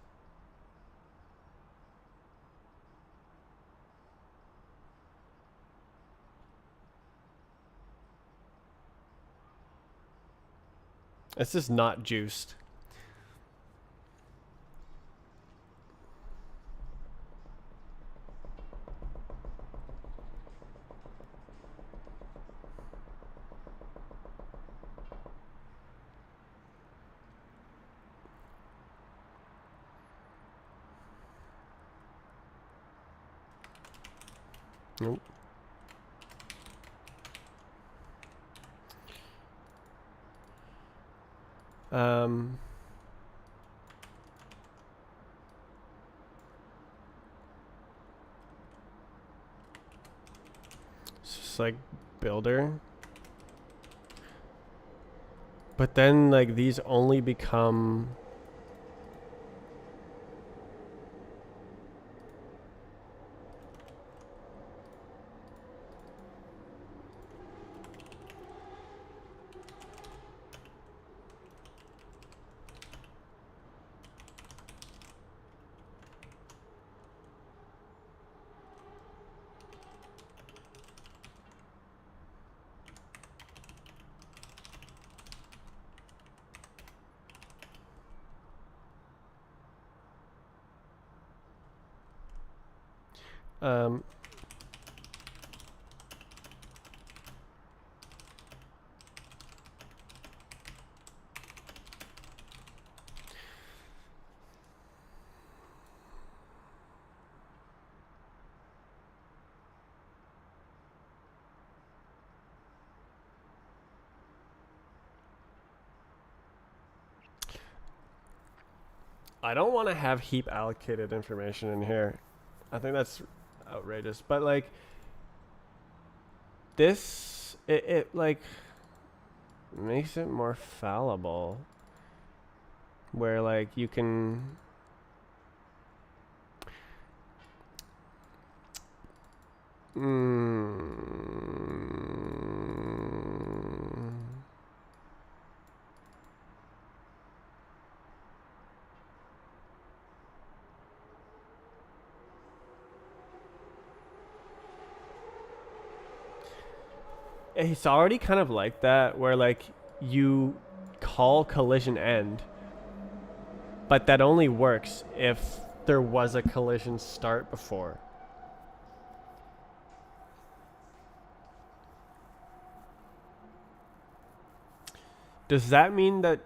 It's just not juiced. Nope. It's just like builder. But then like these only become I don't want to have heap allocated information in here. I think that's outrageous. But like this it like makes it more fallible, where like you can it's already kind of like that, where like you call collision end, but that only works if there was a collision start before. Does that mean that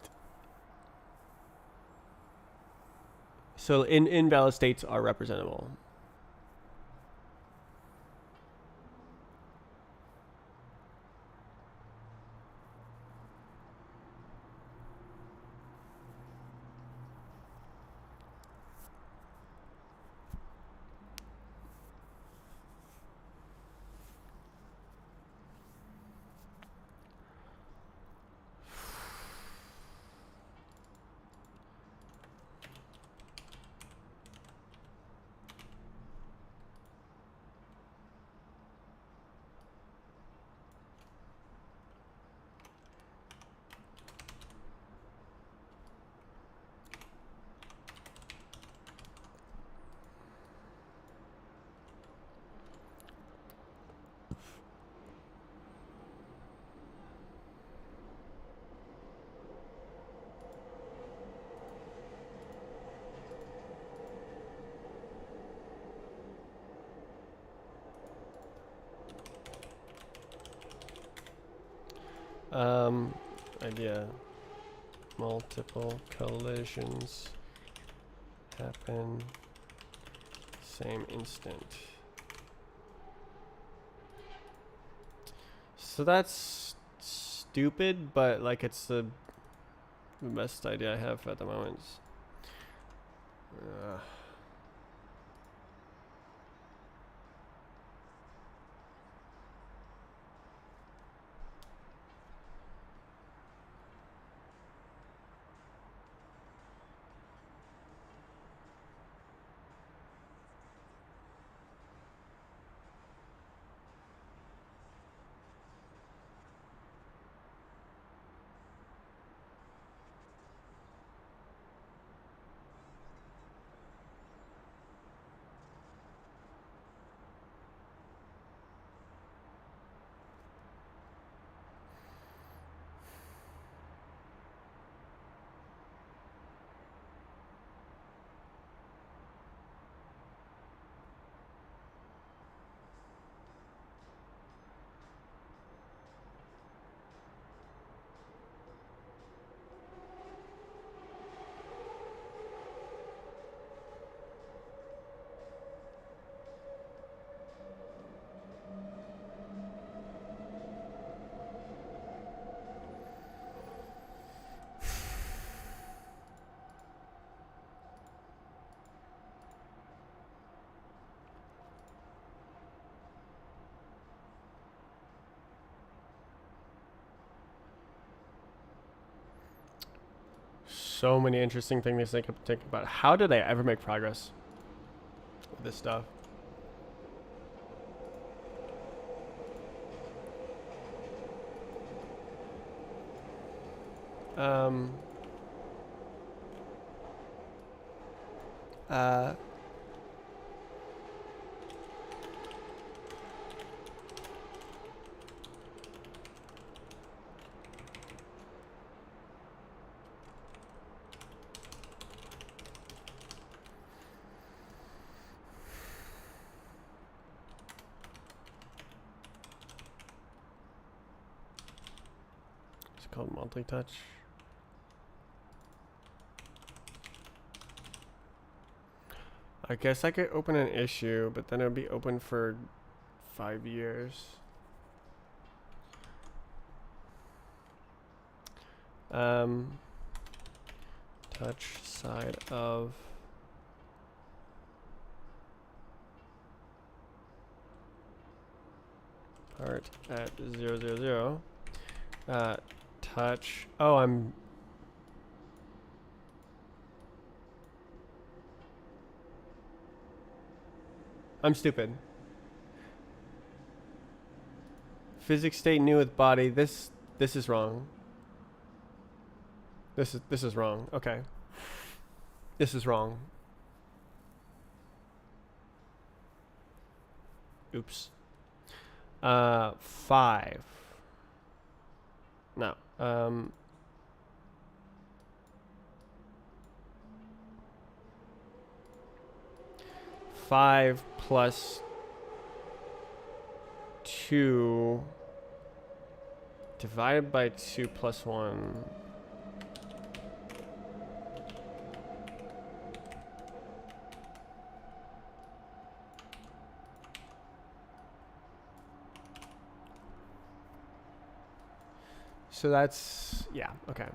so invalid states are representable? Idea. Multiple collisions happen same instant. So that's stupid, but like it's the best idea I have at the moment. So many interesting things to think about. How did I ever make progress with this stuff? Um. Uh. It's called multi-touch. I guess I could open an issue, but then it would be open for 5 years. Touch side of part at 0, 0, 0. Touch. Oh, I'm stupid. Physics state new with body. This is wrong. This is wrong. Okay. This is wrong. Oops. 5. No. 5 plus 2 divided by 2 plus 1. So that's, yeah, okay.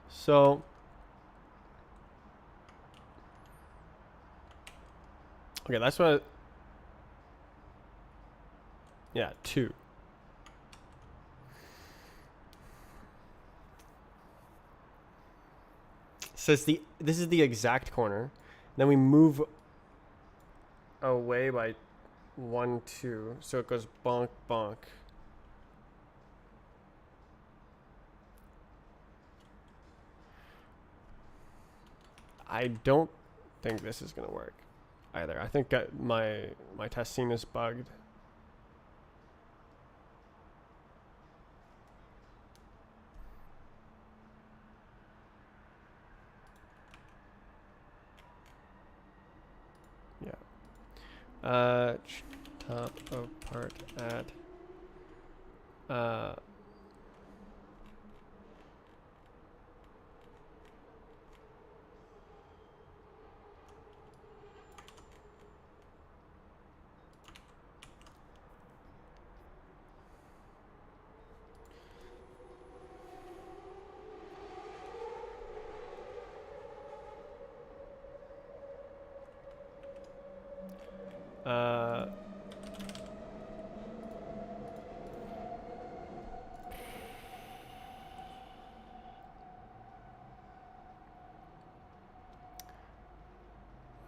So okay, that's what. Yeah, 2. So it's this is the exact corner. Then we move away by 1, 2. So it goes bonk, bonk. I don't think this is gonna work either. I think my testing is bugged. Yeah. Top of part at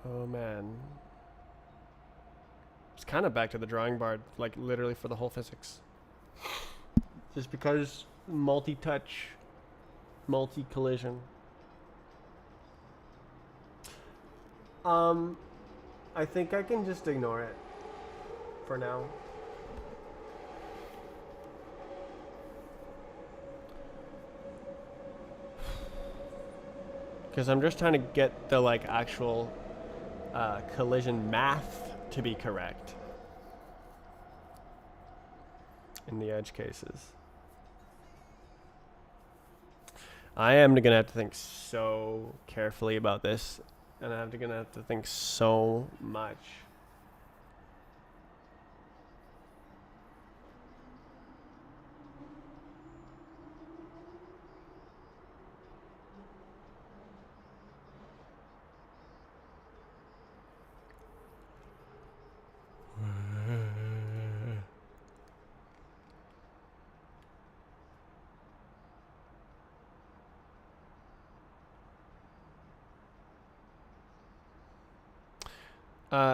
oh man. It's kind of back to the drawing board, like literally for the whole physics. Just because multi-touch, multi-collision. I think I can just ignore it for now. Because I'm just trying to get the like actual collision math to be correct in the edge cases. I am gonna have to think so carefully about this, and I'm gonna have to think so much.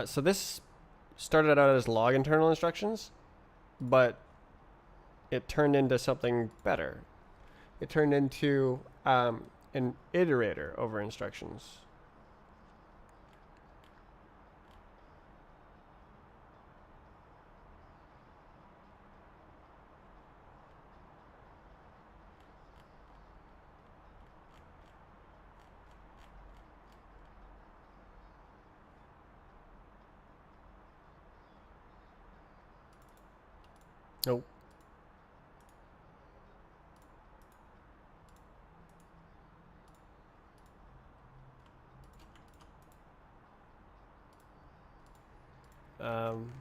So this started out as log internal instructions, but it turned into something better. It turned into an iterator over instructions. Nope. Um,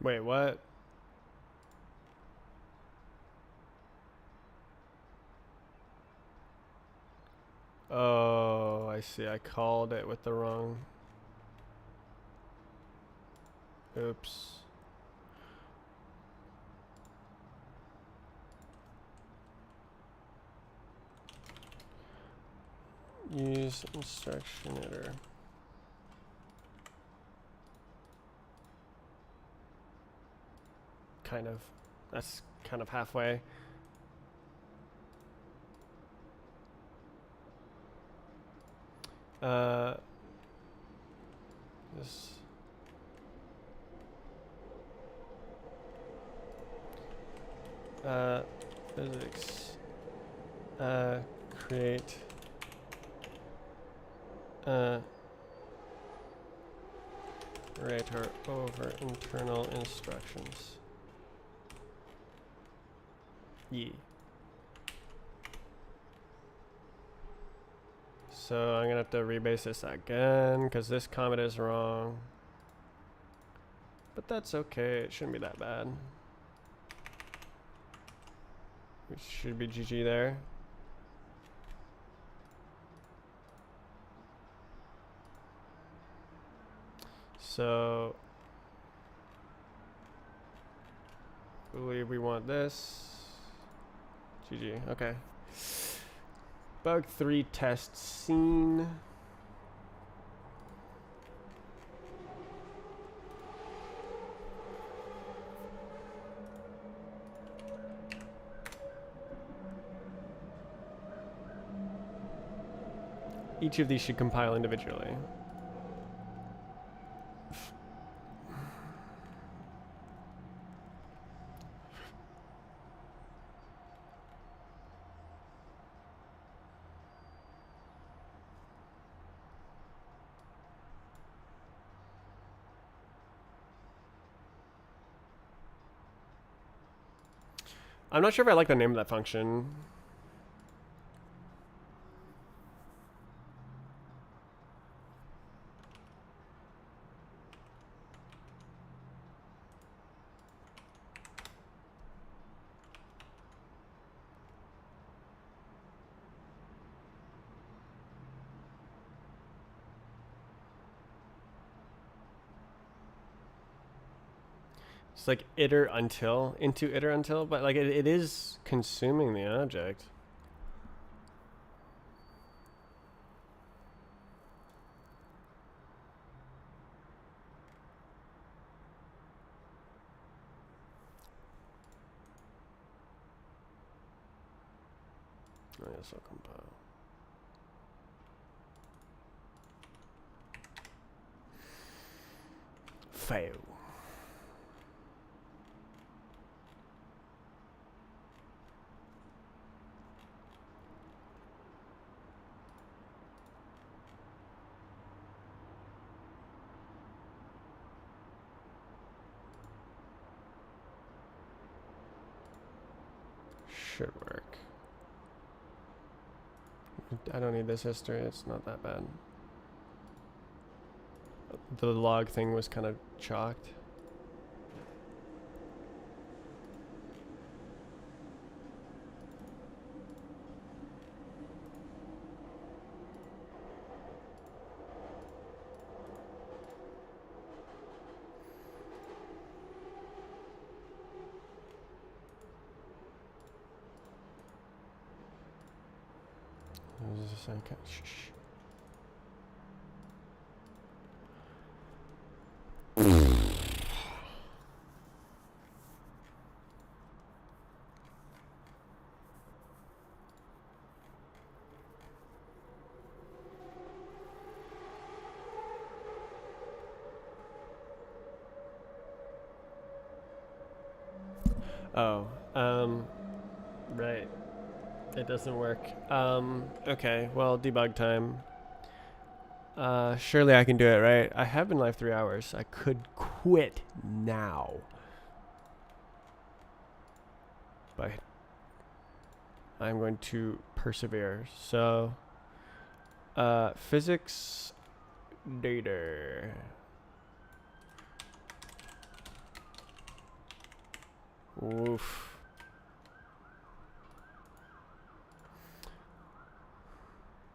Wait, what? Oh, I see. I called it with the wrong. Oops. Use instruction editor. Kind of. That's kind of halfway. This. Physics. Create. Iterator over internal instructions. Yee. So I'm gonna have to rebase this again because this comment is wrong. But that's okay, it shouldn't be that bad. We should be GG there. So I believe we want this. GG, okay. Bug 3 test scene. Each of these should compile individually. I'm not sure if I like the name of that function. It's like iter until, into iter until, but like it is consuming the object. I guess I'll compile. Fail. Should work. I don't need this history, it's not that bad. The log thing was kind of chalked. Shh. Oh, right. It doesn't work. Okay, well, debug time. Surely I can do it, right? I have been live 3 hours. I could quit now. But I'm going to persevere. So, physics data. Oof.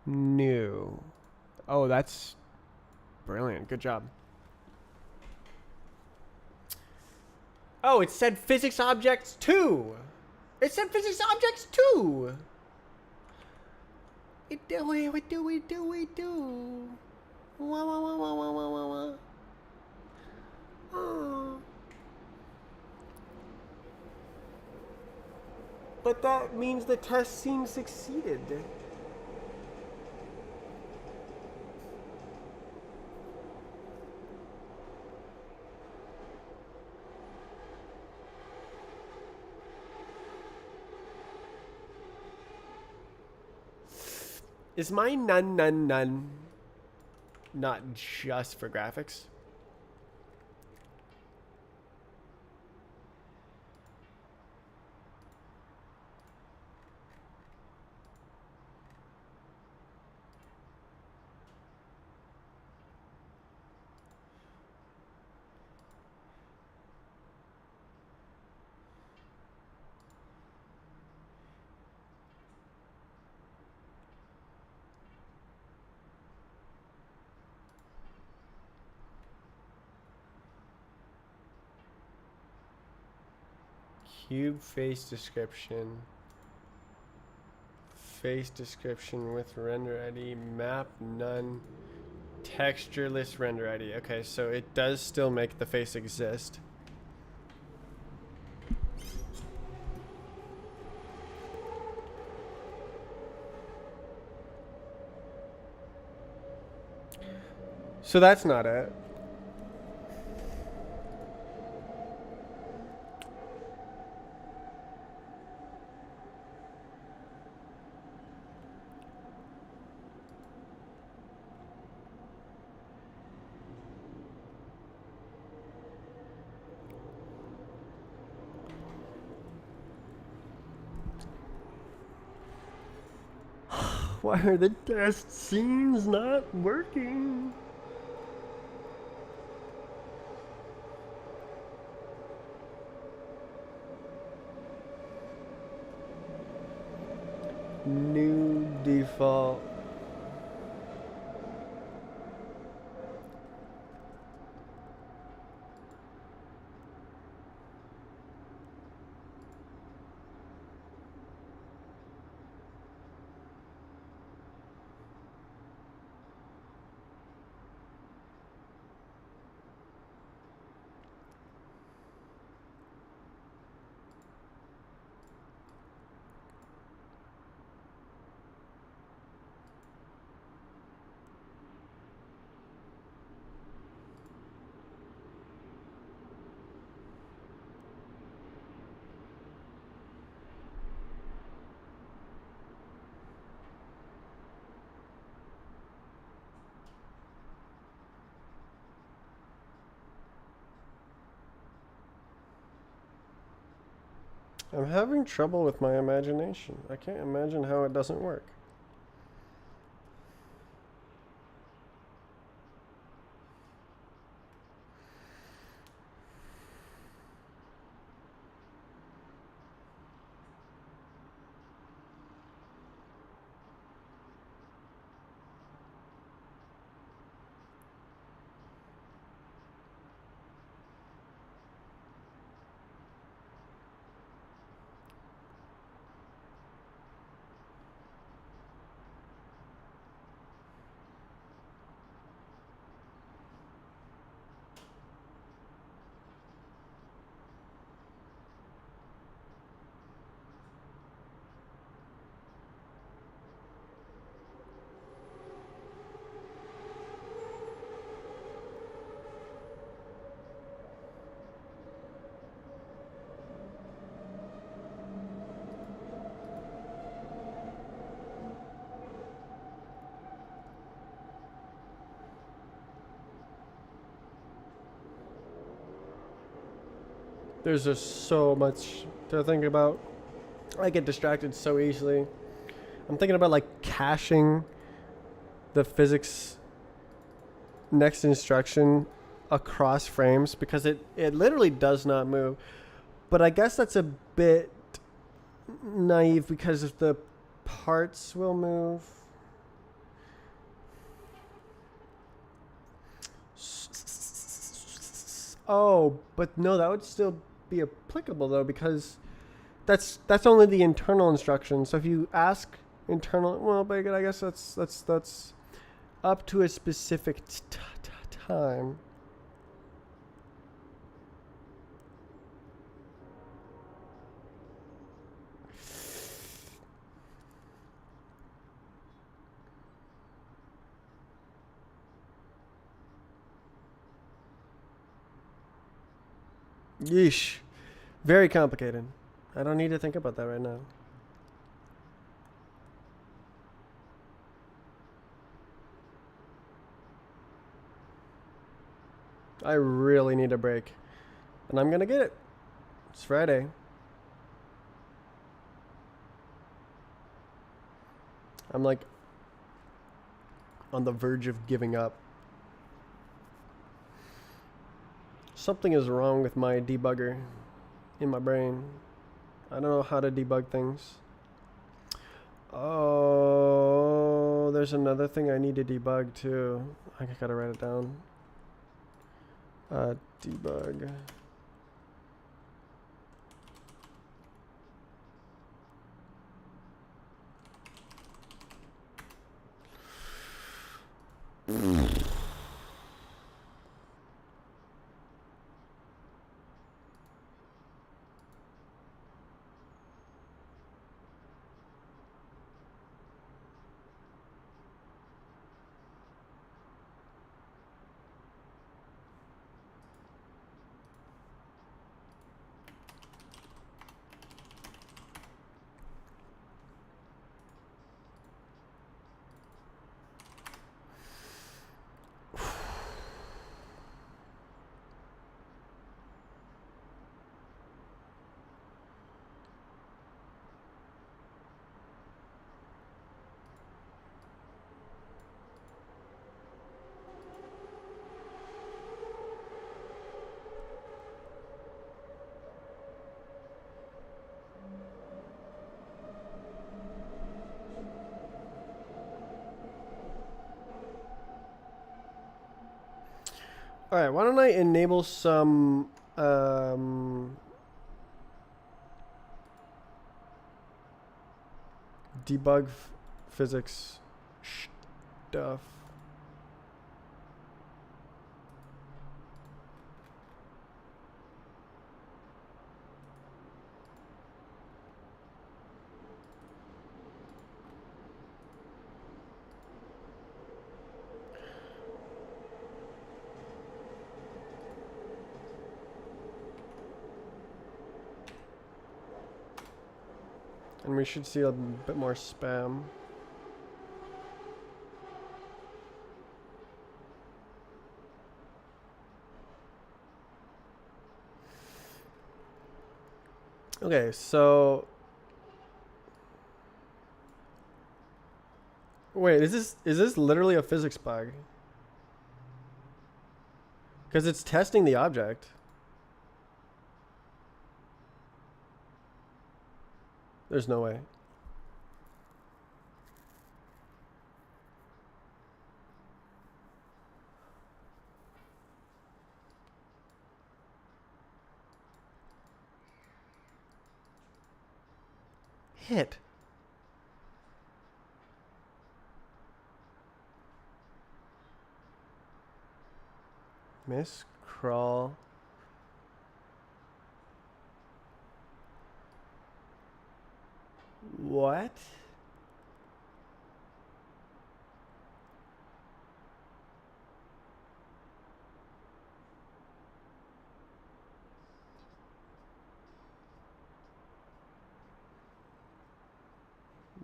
New. Oh, that's brilliant. Good job. Oh, it said physics objects 2. It said physics objects 2. What do? Wah, wah, wah, wah, wah, wah, wah, wah. Oh. But that means the test scene succeeded. Is my none not just for graphics? Cube face description. Face description with render ID. Map none. Textureless render ID. Okay, so it does still make the face exist. So that's not it. Why are the test scenes not working? New default. I'm having trouble with my imagination. I can't imagine how it doesn't work. There's just so much to think about. I get distracted so easily. I'm thinking about like caching the physics next instruction across frames because it literally does not move. But I guess that's a bit naive because if the parts will move. Oh, but no, that would still be applicable though because that's only the internal instruction. So if you ask internal, well, but I guess that's up to a specific time. Yeesh. Very complicated. I don't need to think about that right now. I really need a break. And I'm going to get it. It's Friday. I'm like on the verge of giving up. Something is wrong with my debugger in my brain. I don't know how to debug things. Oh, there's another thing I need to debug too. I gotta write it down. Debug. All right, why don't I enable some debug physics stuff. And we should see a bit more spam. Okay, so wait, is this literally a physics bug? Because it's testing the object. There's no way. Hit. Miss crawl. What?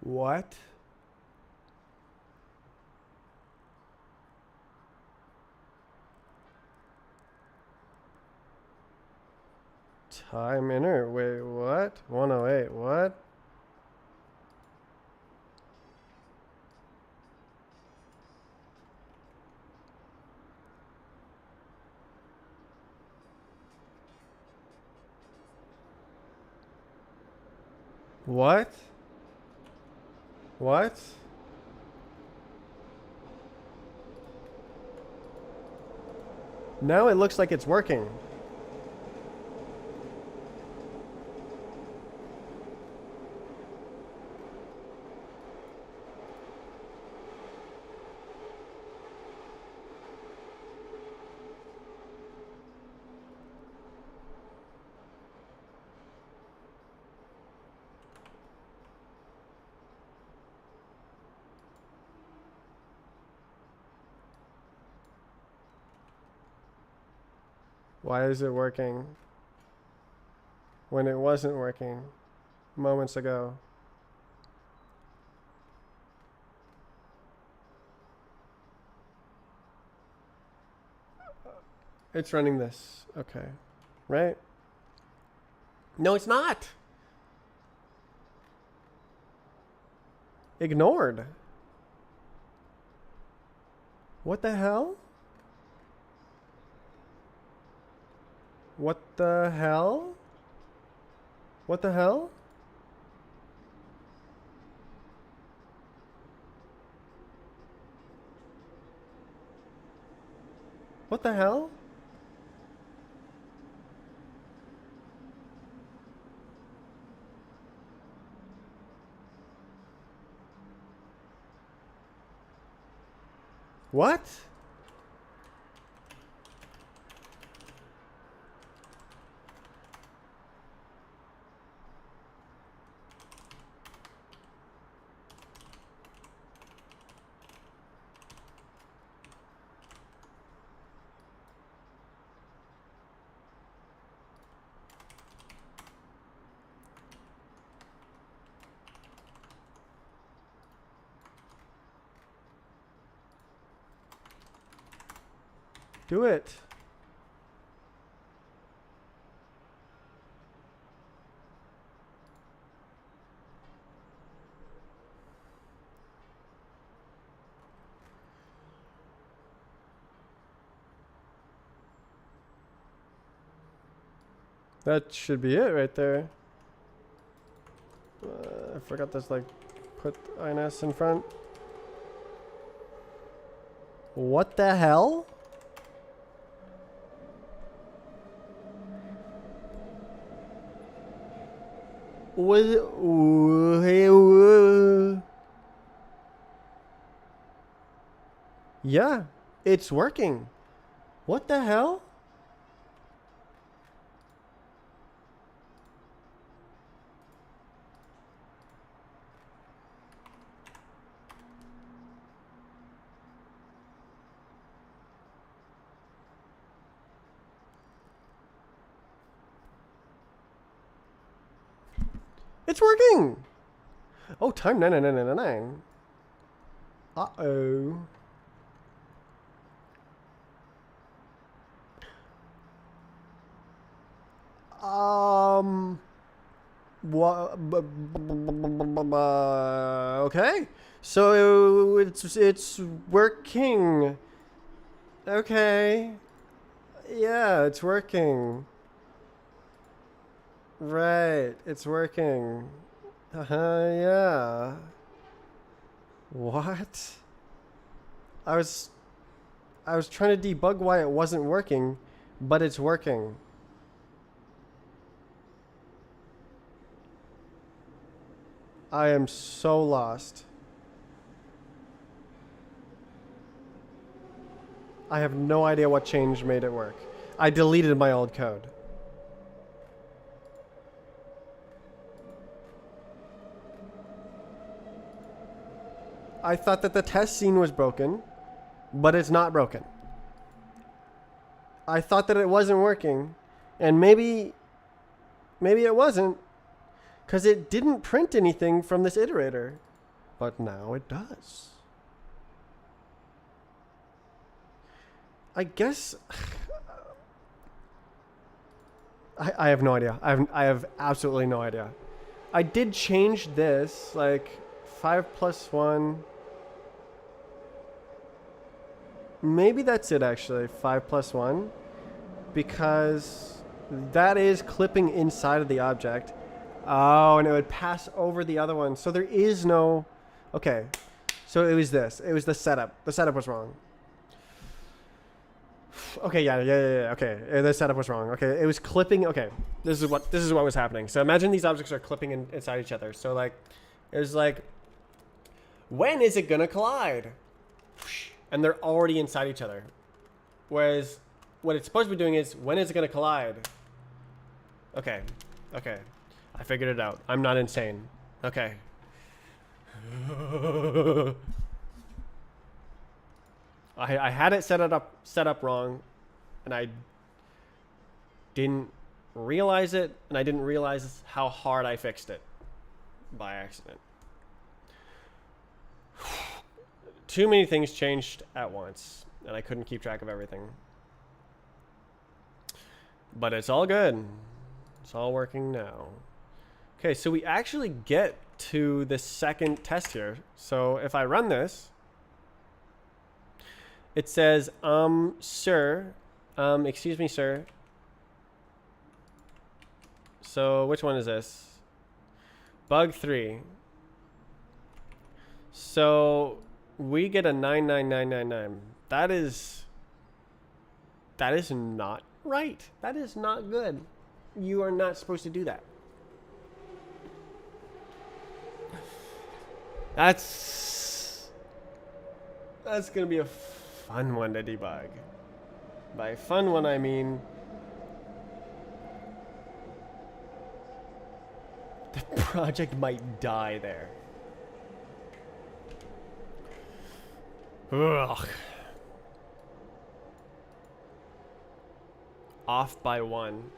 What? Time inner. Wait, what? 108. What? What? What? Now it looks like it's working. Why is it working when it wasn't working moments ago? It's running this. Okay. Right? No, it's not. Ignored. What the hell? What the hell? What the hell? What the hell? What? Do it. That should be it right there. I forgot this, like, put INS in front. What the hell? Yeah, it's working. What the hell? It's working. Oh, time 9999. Uh-oh. What? Okay. So it's working. Okay. Yeah, it's working. Right, it's working. Yeah. What? I was trying to debug why it wasn't working, but it's working. I am so lost. I have no idea what change made it work. I deleted my old code. I thought that the test scene was broken, but it's not broken. I thought that it wasn't working, and maybe it wasn't, because it didn't print anything from this iterator, but now it does. I guess I have no idea. I have absolutely no idea. I did change this, like 5 plus 1. Maybe that's it actually, 5 plus 1. Because that is clipping inside of the object. Oh, and it would pass over the other one. So there is no. Okay. So it was this. It was the setup. The setup was wrong. Okay, yeah. Okay, the setup was wrong. Okay, it was clipping. Okay, this is what was happening. So imagine these objects are clipping inside each other. So like, it was like, when is it gonna collide? And they're already inside each other. Whereas, what it's supposed to be doing is, when is it gonna collide? Okay, I figured it out. I'm not insane. Okay. I had it set up wrong, and I didn't realize it, and I didn't realize how hard I fixed it by accident. Too many things changed at once, and I couldn't keep track of everything. But it's all good. It's all working now. Okay, so we actually get to the second test here. So if I run this, it says, sir, excuse me, sir. So which one is this? Bug 3. So we get a 99999. That is not right. That is not good. You are not supposed to do that. That's gonna be a fun one to debug. By fun one, I mean the project might die there. Ugh. Off by 1.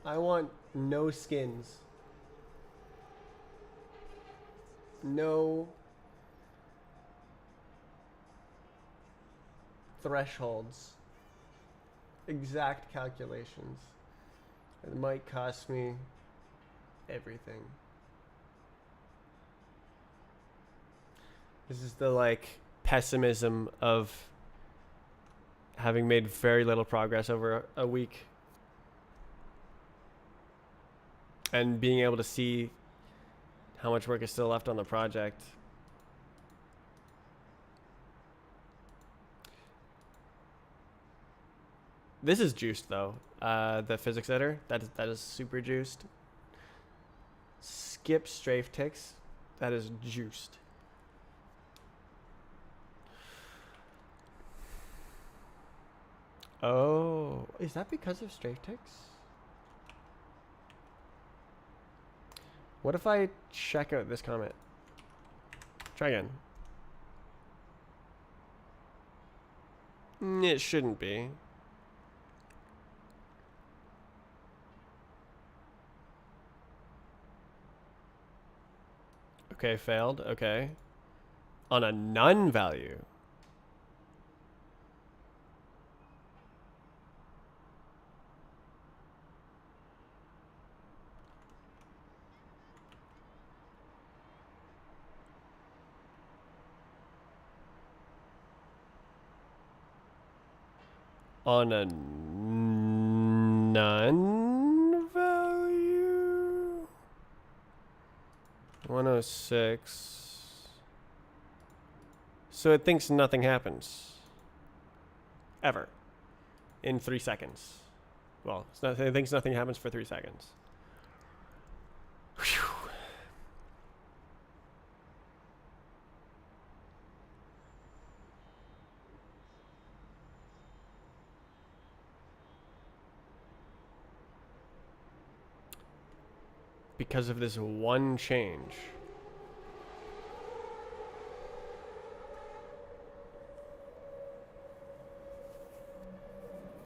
I want no skins. No thresholds. Exact calculations. It might cost me everything. This is the like pessimism of having made very little progress over a week. And being able to see how much work is still left on the project. This is juiced though. The physics editor, that is super juiced. Skip strafe ticks, that is juiced. Oh, is that because of strafe ticks? What if I check out this comment? Try again. It shouldn't be. Okay, failed. Okay. On a none value. On a none value. 106. So it thinks nothing happens. Ever. In 3 seconds. Well, it thinks nothing happens for 3 seconds. Whew. Because of this one change.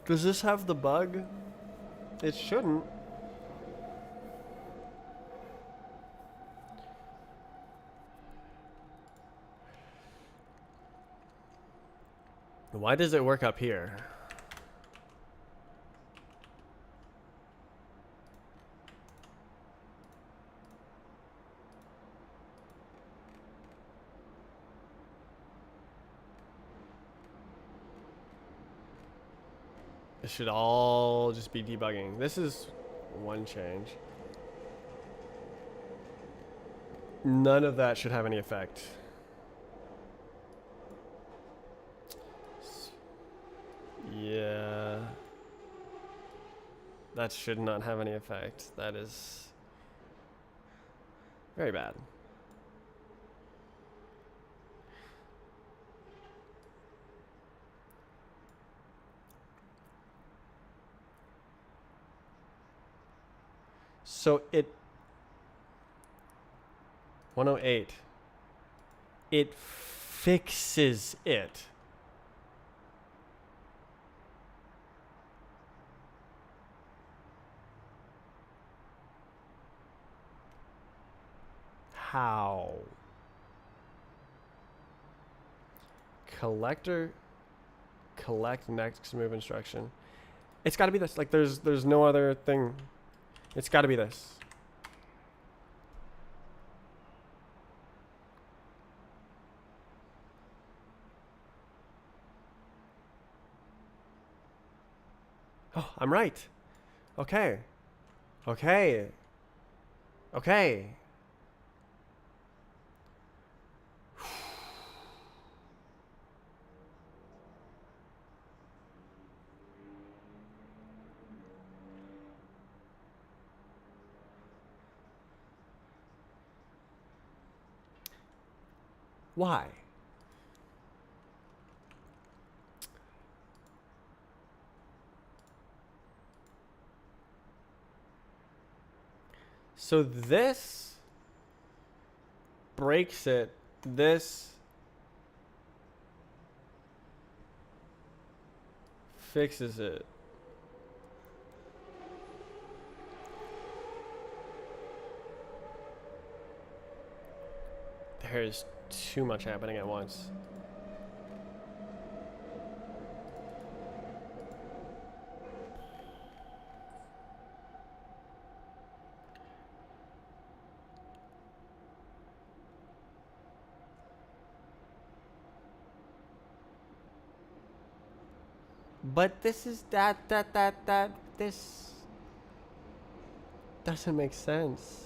Does this have the bug? It shouldn't. Why does it work up here? It should all just be debugging. This is one change. None of that should have any effect. Yeah. That should not have any effect. That is very bad. So it 108. It fixes it. How? Collector collect next move instruction. It's got to be this. Like there's no other thing. It's got to be this. Oh, I'm right. Okay. Okay. Okay. Why? So this breaks it. This fixes it. There's too much happening at once. But this is that this doesn't make sense.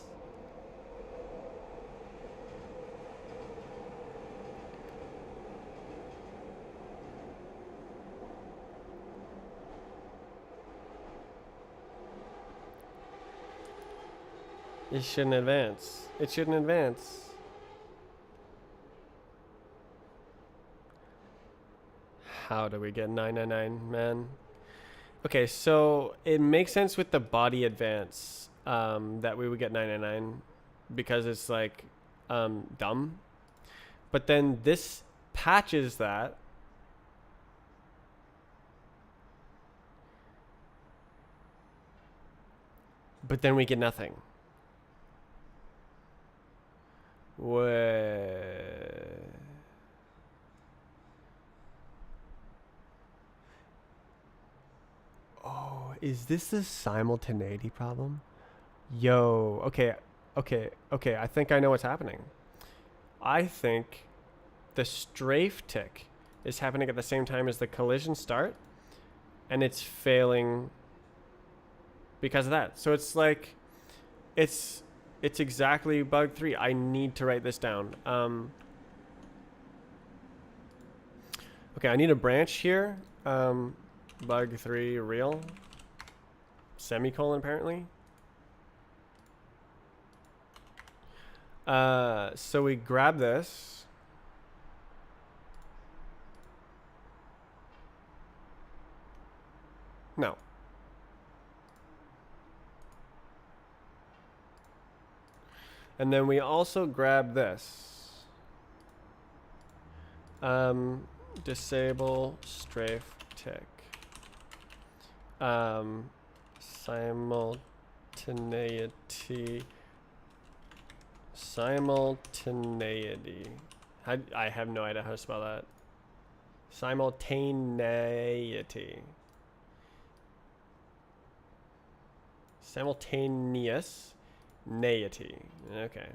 It shouldn't advance. It shouldn't advance. How do we get 999, man? Okay, so it makes sense with the body advance that we would get 999 because it's like dumb. But then this patches that. But then we get nothing. Oh, is this the simultaneity problem? Yo, okay. I think I know what's happening. I think the strafe tick is happening at the same time as the collision start, and it's failing because of that. So it's like, it's exactly bug 3. I need to write this down. Okay, I need a branch here. Bug 3 real. Semicolon apparently. So we grab this. No. And then we also grab this. Disable strafe tick. Simultaneity. I have no idea how to spell that. Simultaneity. Simultaneous naity. Okay.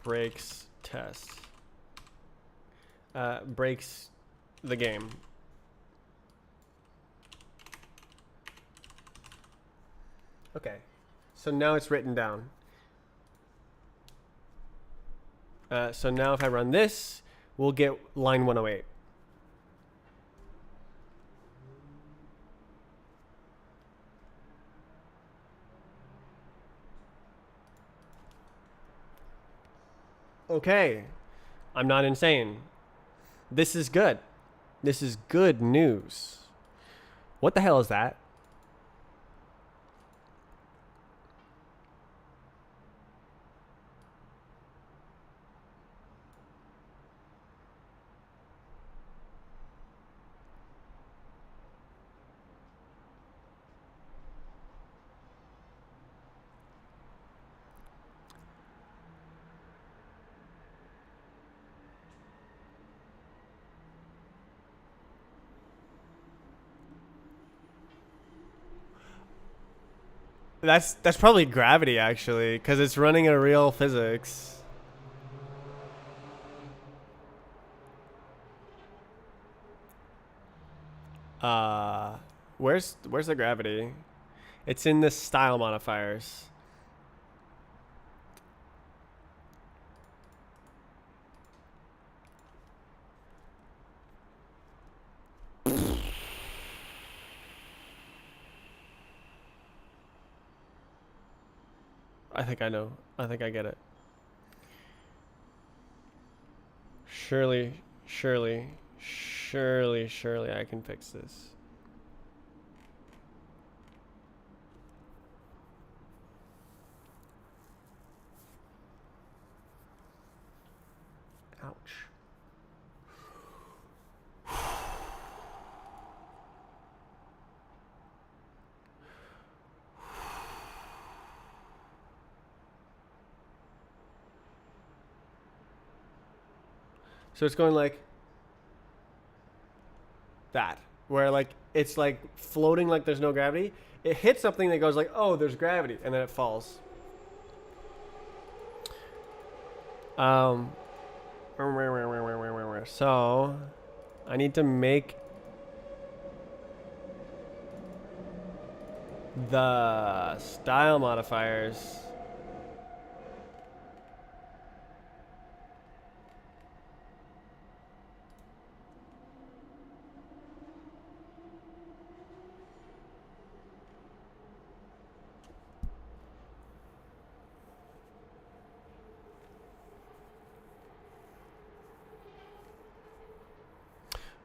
Breaks test. Breaks the game. Okay. So now it's written down. So now if I run this, we'll get line 108. Okay. I'm not insane. This is good. This is good news. What the hell is that? That's probably gravity actually, because it's running a real physics. Uh, where's the gravity? It's in the style modifiers. I think I know. I think I get it. Surely, surely, surely I can fix this. Ouch. So it's going like that, where like it's like floating like there's no gravity. It hits something that goes like, oh, there's gravity, and then it falls. So I need to make the style modifiers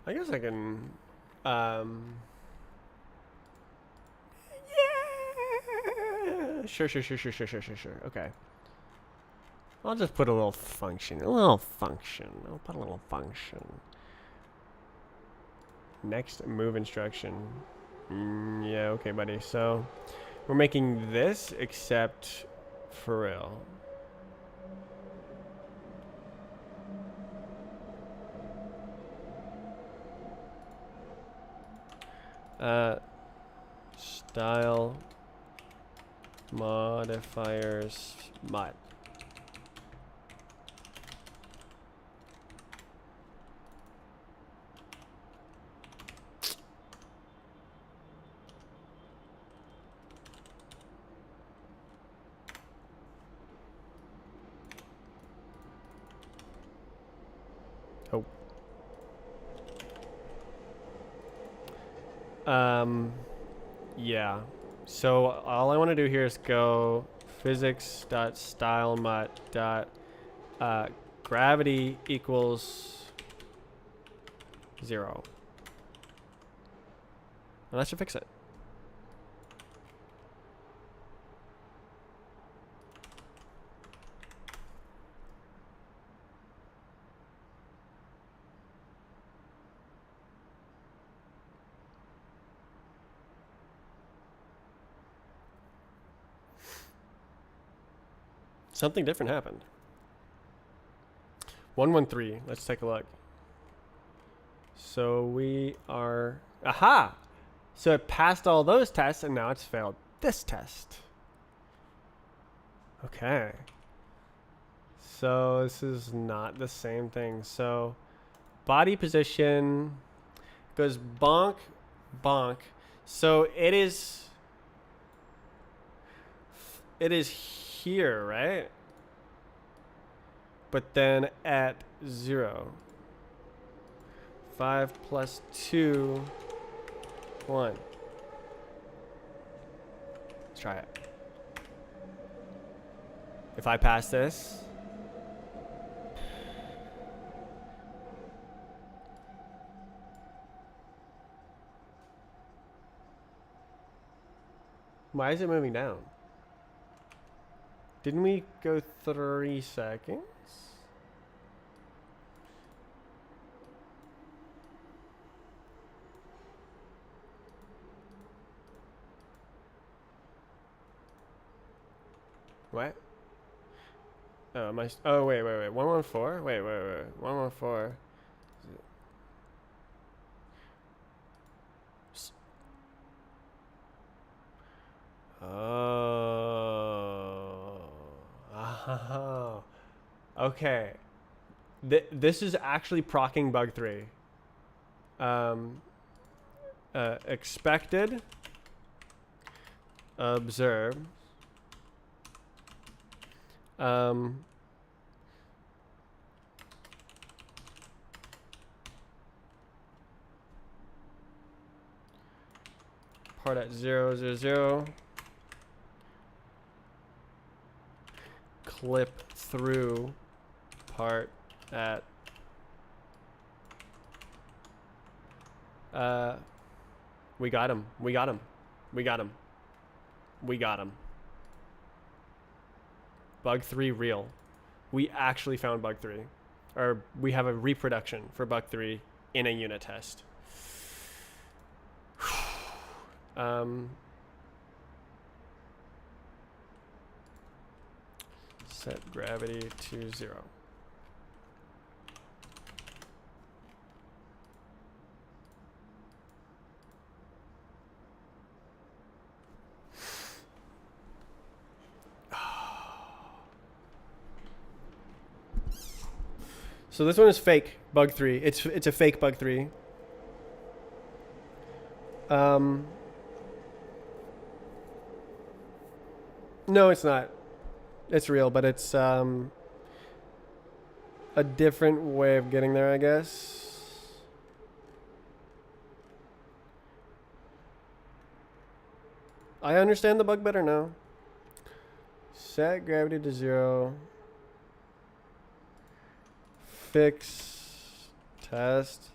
I guess I can yeah. Sure. Okay. I'll just put a little function. I'll put a little function. Next move instruction. Yeah, okay, buddy. So we're making this except for real. Style modifiers mod. Oh. Yeah. So all I want to do here is go physics.stylemod. Gravity equals 0. And that should fix it. Something different happened. 113. Let's take a look. So we are... Aha! So it passed all those tests, and now it's failed this test. Okay. So this is not the same thing. So body position goes bonk, bonk. So it is... It is here, right? But then at 0. 5 plus 2, 1. Let's try it. If I pass this, why is it moving down? Didn't we go 3 seconds? What? Oh, my. Oh, wait. 114? Wait. 114. Oh. Oh. Okay. This is actually procking bug 3. Expected. Observe. Part at 0, 0, 0. Clip through part at we got him. Bug 3 real. We actually found bug 3. Or we have a reproduction for bug 3 in a unit test. Set gravity to 0. So this one is fake bug 3. It's a fake bug 3. No, it's not. It's real, but it's a different way of getting there, I guess. I understand the bug better now. Set gravity to 0. Fix. Test.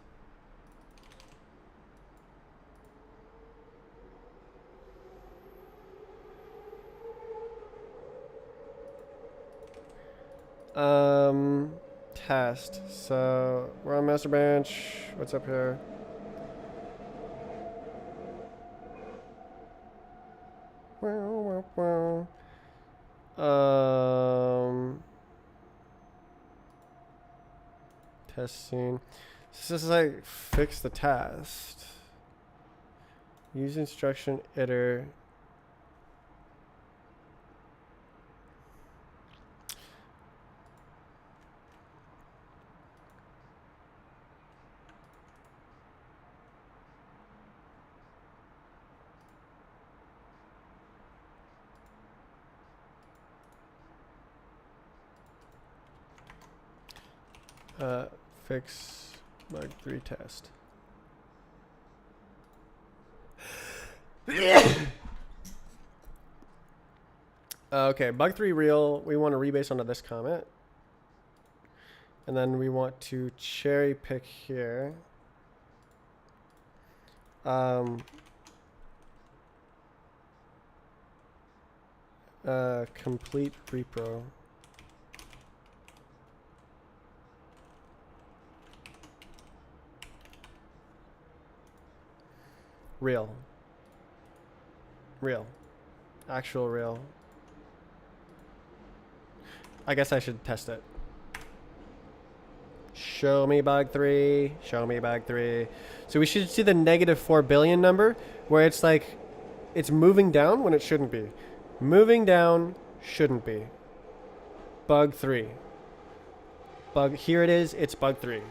Test. So we're on master branch. What's up here? Test scene. So this is like fix the test. Use instruction iter. Fix bug 3 test. Okay, bug 3 real. We want to rebase onto this comment. And then we want to cherry pick here. Complete repro. Real. Actual real. I guess I should test it. Show me bug 3. So we should see the -4 billion number where it's like, it's moving down when it shouldn't be. Moving down shouldn't be. Bug 3. Here it is. It's bug 3.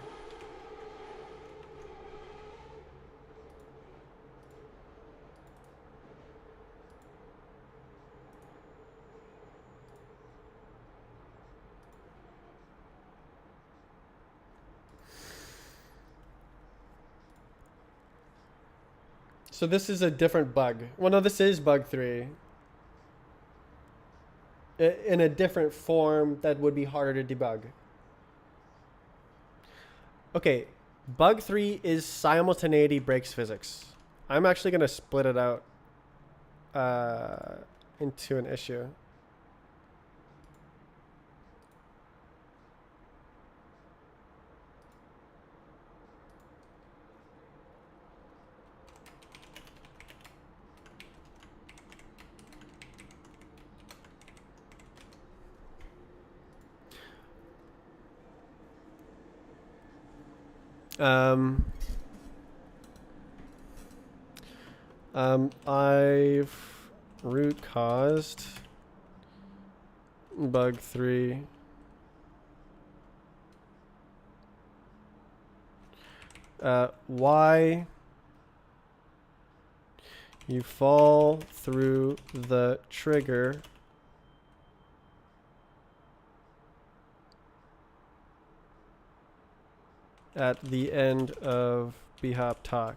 So this is a different bug. Well, no, this is bug 3. In a different form that would be harder to debug. Okay, bug 3 is simultaneity breaks physics. I'm actually going to split it out into an issue. I've root caused bug 3. Why you fall through the trigger at the end of bhop talk.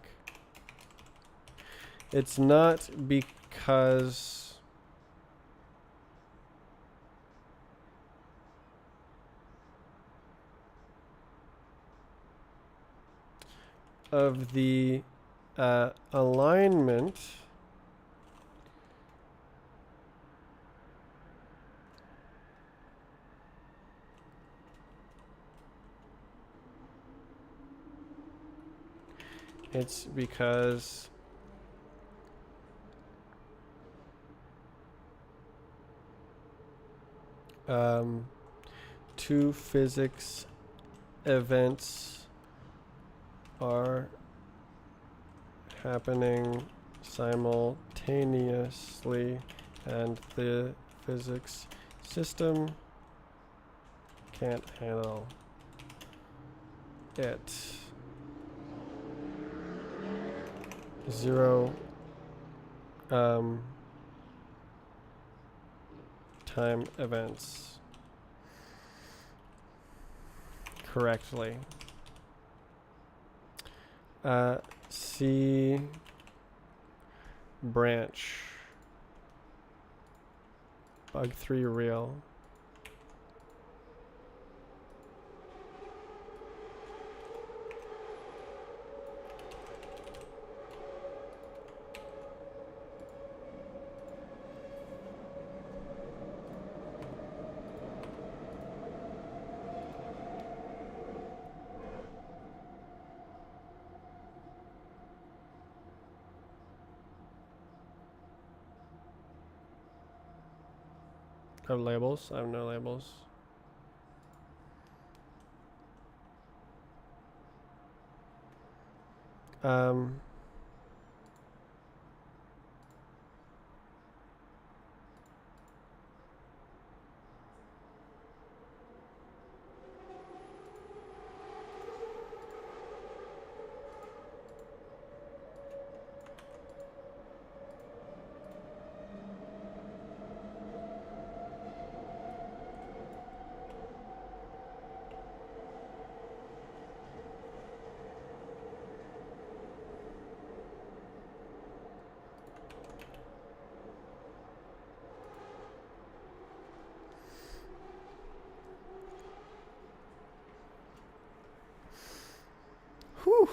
It's not because of the alignment it's because two physics events are happening simultaneously and the physics system can't handle it. 0 time events correctly. C branch bug 3 real. I have labels. I have no labels. Whew.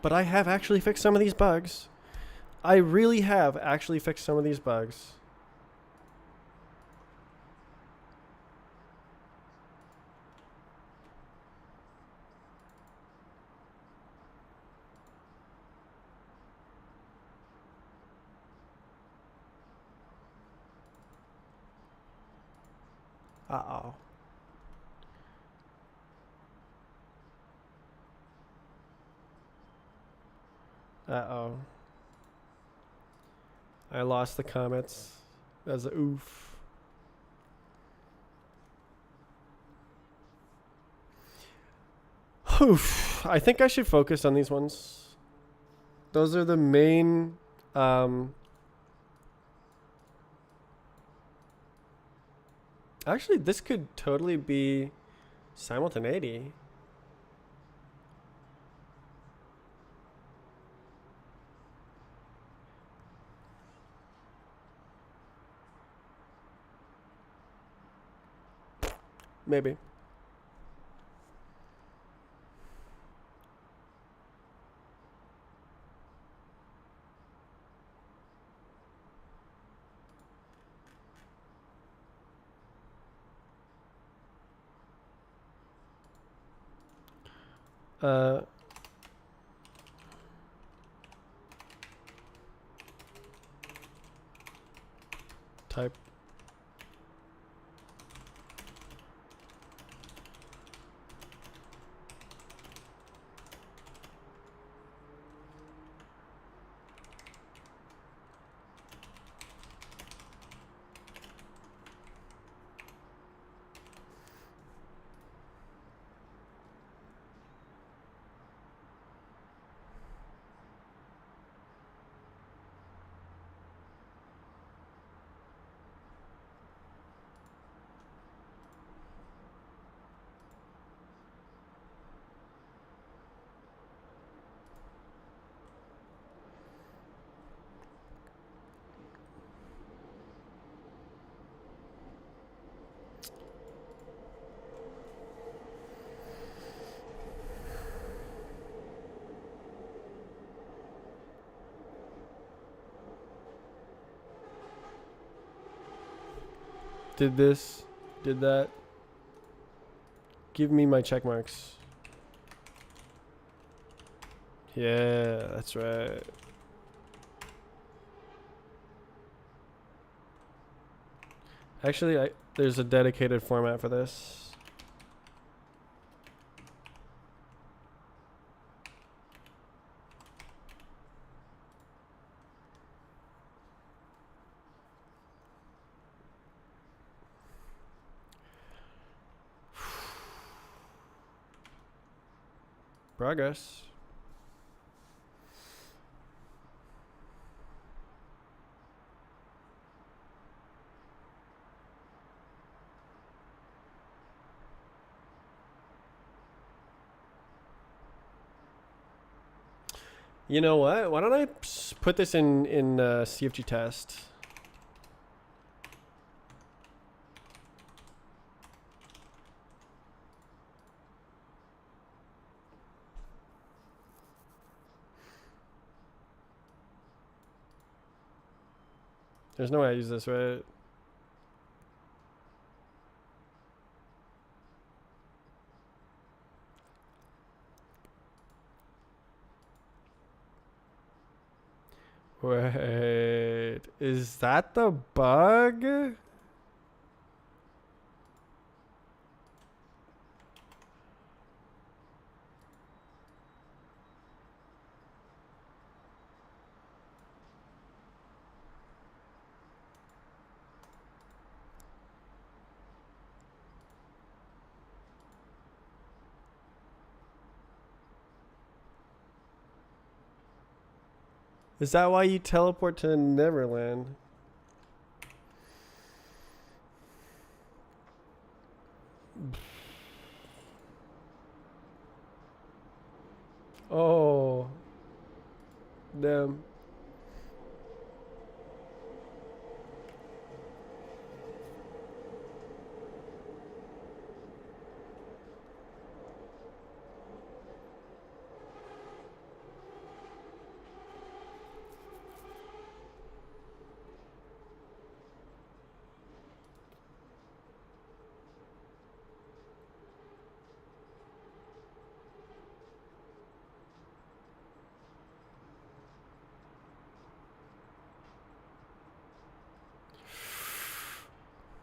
But I have actually fixed some of these bugs. I really have actually fixed some of these bugs. Uh-oh. Uh-oh. I lost the comments. That's a oof. Oof. I think I should focus on these ones. Those are the main actually this could totally be simultaneity. Maybe. Uh, type. Did this. Did that. Give me my check marks. Yeah, that's right. Actually, there's a dedicated format for this. Progress. You know what? Why don't I put this in CFG test? There's no way I use this, right? Wait, is that the bug? Is that why you teleport to Neverland? Oh. Damn.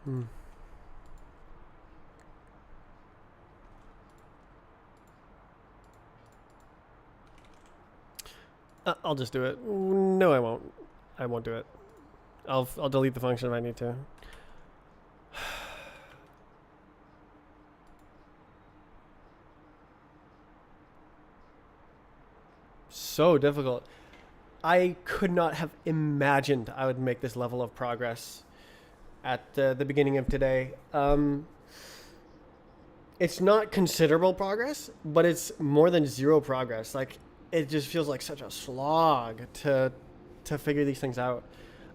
Hmm. I'll just do it. No, I won't. I won't do it. I'll delete the function if I need to. So difficult. I could not have imagined I would make this level of progress at the beginning of today. It's not considerable progress, but it's more than zero progress. Like, it just feels like such a slog to figure these things out.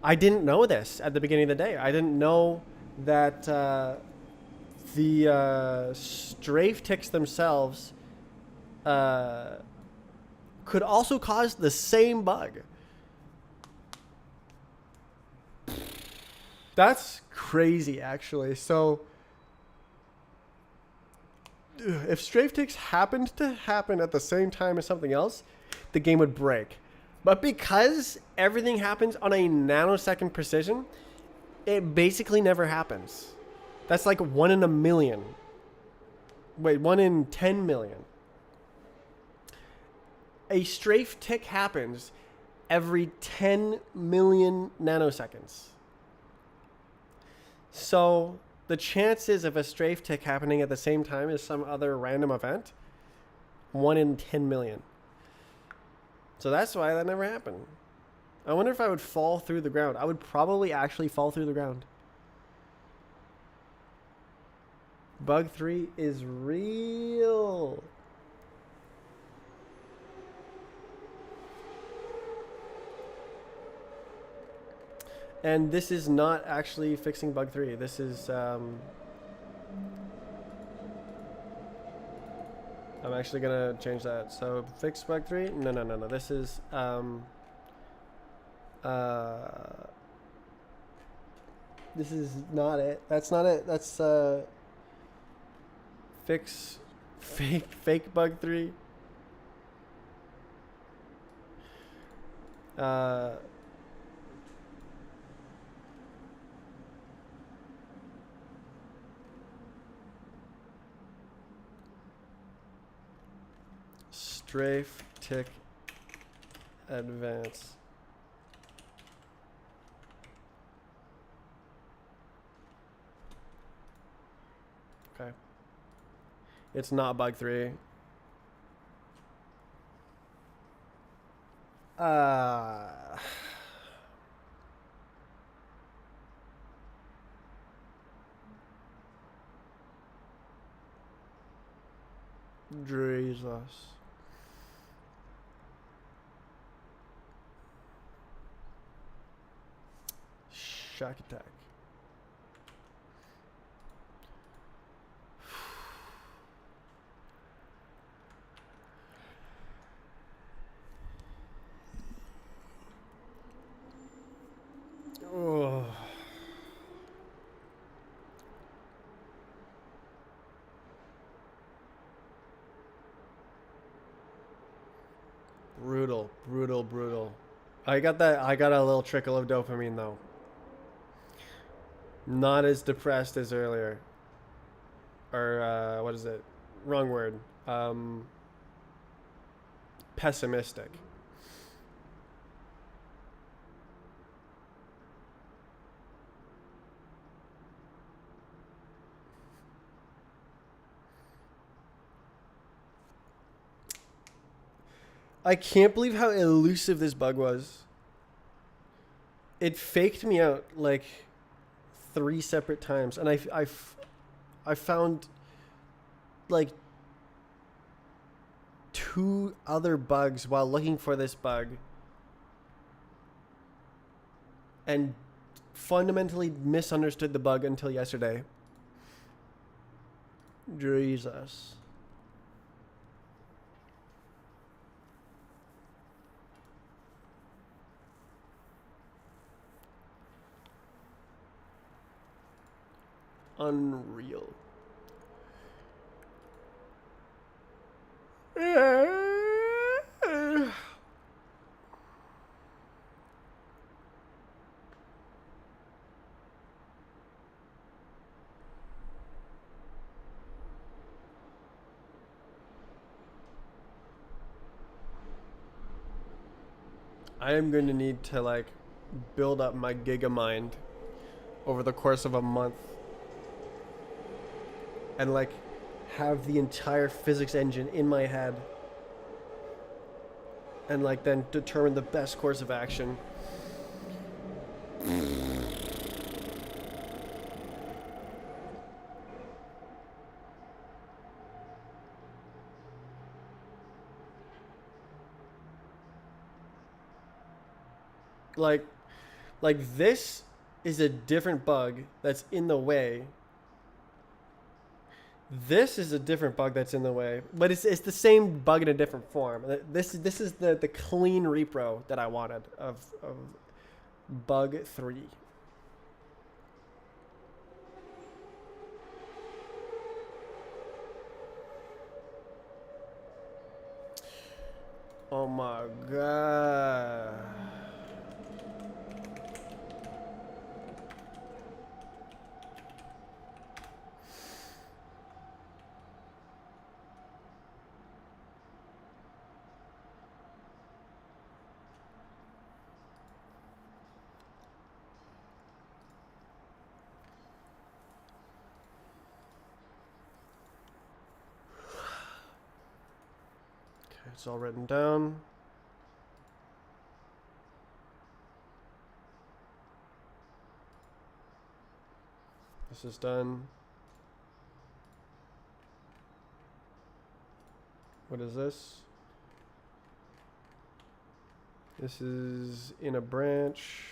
I didn't know this at the beginning of the day. I didn't know that the strafe ticks themselves could also cause the same bug. That's crazy, actually. So, if strafe ticks happened to happen at the same time as something else, the game would break. But because everything happens on a nanosecond precision, it basically never happens. That's like 1 in a million. Wait, 1 in 10 million. A strafe tick happens every 10 million nanoseconds. So the chances of a strafe tick happening at the same time as some other random event, 1 in 10 million. So that's why that never happened. I wonder if I would fall through the ground. I would probably actually fall through the ground. Bug 3 is real. And this is not actually fixing bug 3. This is I'm actually gonna change that. So fix bug 3? No. This is this is not it. That's not it. That's fix fake bug 3. Strafe tick advance. Okay. It's not bug 3. Jesus. Shack attack. Oh. Brutal. I got a little trickle of dopamine though. Not as depressed as earlier. Or what is it? Wrong word. Pessimistic. I can't believe how elusive this bug was. It faked me out like 3 separate times, and I found like 2 other bugs while looking for this bug, and fundamentally misunderstood the bug until yesterday. Jesus. Unreal. I am going to need to like build up my giga mind over the course of a month and like have the entire physics engine in my head and like then determine the best course of action. Like this is a different bug that's in the way This is a different bug that's in the way, but it's the same bug in a different form. This is the clean repro that I wanted of bug 3. Oh my god. It's all written down. This is done. What is this? This is in a branch.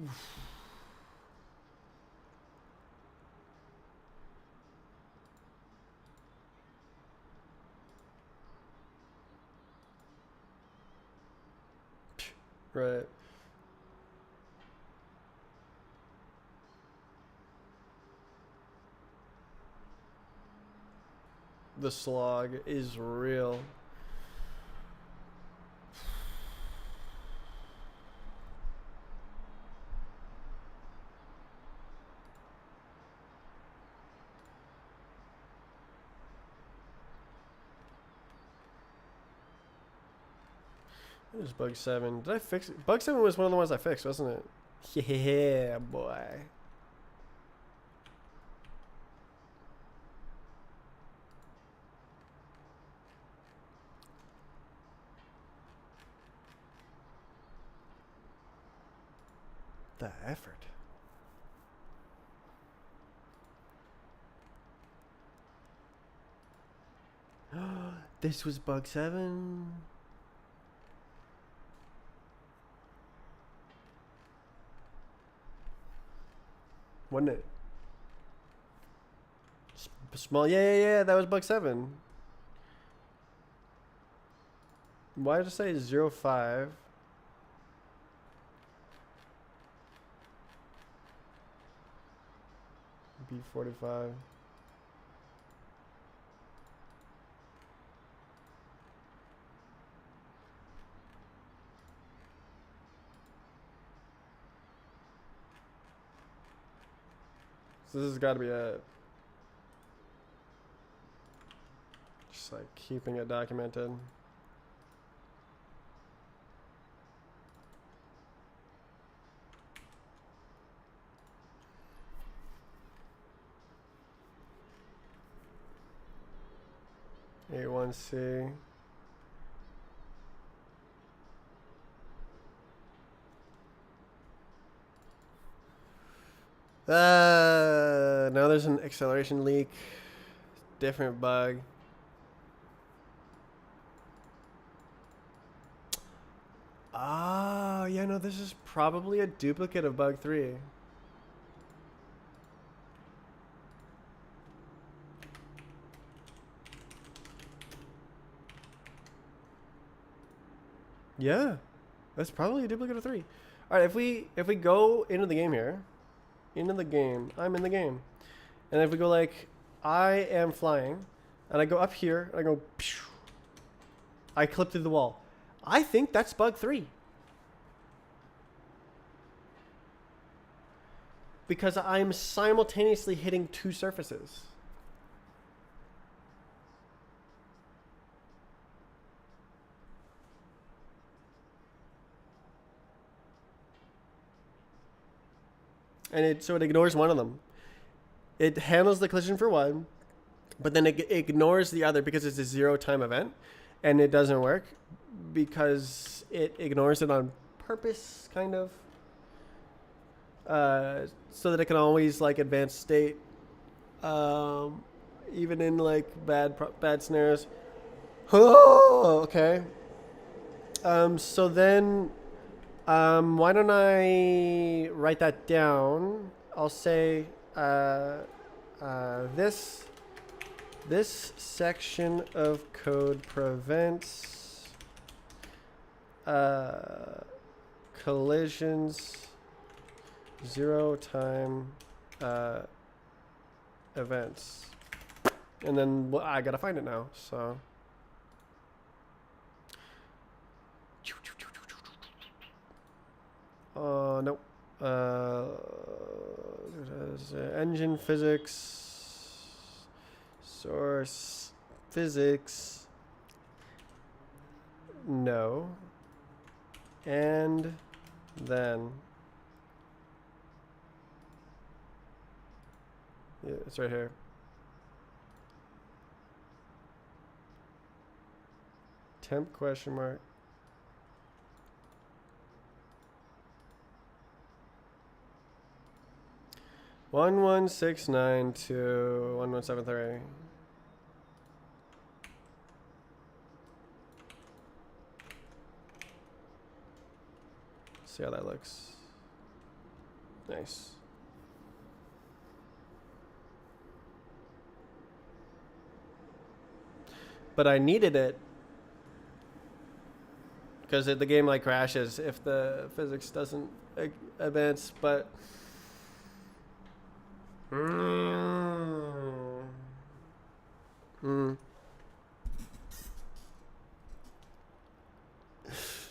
Oof. Right. The slog is real. It was bug 7. Did I fix it? Bug 7 was one of the ones I fixed, wasn't it? Yeah, boy. The effort. This was bug 7. Wasn't it? Small. Yeah. That was bug 7. Why did it say 05? B45. So this has got to be it. Just like keeping it documented. A1C. Now there's an acceleration leak. Different bug. Oh, yeah, no, this is probably a duplicate of bug 3. Yeah, that's probably a duplicate of 3. All right, if we go into the game here, into the game, I'm in the game, and if we go like, I am flying, and I go up here, and I go, phew, I clip through the wall. I think that's bug 3. Because I'm simultaneously hitting 2 surfaces. And so it ignores one of them. It handles the collision for one, but then it ignores the other because it's a 0-time event, and it doesn't work because it ignores it on purpose, kind of, so that it can always like advance state, even in like bad scenarios. Oh, okay. So then Why don't I write that down? I'll say this section of code prevents collisions 0 time events. And then I gotta find it now, so. Nope. Engine physics, source physics, no, and then, yeah, it's right here. Temp question mark. One 1169 to 1173. See how that looks. Nice. But I needed it because the game like crashes if the physics doesn't advance, but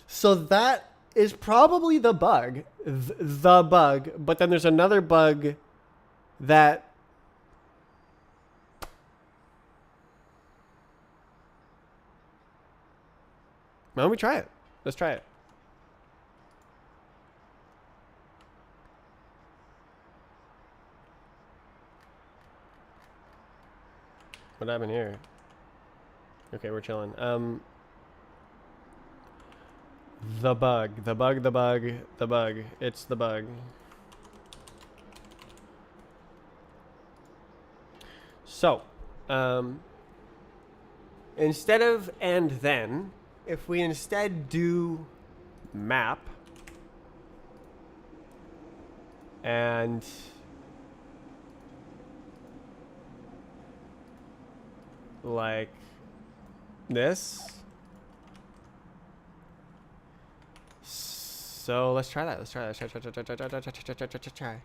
So that is probably the bug, the bug. But then there's another bug that why don't we try it? Let's try it. What happened here? Okay, we're chilling. The bug, the bug, the bug, the bug. It's the bug. So, instead of and then, if we instead do map and like this. So let's try that. Let's try that. Try.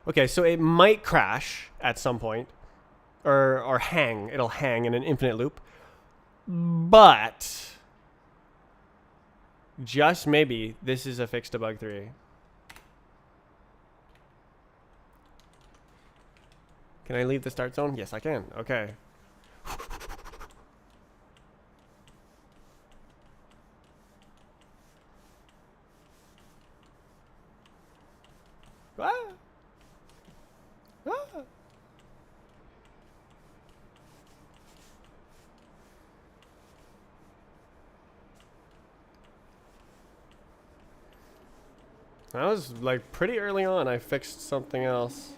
Okay, so it might crash at some point, or hang. It'll hang in an infinite loop, but just maybe this is a fix to bug 3. Can I leave the start zone? Yes, I can. Okay. Ah. Ah. That was like pretty early on. I fixed something else.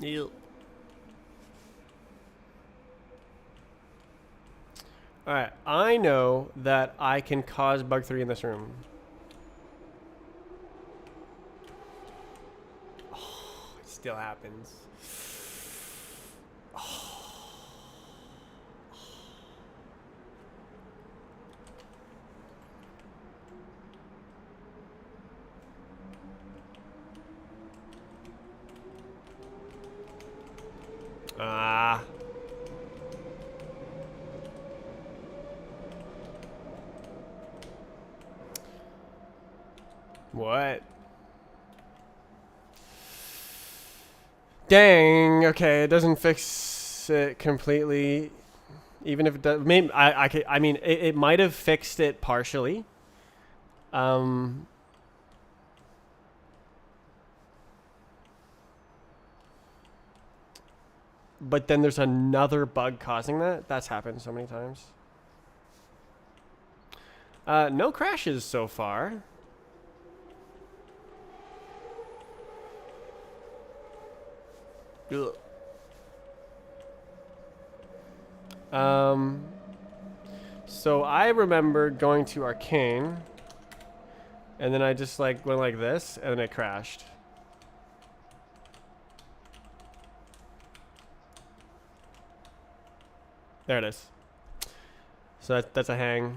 Yep. Alright, I know that I can cause bug 3 in this room. Oh, it still happens. Ah. What? Dang. Okay, it doesn't fix it completely. Even if it does, maybe I mean, it might have fixed it partially. But then there's another bug causing that. That's happened so many times. No crashes so far. Ugh. So I remember going to Arcane, and then I just like went like this, and then it crashed. There it is. So that's a hang.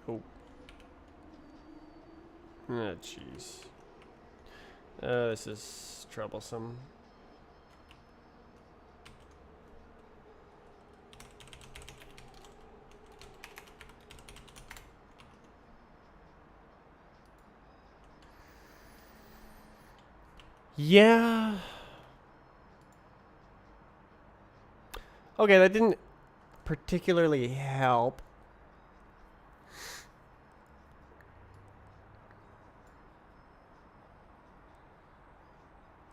Oh. Oh, jeez. This is troublesome. Yeah. Okay, that didn't particularly help.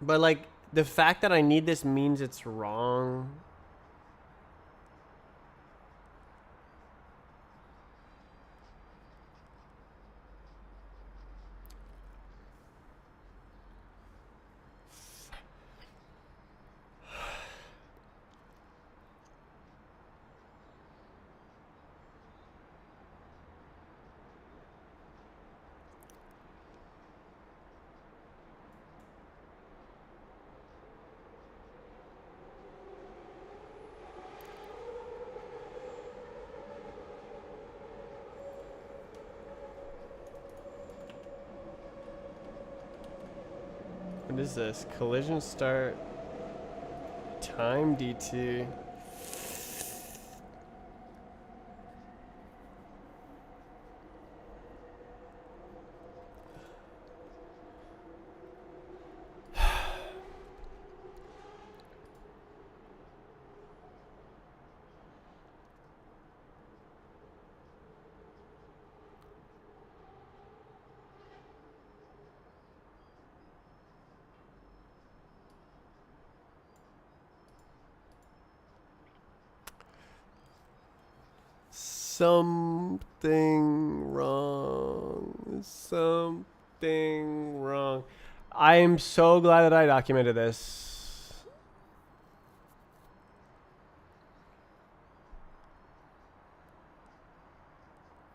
But like the fact that I need this means it's wrong. What is this? Collision start. Time DT. Something wrong. Something wrong. I am so glad that I documented this.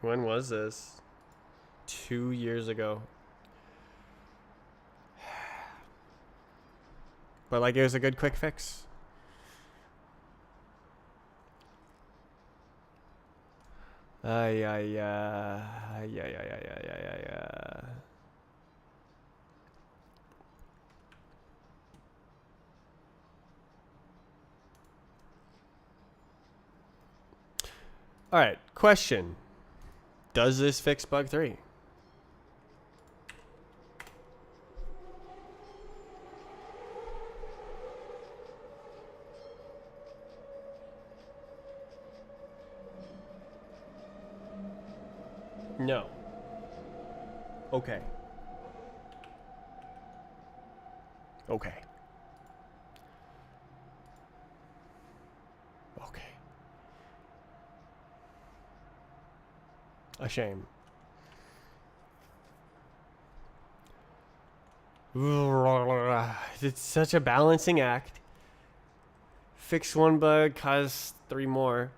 When was this? 2 years ago. But like it was a good quick fix. Ay, ay, ay, ay, ay, ay, ay, ay, ay. All right, question. Does this fix bug 3? No. Okay. Okay. Okay. A shame. It's such a balancing act. Fix one bug, cause 3 more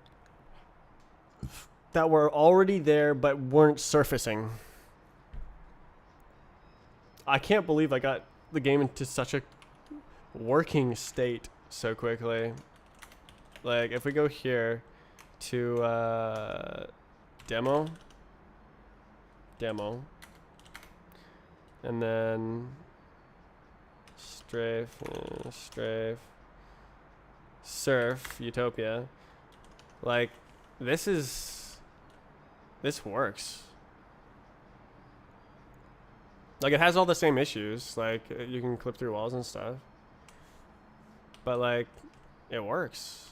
that were already there but weren't surfacing. I can't believe I got the game into such a working state so quickly. Like, if we go here to demo, and then strafe, surf, utopia. Like, this works. Like, it has all the same issues. Like, you can clip through walls and stuff. But, like, it works.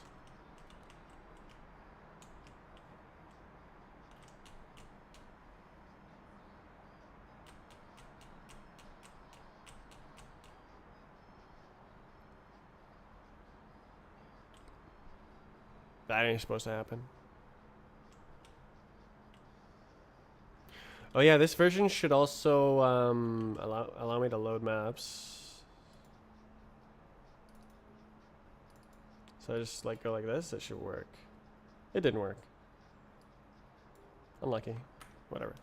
That ain't supposed to happen. Oh yeah, this version should also allow me to load maps. So I just like go like this. It should work. It didn't work. Unlucky. Whatever.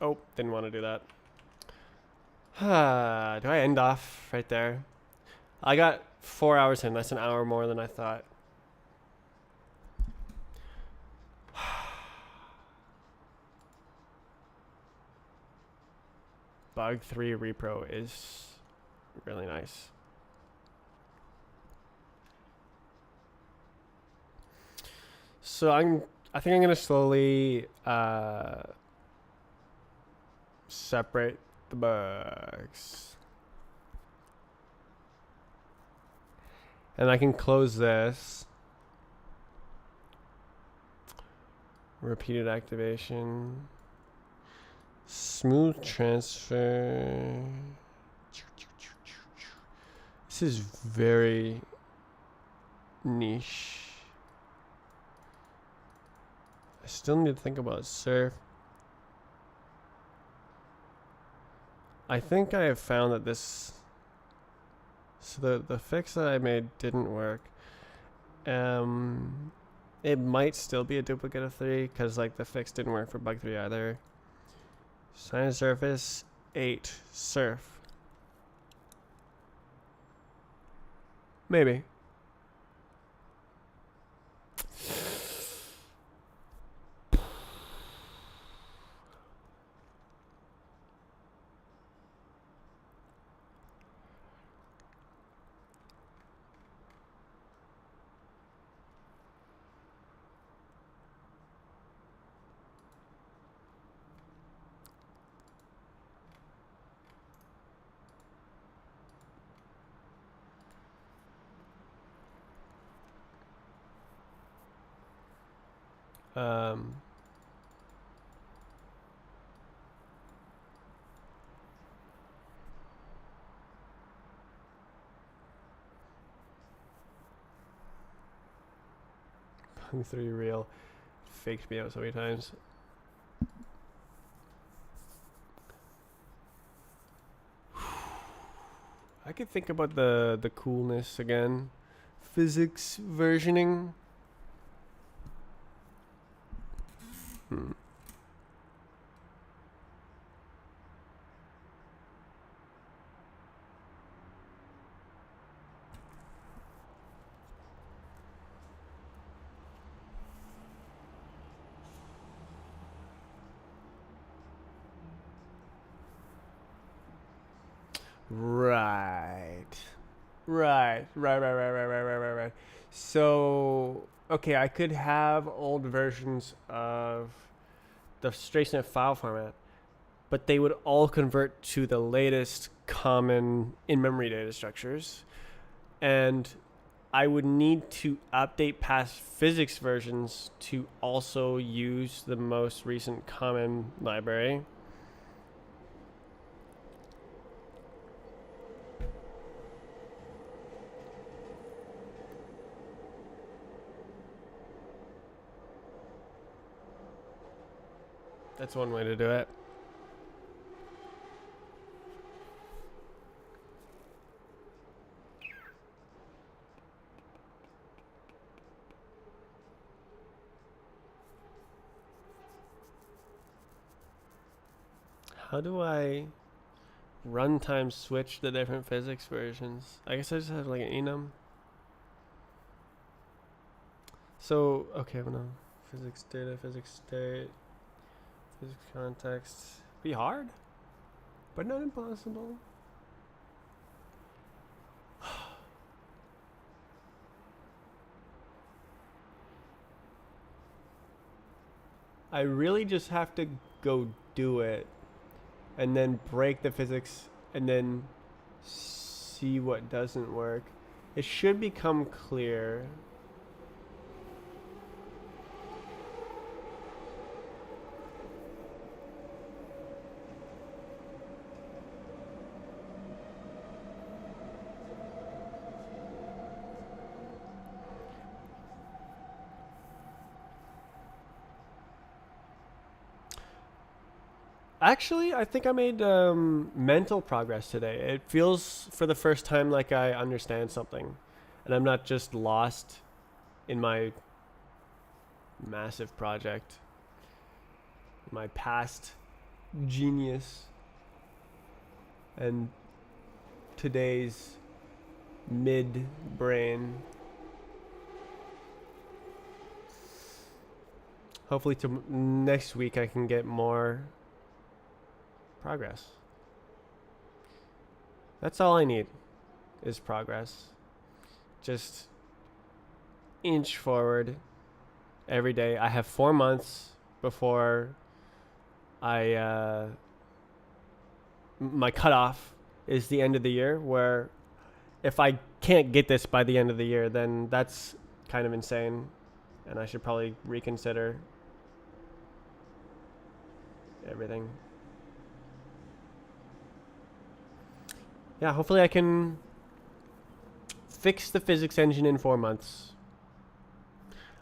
Oh, didn't want to do that. Do I end off right there? I got 4 hours in. That's an hour more than I thought. Bug 3 repro is really nice. So I think I'm gonna slowly separate the bugs, and I can close this. Repeated activation. Smooth transfer. This is very niche. I still need to think about surf. I think I have found that this. So the fix that I made didn't work. It might still be a duplicate of 3 because like the fix didn't work for bug 3 either. Sign surface 8 surf. Maybe. Um, Punk 3 real faked me out so many times. I could think about the coolness again. Physics versioning. Right. So, okay, I could have old versions of the StraceNet file format, but they would all convert to the latest common in-memory data structures. And I would need to update past physics versions to also use the most recent common library. That's one way to do it. How do I runtime switch the different physics versions? I guess I just have like an enum. So, okay, no. Physics data, physics state, physics context. Be hard, but not impossible. I really just have to go do it and then break the physics and then see what doesn't work. It should become clear. Actually, I think I made mental progress today. It feels for the first time like I understand something, and I'm not just lost in my massive project, my past genius, and today's mid brain. Hopefully, next week I can get more progress. That's all I need is progress. Just inch forward every day. I have 4 months before I my cutoff is the end of the year, where if I can't get this by the end of the year, then that's kind of insane, and I should probably reconsider everything. Yeah, hopefully I can fix the physics engine in 4 months.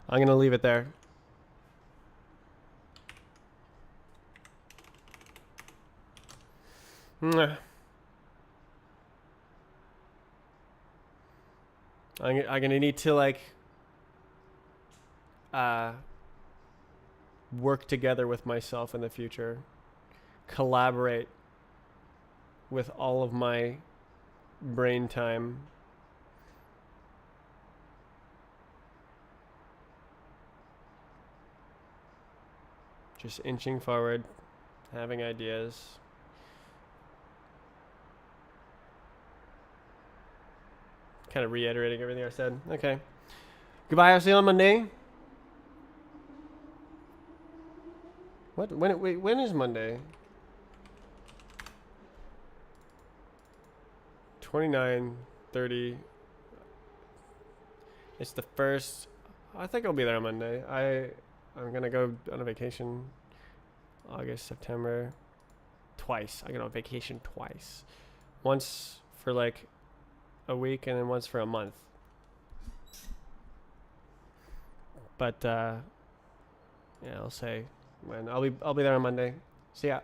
I'm going to leave it there. I'm going to need to work together with myself in the future, collaborate with all of my brain time. Just inching forward, having ideas. Kind of reiterating everything I said. Okay. Goodbye. I'll see you on Monday. What? When is Monday? 29, 30. It's the first. I think I'll be there on Monday. I'm gonna go on a vacation. August, September. Twice. I go on vacation twice. Once for like a week and then once for a month. But yeah, I'll say when I'll be there on Monday. See ya.